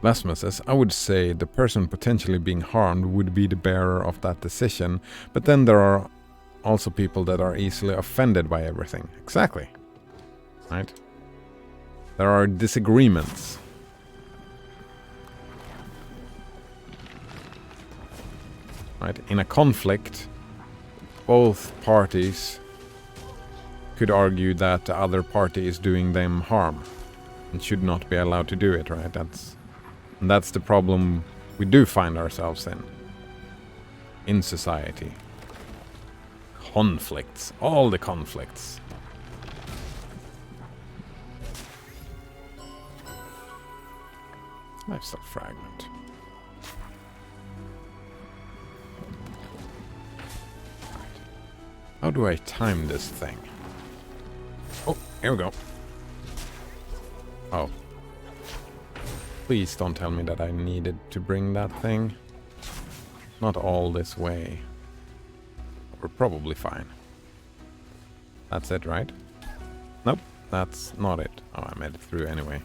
Blasphemous says, I would say the person potentially being harmed would be the bearer of that decision, but then there are also people that are easily offended by everything. Exactly. Right? There are disagreements. Right? In a conflict, both parties could argue that the other party is doing them harm and should not be allowed to do it, right? That's the problem we do find ourselves in society. Conflicts. All the conflicts. Lifestyle fragment. Right. How do I time this thing? Oh, here we go. Oh. Please don't tell me that I needed to bring that thing. Not all this way. We're probably fine. That's it, right? Nope, that's not it. Oh, I made it through anyway.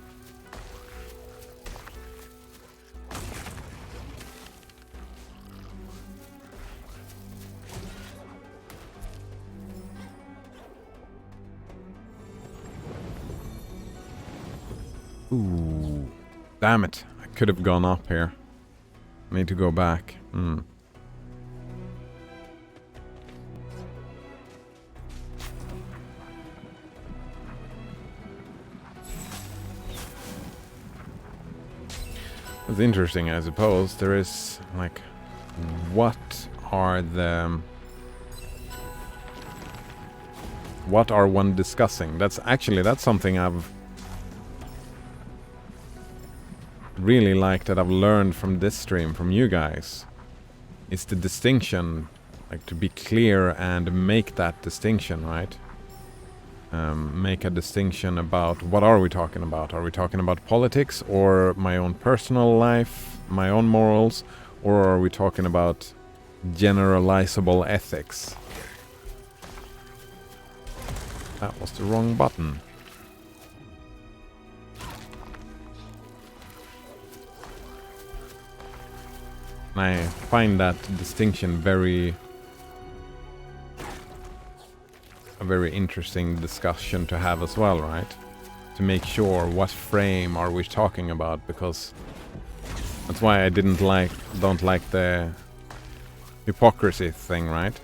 Ooh. Damn it. I could have gone up here. I need to go back. It's interesting, I suppose. There is, like, what are one discussing? That's something I've really like that I've learned from this stream, from you guys. It's the distinction, like to be clear and make that distinction, right? Make a distinction about what are we talking about? Are we talking about politics or my own personal life, my own morals, or are we talking about generalizable ethics? That was the wrong button. I find that distinction a very interesting discussion to have as well, right? To make sure what frame are we talking about, because that's why I don't like the hypocrisy thing, right?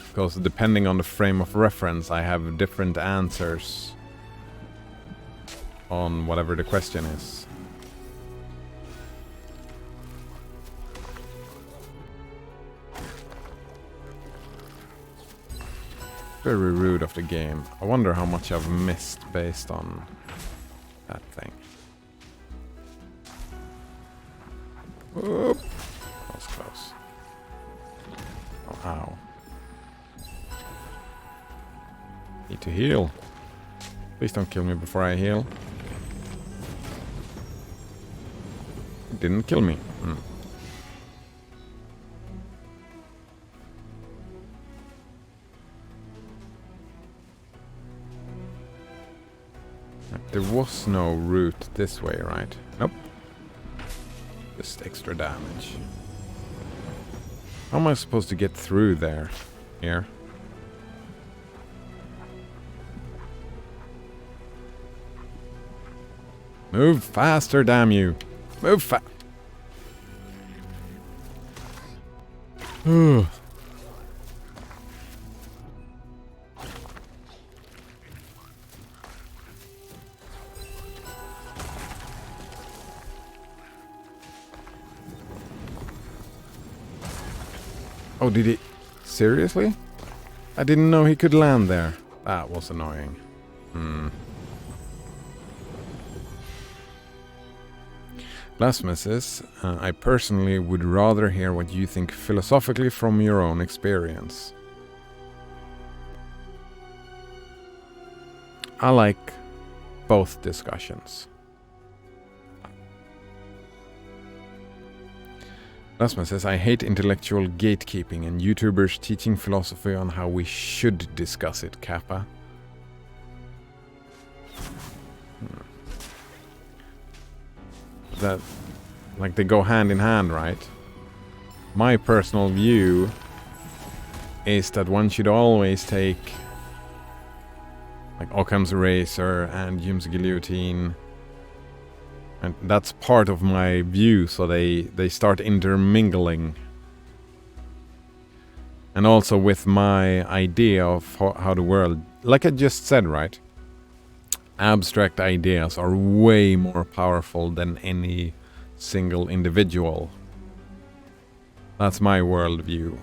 Because depending on the frame of reference, I have different answers on whatever the question is. Very rude of the game. I wonder how much I've missed based on that thing. Whoop. That was close. Oh, ow. Need to heal. Please don't kill me before I heal. It didn't kill me. there was no route this way, right? Nope. Just extra damage. How am I supposed to get through there? Here. Move faster, damn you. Move fast. Oh, did he? Seriously? I didn't know he could land there. That was annoying. Blasphemous, I personally would rather hear what you think philosophically from your own experience. I like both discussions. Blasphemous says, I hate intellectual gatekeeping and YouTubers teaching philosophy on how we should discuss it, Kappa. That, like, they go hand in hand, right? My personal view is that one should always take, like, Occam's Razor and Hume's Guillotine, and that's part of my view, so they start intermingling. And also with my idea of how the world, like I just said, right? Abstract ideas are way more powerful than any single individual. That's my worldview.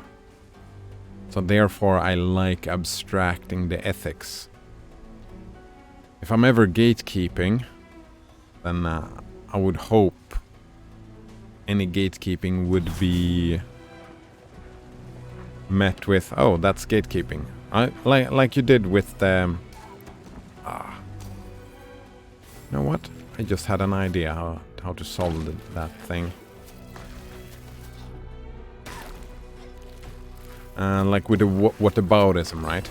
So therefore I like abstracting the ethics. If I'm ever gatekeeping, then I would hope any gatekeeping would be met with, oh, that's gatekeeping. Like you did with the... You know what? I just had an idea how to solve that thing. Like with the whataboutism, right?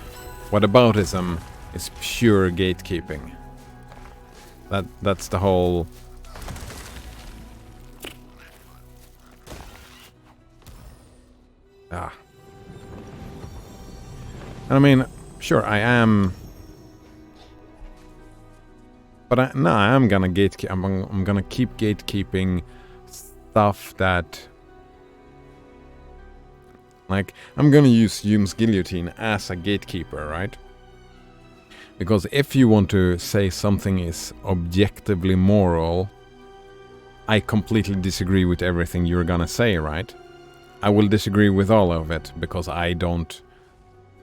Whataboutism is pure gatekeeping. That's the whole... And I mean, sure, I am... But I am gonna gatekeep. I'm gonna keep gatekeeping stuff that, like, I'm gonna use Hume's Guillotine as a gatekeeper, right? Because if you want to say something is objectively moral, I completely disagree with everything you're gonna say, right? I will disagree with all of it because I don't.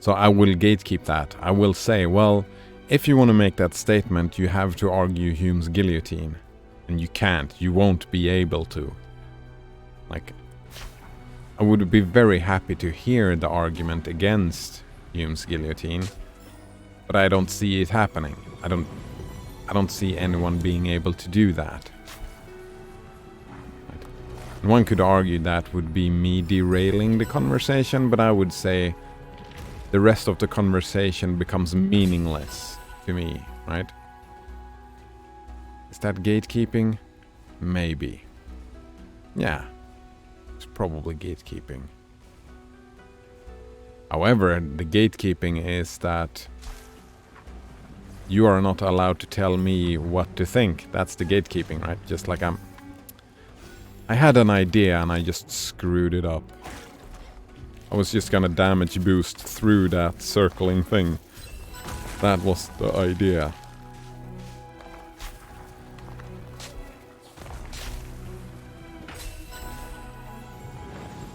So I will gatekeep that. I will say, well, if you want to make that statement, you have to argue Hume's Guillotine. And you can't. You won't be able to. Like, I would be very happy to hear the argument against Hume's Guillotine, but I don't see it happening. I don't see anyone being able to do that. And one could argue that would be me derailing the conversation, but I would say the rest of the conversation becomes meaningless to me, right? Is that gatekeeping? Maybe. Yeah, it's probably gatekeeping. However, the gatekeeping is that you are not allowed to tell me what to think. That's the gatekeeping, right? Just like I had an idea and I just screwed it up. I was just gonna damage boost through that circling thing. That was the idea.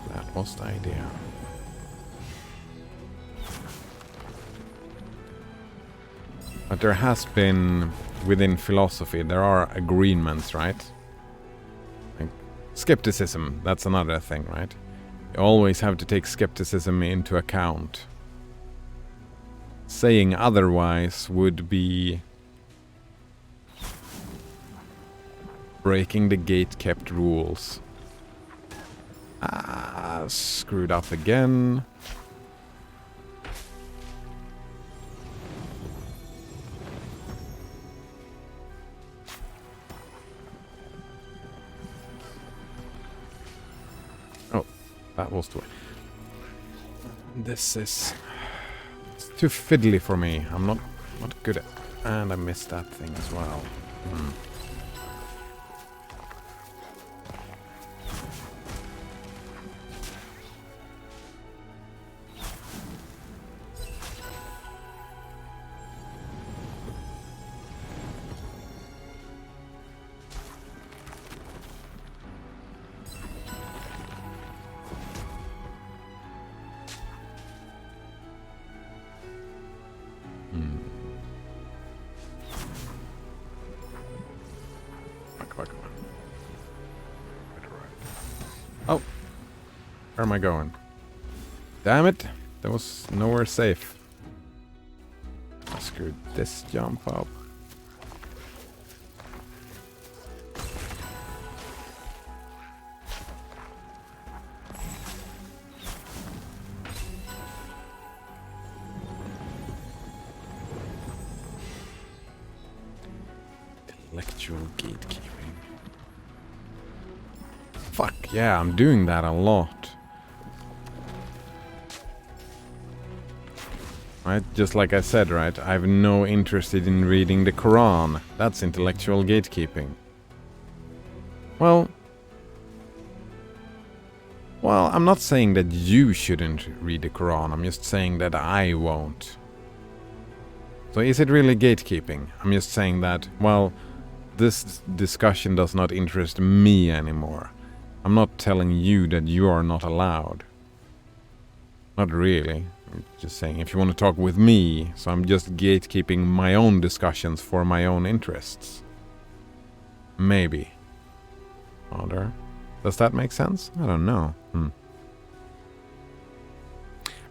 That was the idea. But there has been, within philosophy, there are agreements, right? Like skepticism, that's another thing, right? You always have to take skepticism into account. Saying otherwise would be breaking the gate-kept rules. Screwed up again. That was the way. This is... It's too fiddly for me. I'm not good at... And I missed that thing as well. Oh, where am I going? Damn it! That was nowhere safe. I screwed this jump up. Intellectual gatekeeping. Fuck, yeah, I'm doing that a lot. Right, just like I said, right, I have no interest in reading the Quran. That's intellectual gatekeeping. Well, I'm not saying that you shouldn't read the Quran, I'm just saying that I won't. So is it really gatekeeping? I'm just saying that, well, this discussion does not interest me anymore. I'm not telling you that you are not allowed. Not really. I'm just saying if you want to talk with me, so I'm just gatekeeping my own discussions for my own interests. Maybe. Other. Does that make sense? I don't know.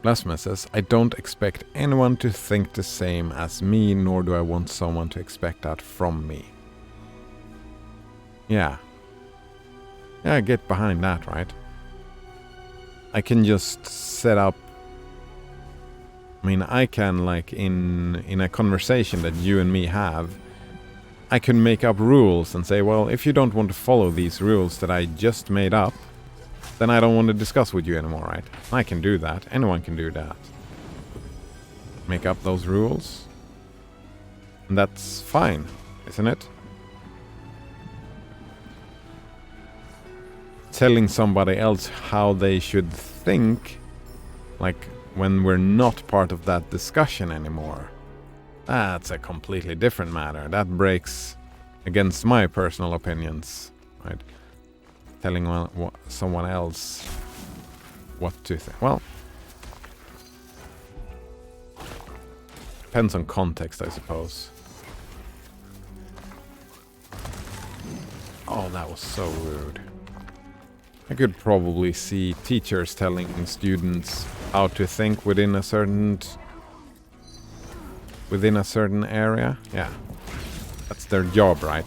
Blasphemous says, I don't expect anyone to think the same as me, nor do I want someone to expect that from me. Yeah. Yeah, get behind that, right? I can just set up... I mean, I can, like, in a conversation that you and me have, I can make up rules and say, well, if you don't want to follow these rules that I just made up, then I don't want to discuss with you anymore, right? I can do that. Anyone can do that. Make up those rules. And that's fine, isn't it? Telling somebody else how they should think, like when we're not part of that discussion anymore, that's a completely different matter. That breaks against my personal opinions, right? Telling someone else what to think. Well, depends on context, I suppose. Oh, that was so rude. I could probably see teachers telling students how to think within a certain area. Yeah, that's their job, right?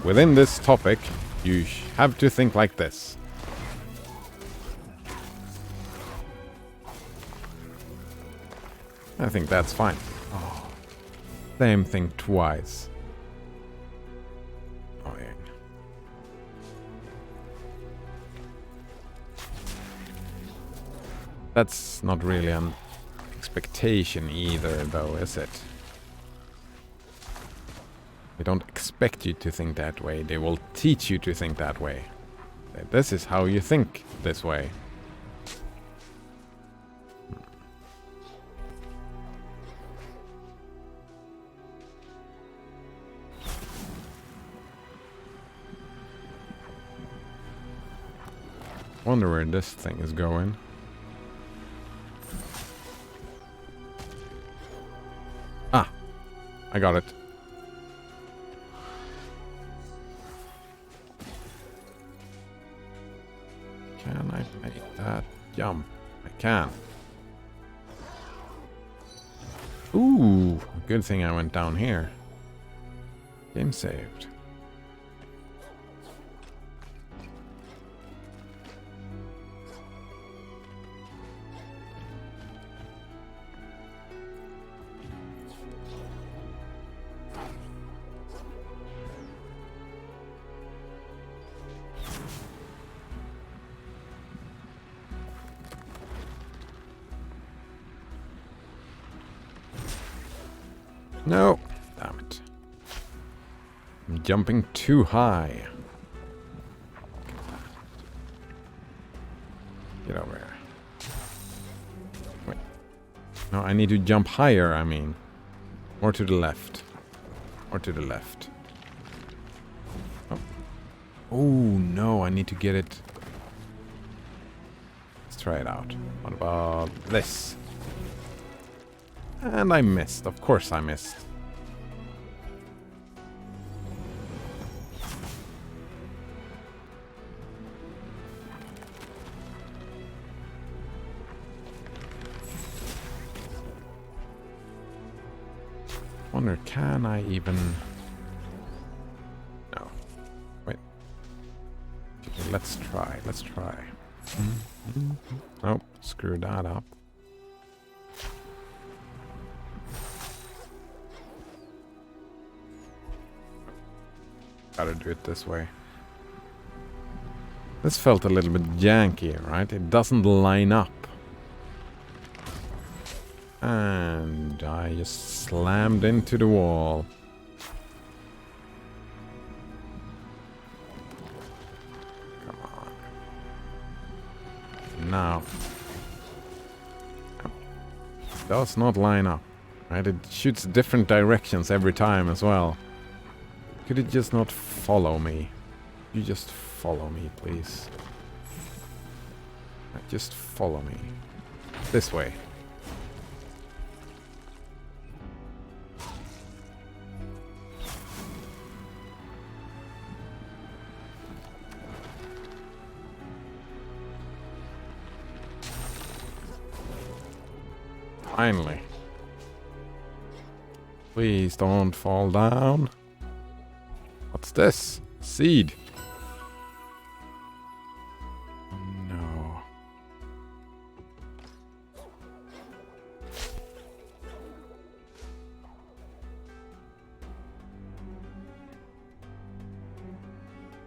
Within this topic, you have to think like this. I think that's fine. Oh, same thing twice. That's not really an expectation either, though, is it? They don't expect you to think that way. They will teach you to think that way. This is how you think this way. Wonder where this thing is going. Ah, I got it. Can I make that jump? I can. Ooh, good thing I went down here. Game saved. No! Damn it. I'm jumping too high. Get over here. Wait. No, I need to jump higher, I mean. Or to the left. Or to the left. Oh. Oh, no, I need to get it. Let's try it out. What about this? And I missed. Of course I missed. Wonder, can I even... No. Wait. Okay, let's try. Let's try. Nope. Screw that up. Gotta do it this way. This felt a little bit janky, right? It doesn't line up. And I just slammed into the wall. Come on. Now. It does not line up. Right? It shoots different directions every time as well. Could it just not follow me? You just follow me, please. Just follow me. This way. Finally. Please don't fall down. What's this? Seed. No.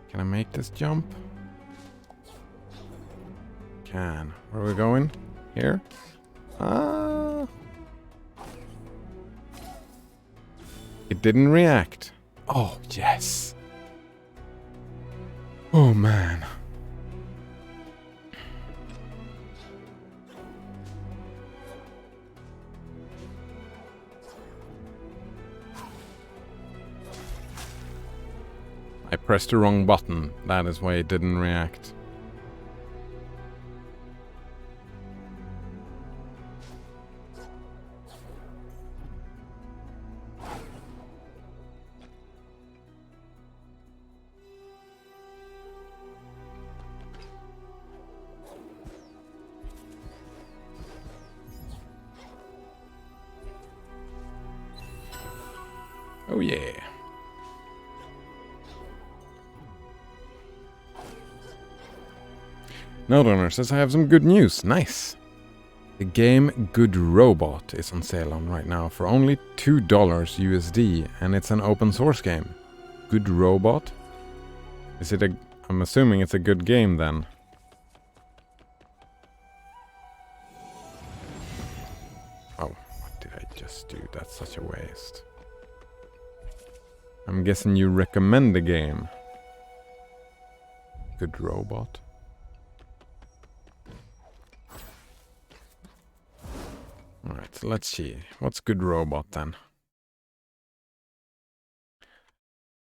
Can I make this jump? Can. Where are we going? Here? It didn't react. Oh, yes. Oh, man. I pressed the wrong button. That is why it didn't react. Oh yeah. Note says I have some good news. Nice. The game Good Robot is on sale on right now for only $2 USD, and it's an open source game. Good Robot? Is it a... I'm assuming it's a good game then. Oh, what did I just do? That's such a waste. I'm guessing you recommend the game. Good Robot. Alright, so let's see. What's Good Robot then?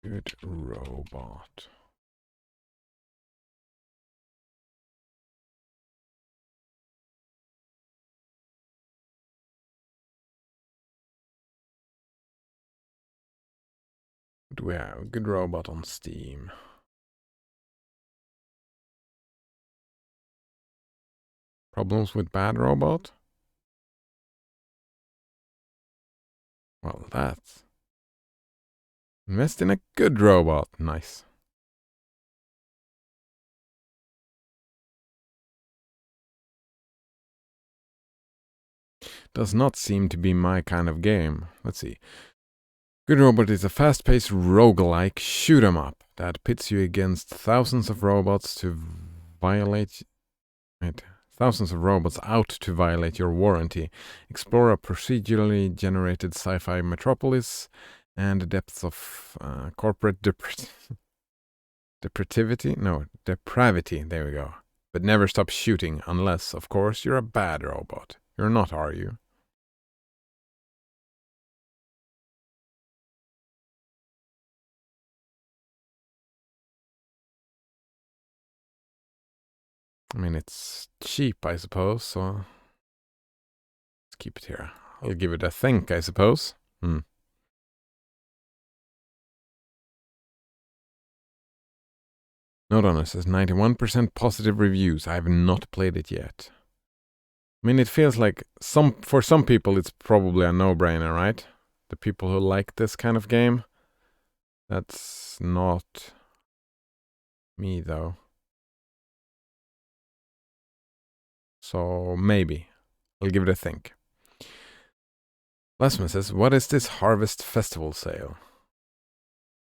Good Robot. Do we have Good Robot on Steam? Problems with Bad Robot? Well, that's... Invest in a good robot. Nice. Does not seem to be my kind of game. Let's see. Good Robot is a fast-paced roguelike shoot-'em-up that pits you against thousands of robots to violate... Wait, Thousands of robots out to violate your warranty. Explore a procedurally generated sci-fi metropolis and the depths of corporate depravity. There we go. But never stop shooting unless, of course, you're a bad robot. You're not, are you? I mean, it's cheap, I suppose, so let's keep it here. I'll give it a think, I suppose. Note on it says 91% positive reviews. I have not played it yet. I mean, it feels like for some people it's probably a no-brainer, right? The people who like this kind of game. That's not me, though. So maybe. I'll give it a think. Last one says, what is this Harvest Festival sale?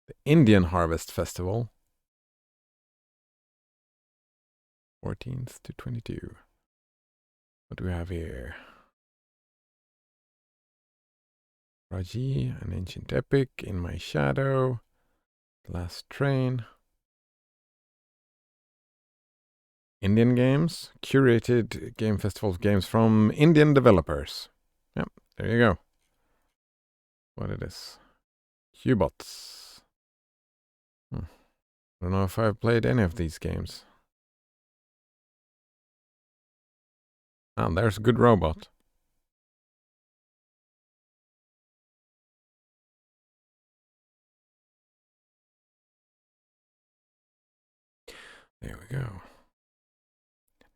The Indian Harvest Festival. 14th to 22. What do we have here? Raji, an ancient epic, In My Shadow, Last Train. Indian games, curated game festival games from Indian developers. Yep, there you go. What it is. Hubots. I don't know if I've played any of these games. Oh, there's a good robot. There we go.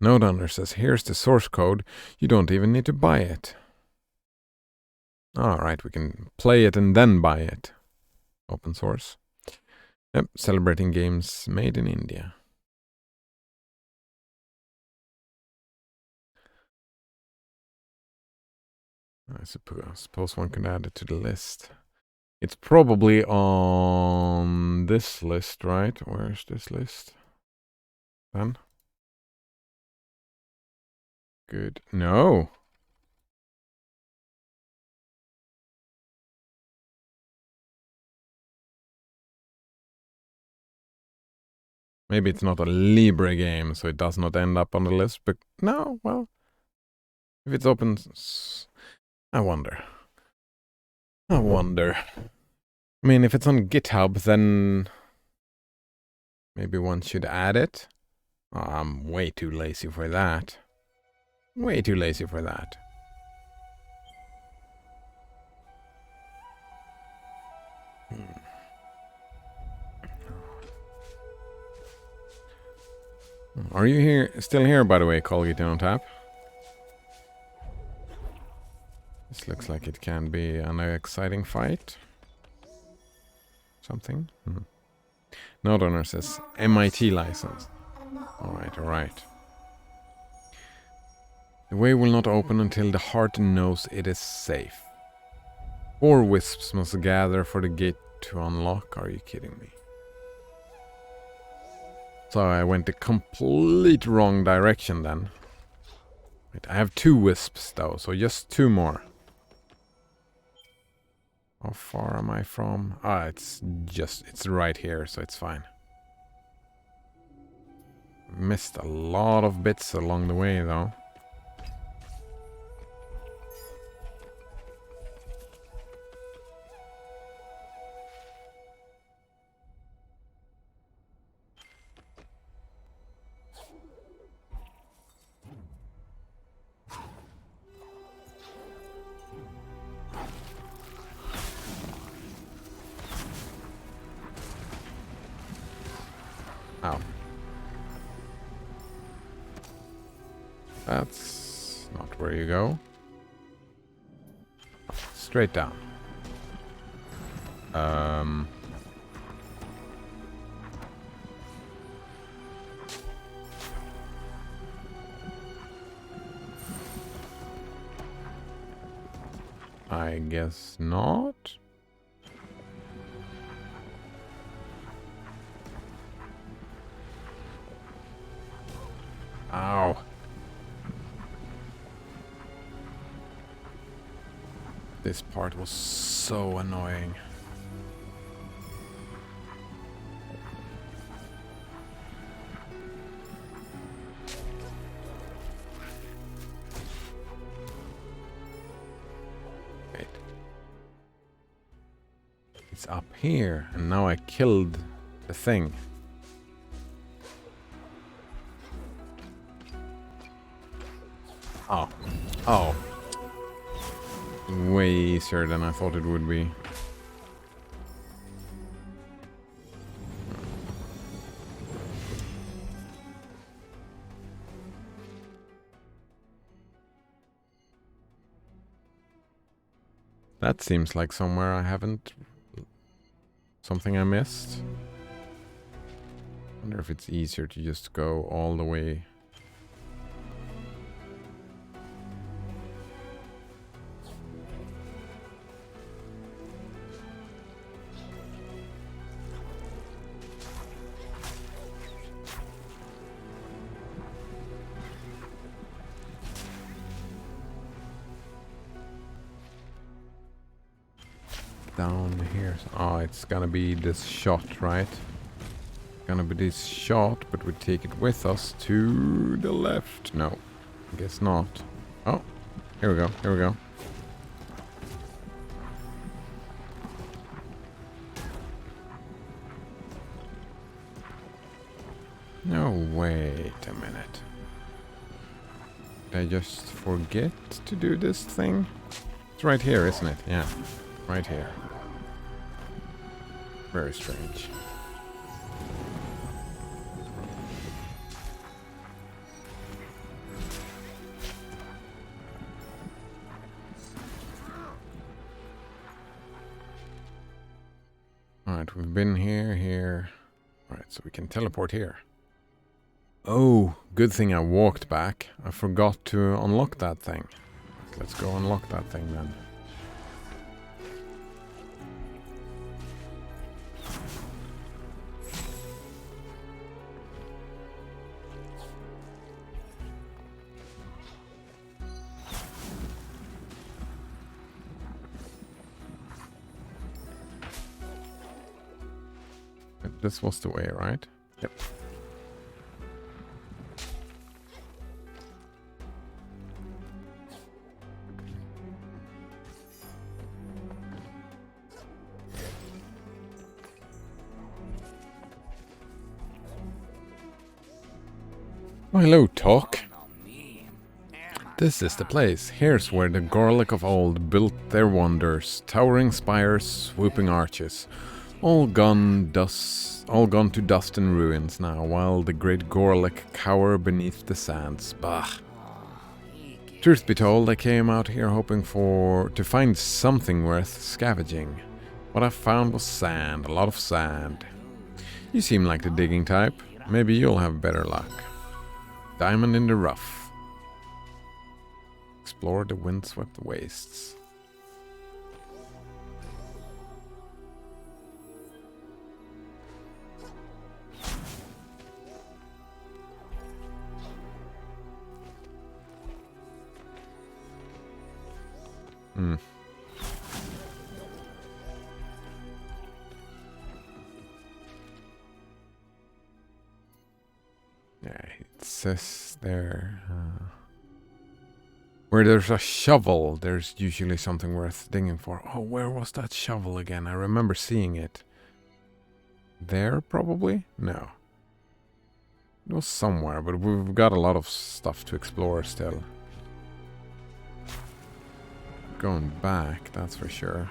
Node says, here's the source code. You don't even need to buy it. Alright, we can play it and then buy it. Open source. Yep, celebrating games made in India. I suppose one could add it to the list. It's probably on this list, right? Where's this list? Then? Good. No. Maybe it's not a Libre game, so it does not end up on the list. But no, well, if it's open, I wonder. I mean, if it's on GitHub, then maybe one should add it. Oh, I'm way too lazy for that. Way too lazy for that. Are you here? Still here, by the way, Colgate on tap? This looks like it can be an exciting fight. Something. Node owner says MIT license. Alright. The way will not open until the heart knows it is safe. 4 wisps must gather for the gate to unlock. Are you kidding me? So I went the complete wrong direction then. Wait, I have 2 wisps though, so just 2 more. How far am I from? It's right here, so it's fine. Missed a lot of bits along the way though. Ow. That's not where you go. Straight down. I guess not. Ow. This part was so annoying. Wait. It's up here, and now I killed the thing. Oh. Oh. Way easier than I thought it would be. That seems like somewhere I haven't... Something I missed. Wonder if it's easier to just go all the way. Down here. Oh, it's gonna be this shot, right? Gonna be this shot, but we take it with us to the left. No, I guess not. Oh, here we go. Here we go. No, wait a minute. Did I just forget to do this thing? It's right here, isn't it? Yeah, right here. Very strange. Alright, we've been here. Alright, so we can teleport here. Oh, good thing I walked back. I forgot to unlock that thing. Let's go unlock that thing then. This was the way, right? Yep. Oh, hello, Talk. This is the place. Here's where the Gorlick of old built their wonders. Towering spires, swooping arches. All gone to dust and ruins now, while the great Gorlick cower beneath the sands. Bah. Truth be told, I came out here hoping to find something worth scavenging. What I found was sand, a lot of sand. You seem like the digging type. Maybe you'll have better luck. Diamond in the rough. Explore the Windswept Wastes. Hmm. Yeah, it says there. Where there's a shovel, there's usually something worth digging for. Oh, where was that shovel again? I remember seeing it. There, probably? No. It was somewhere, but we've got a lot of stuff to explore still. Going back, that's for sure.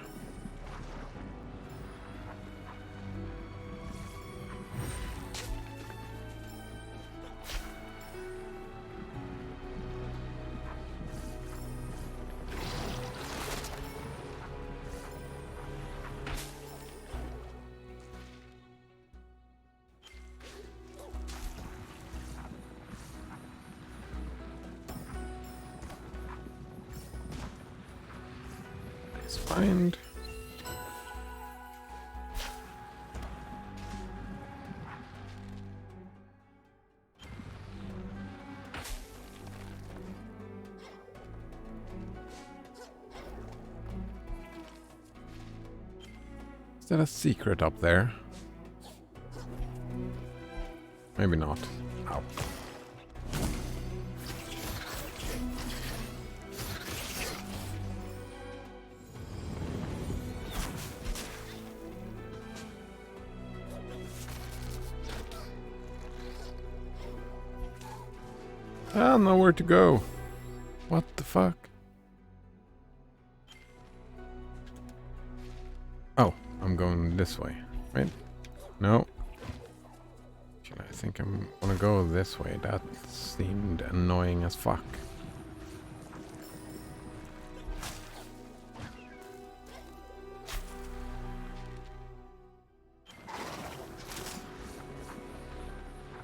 Find. Is that a secret up there? Maybe not. Ow. Ah, nowhere to go. What the fuck? Oh, I'm going this way, right? No. I think I'm gonna go this way. That seemed annoying as fuck.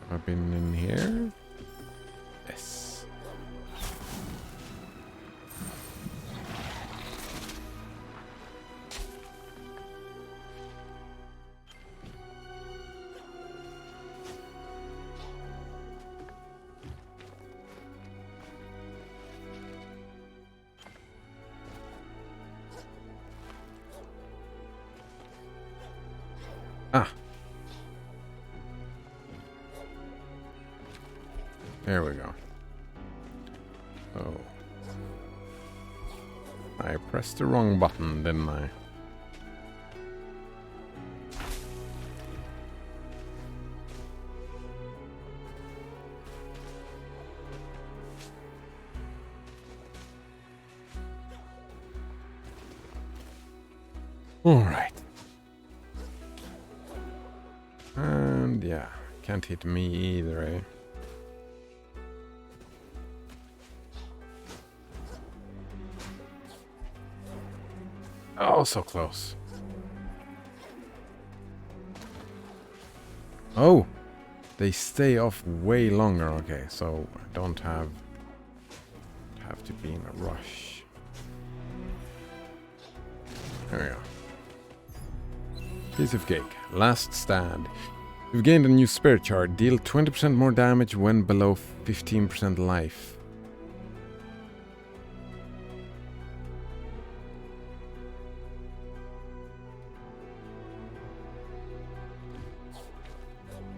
Have I been in here? Yes. Ah. There we go. Oh. I pressed the wrong button, didn't I? All right. And yeah, can't hit me either, eh? Oh, so close. Oh, they stay off way longer. Okay, so I don't have to be in a rush. There we go. Piece of cake. Last stand. You've gained a new spirit shard. Deal 20% more damage when below 15% life.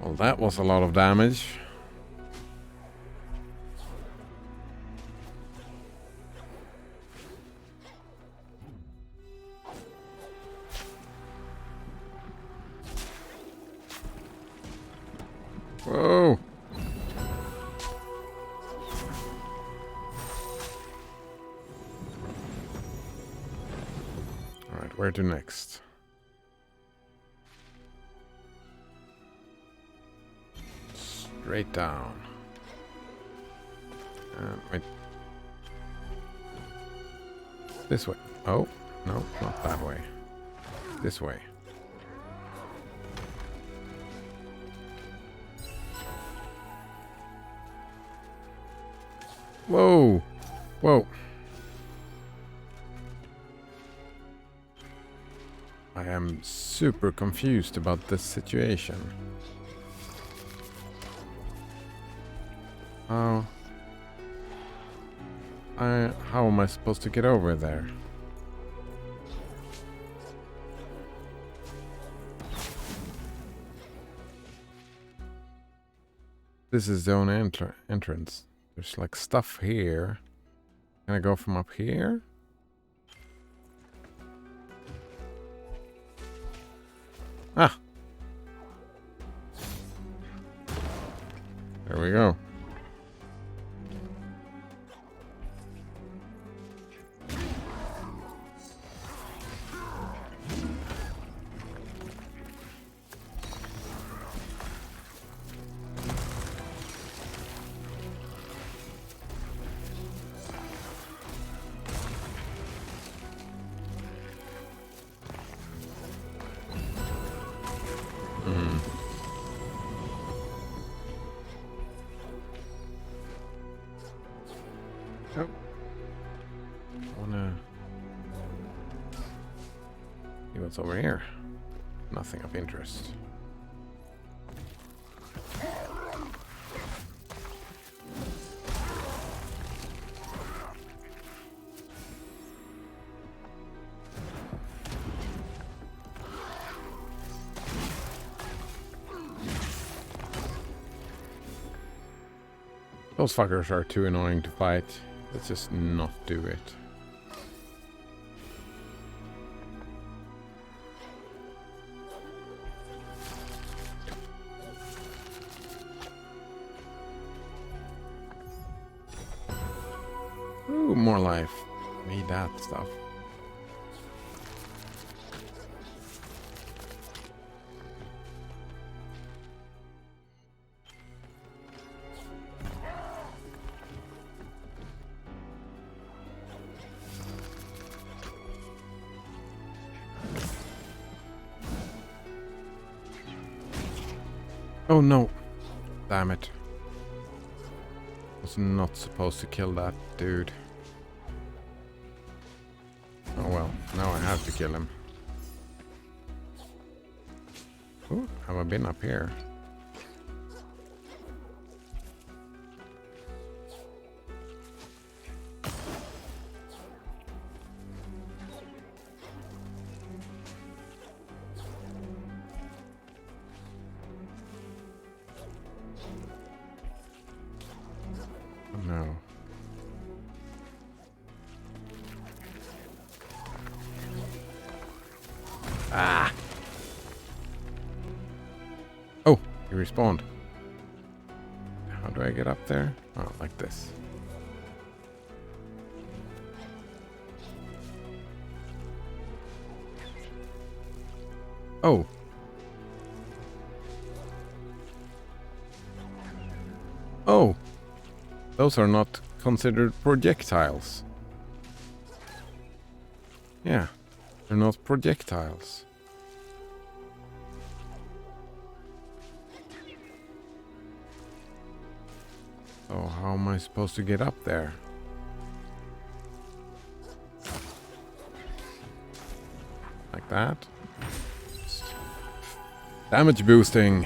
Well, that was a lot of damage. Whoa! Alright, where to next? Straight down. Wait. This way. Oh, no, not that way. This way. Whoa! Whoa! I am super confused about this situation. How am I supposed to get over there? This is the only entrance. There's like stuff here. Can I go from up here? Ah! There we go. Oh. I wanna see what's over here. Nothing of interest. Those fuckers are too annoying to fight. Let's just not do it. Ooh, more life. Need that stuff. Oh no. Damn it. Was not supposed to kill that dude. Oh well, now I have to kill him. Ooh, have I been up here? Oh no. Ah! Oh, he respawned. How do I get up there? Oh, like this. Oh. Oh. Those are not considered projectiles. Yeah. They're not projectiles. So how am I supposed to get up there? Like that? Damage boosting.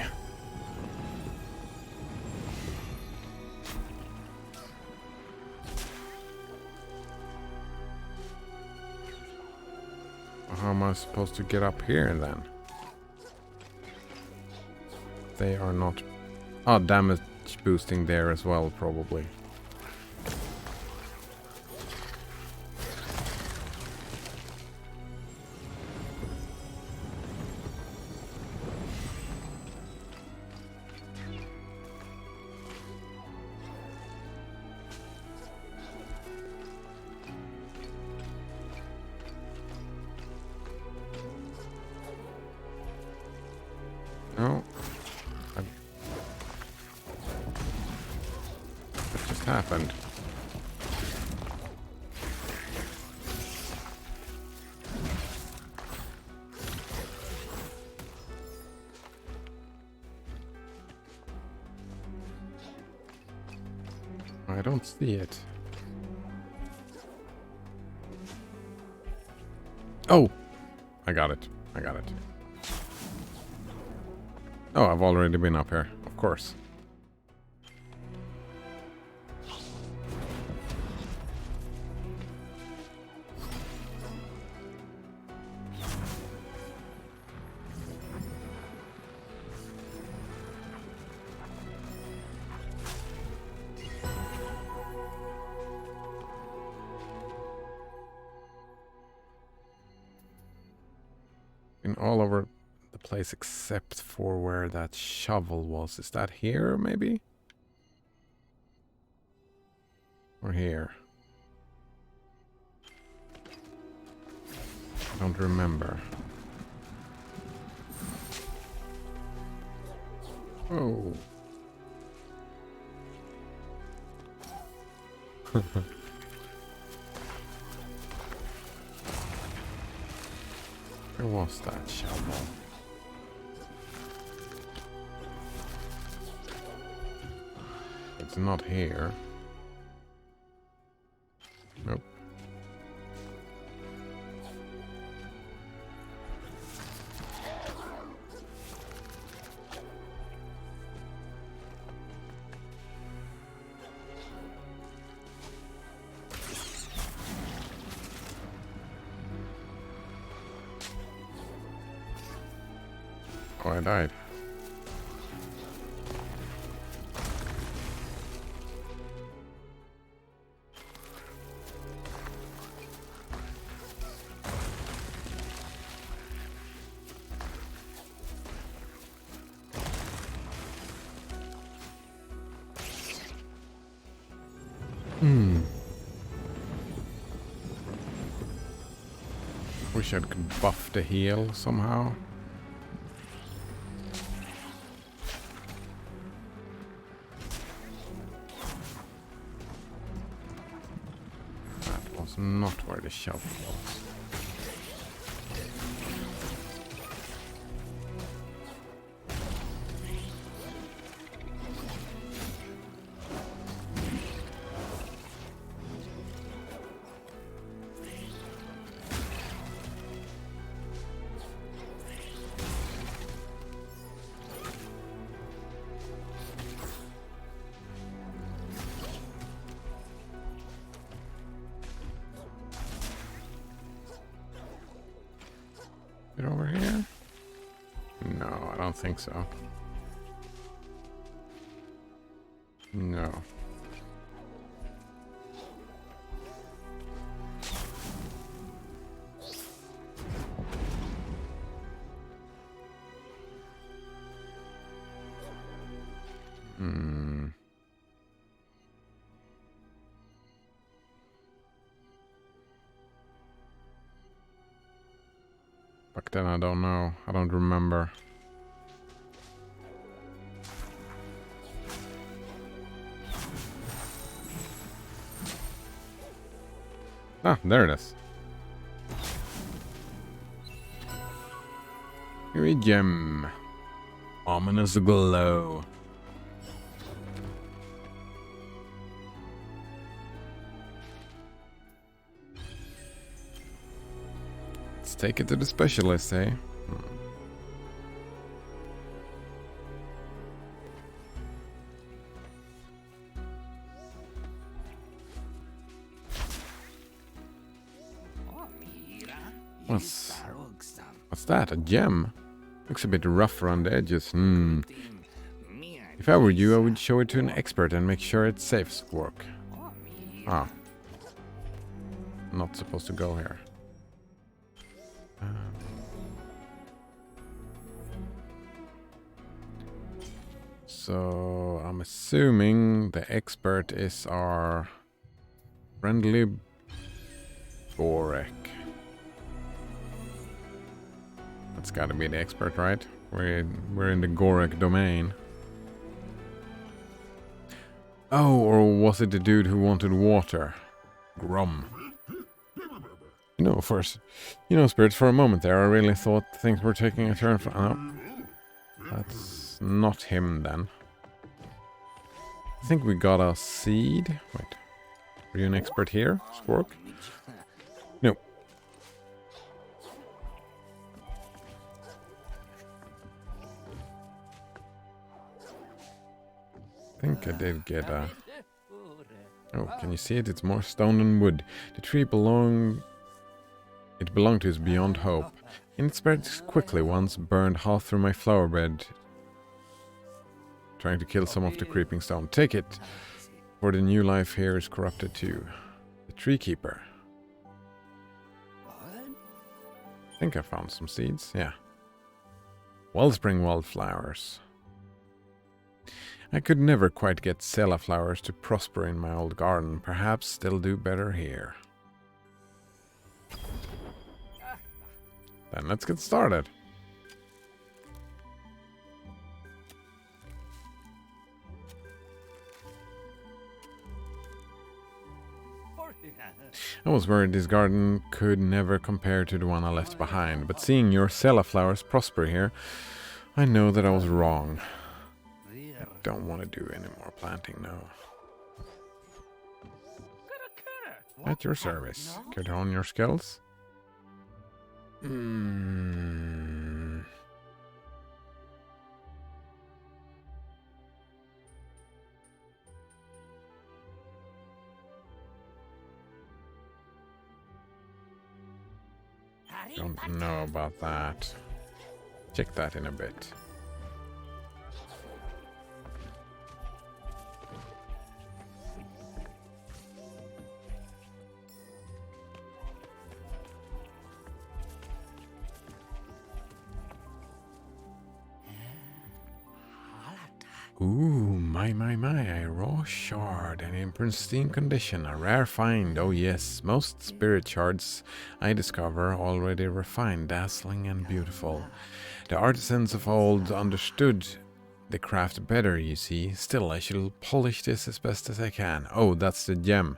How am I supposed to get up here then? They are not... Oh, damage boosting there as well, probably. No. What just happened? I don't see it. Oh! I got it. I got it. Oh, I've already been up here, of course. Been all over the place except for where that shovel was. Is that here, maybe? Or here? I don't remember. Oh. Where was that shovel? It's not here. Nope. Oh, I died. Wish I could buff the heal somehow. That was not where the shovel was. It over here? No, I don't think so. No. But then I don't know. I don't remember. Ah, there it is. Here a gem. Ominous glow. Let's take it to the specialist, eh? What's that? A gem? Looks a bit rough around the edges. If I were you, I would show it to an expert and make sure it's safe work. Ah. Not supposed to go here. So I'm assuming the expert is our friendly Borek. That's gotta be the expert, right? We're in the Gorek domain. Oh, or was it the dude who wanted water? Grum. Spirits, for a moment there, I really thought things were taking a turn for... Oh, that's not him then. I think we got a seed. Wait. Are you an expert here, Spork? No. I think I did get a... Oh, can you see it? It's more stone than wood. The tree belonged to is beyond hope. And it spreads quickly once burned half through my flower bed. Trying to kill some of the creeping stone. Take it, for the new life here is corrupted too. The tree keeper. I think I found some seeds, yeah. Wellspring wildflowers. I could never quite get Sela flowers to prosper in my old garden. Perhaps they'll do better here. Then let's get started. I was worried this garden could never compare to the one I left behind, but seeing your Sela flowers prosper here, I know that I was wrong. I don't want to do any more planting now. At your service. Care to hone your skills? Don't know about that. Check that in a bit. Ooh, my, a raw shard and in pristine condition, a rare find, oh yes. Most spirit shards I discover already refined, dazzling and beautiful. The artisans of old understood the craft better, you see. Still, I shall polish this as best as I can. Oh, that's the gem.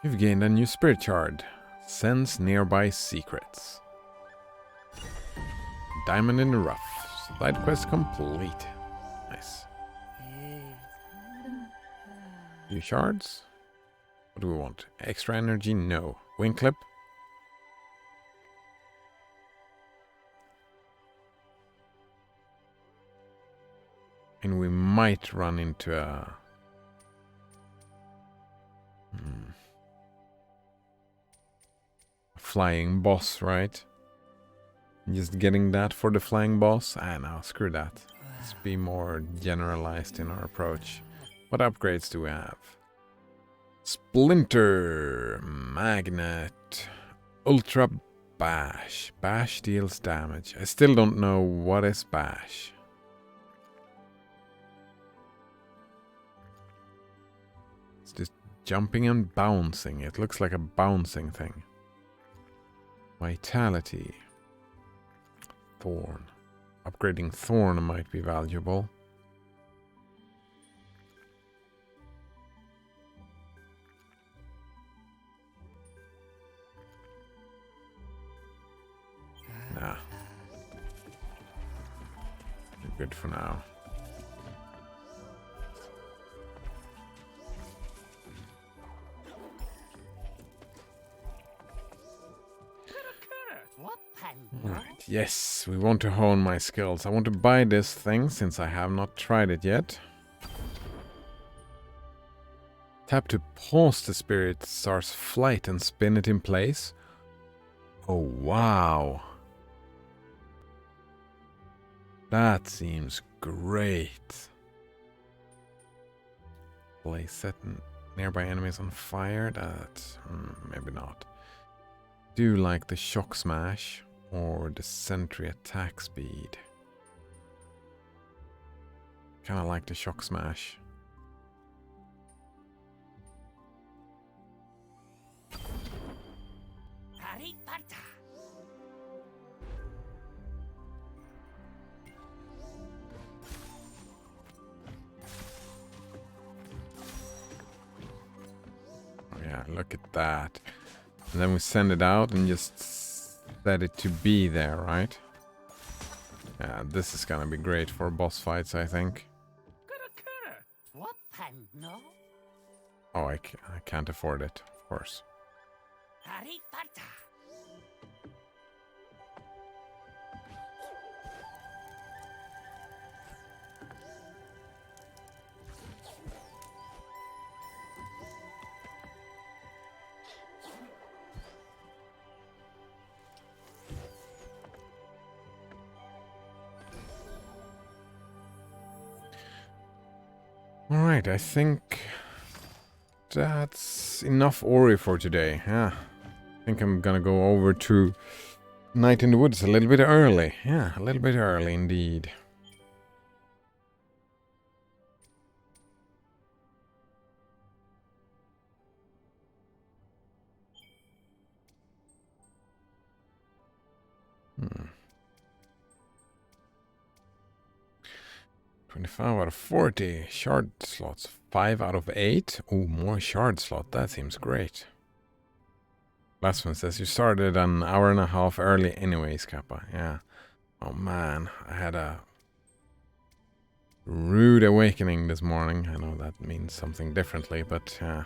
You've gained a new spirit shard. Sense nearby secrets. Diamond in the rough. Side quest complete. Nice. Few shards. What do we want? Extra energy? No. Wing clip? And we might run into a... flying boss, right? Just getting that for the flying boss? Ah, no, screw that. Let's be more generalized in our approach. What upgrades do we have? Splinter, Magnet, Ultra Bash. Bash deals damage. I still don't know what is Bash. It's just jumping and bouncing. It looks like a bouncing thing. Vitality. Thorn. Upgrading Thorn might be valuable. Nah. Good for now. Right, yes, we want to hone my skills. I want to buy this thing since I have not tried it yet. Tap to pause the spirit star's flight and spin it in place. Oh, wow. That seems great. Place setting nearby enemies on fire. That maybe not. Do like the shock smash or the sentry attack speed. Kind of like the shock smash. Oh yeah, look at that. And then we send it out and just set it to be there, right? Yeah, this is gonna be great for boss fights, I think. Oh, I can't afford it, of course. Alright, I think that's enough Ori for today. Yeah, I think I'm gonna go over to Night in the Woods a little bit early. Yeah, a little bit early indeed. Hmm. 25 out of 40. Shard slots. 5 out of 8. Oh, more shard slot. That seems great. Last one says you started an hour and a half early anyways, Kappa. Yeah. Oh man, I had a rude awakening this morning. I know that means something differently, but I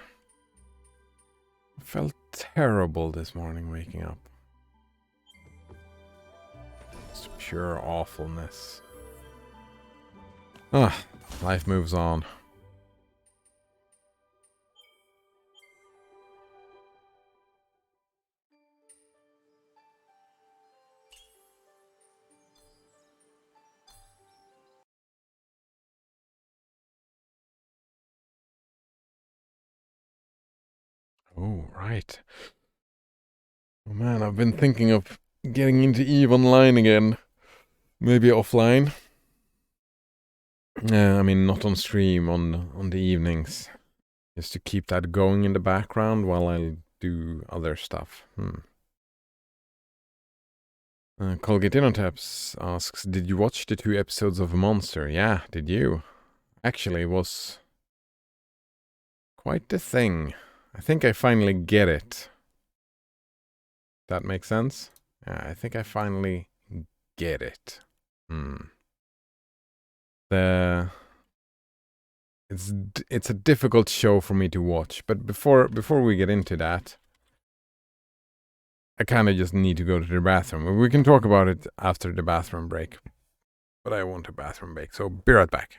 felt terrible this morning waking up. It's pure awfulness. Ah, life moves on. Oh, right. Oh man, I've been thinking of getting into EVE Online again. Maybe offline. I mean, not on stream, on the evenings. Just to keep that going in the background while I do other stuff. Colgate Innotaps asks, did you watch the 2 episodes of Monster? Yeah, did you? Actually, it was quite the thing. I think I finally get it. That makes sense? Yeah, I think I finally get it. It's a difficult show for me to watch, but before we get into that, I kind of just need to go to the bathroom. We can talk about it after the bathroom break. But I want a bathroom break, so be right back.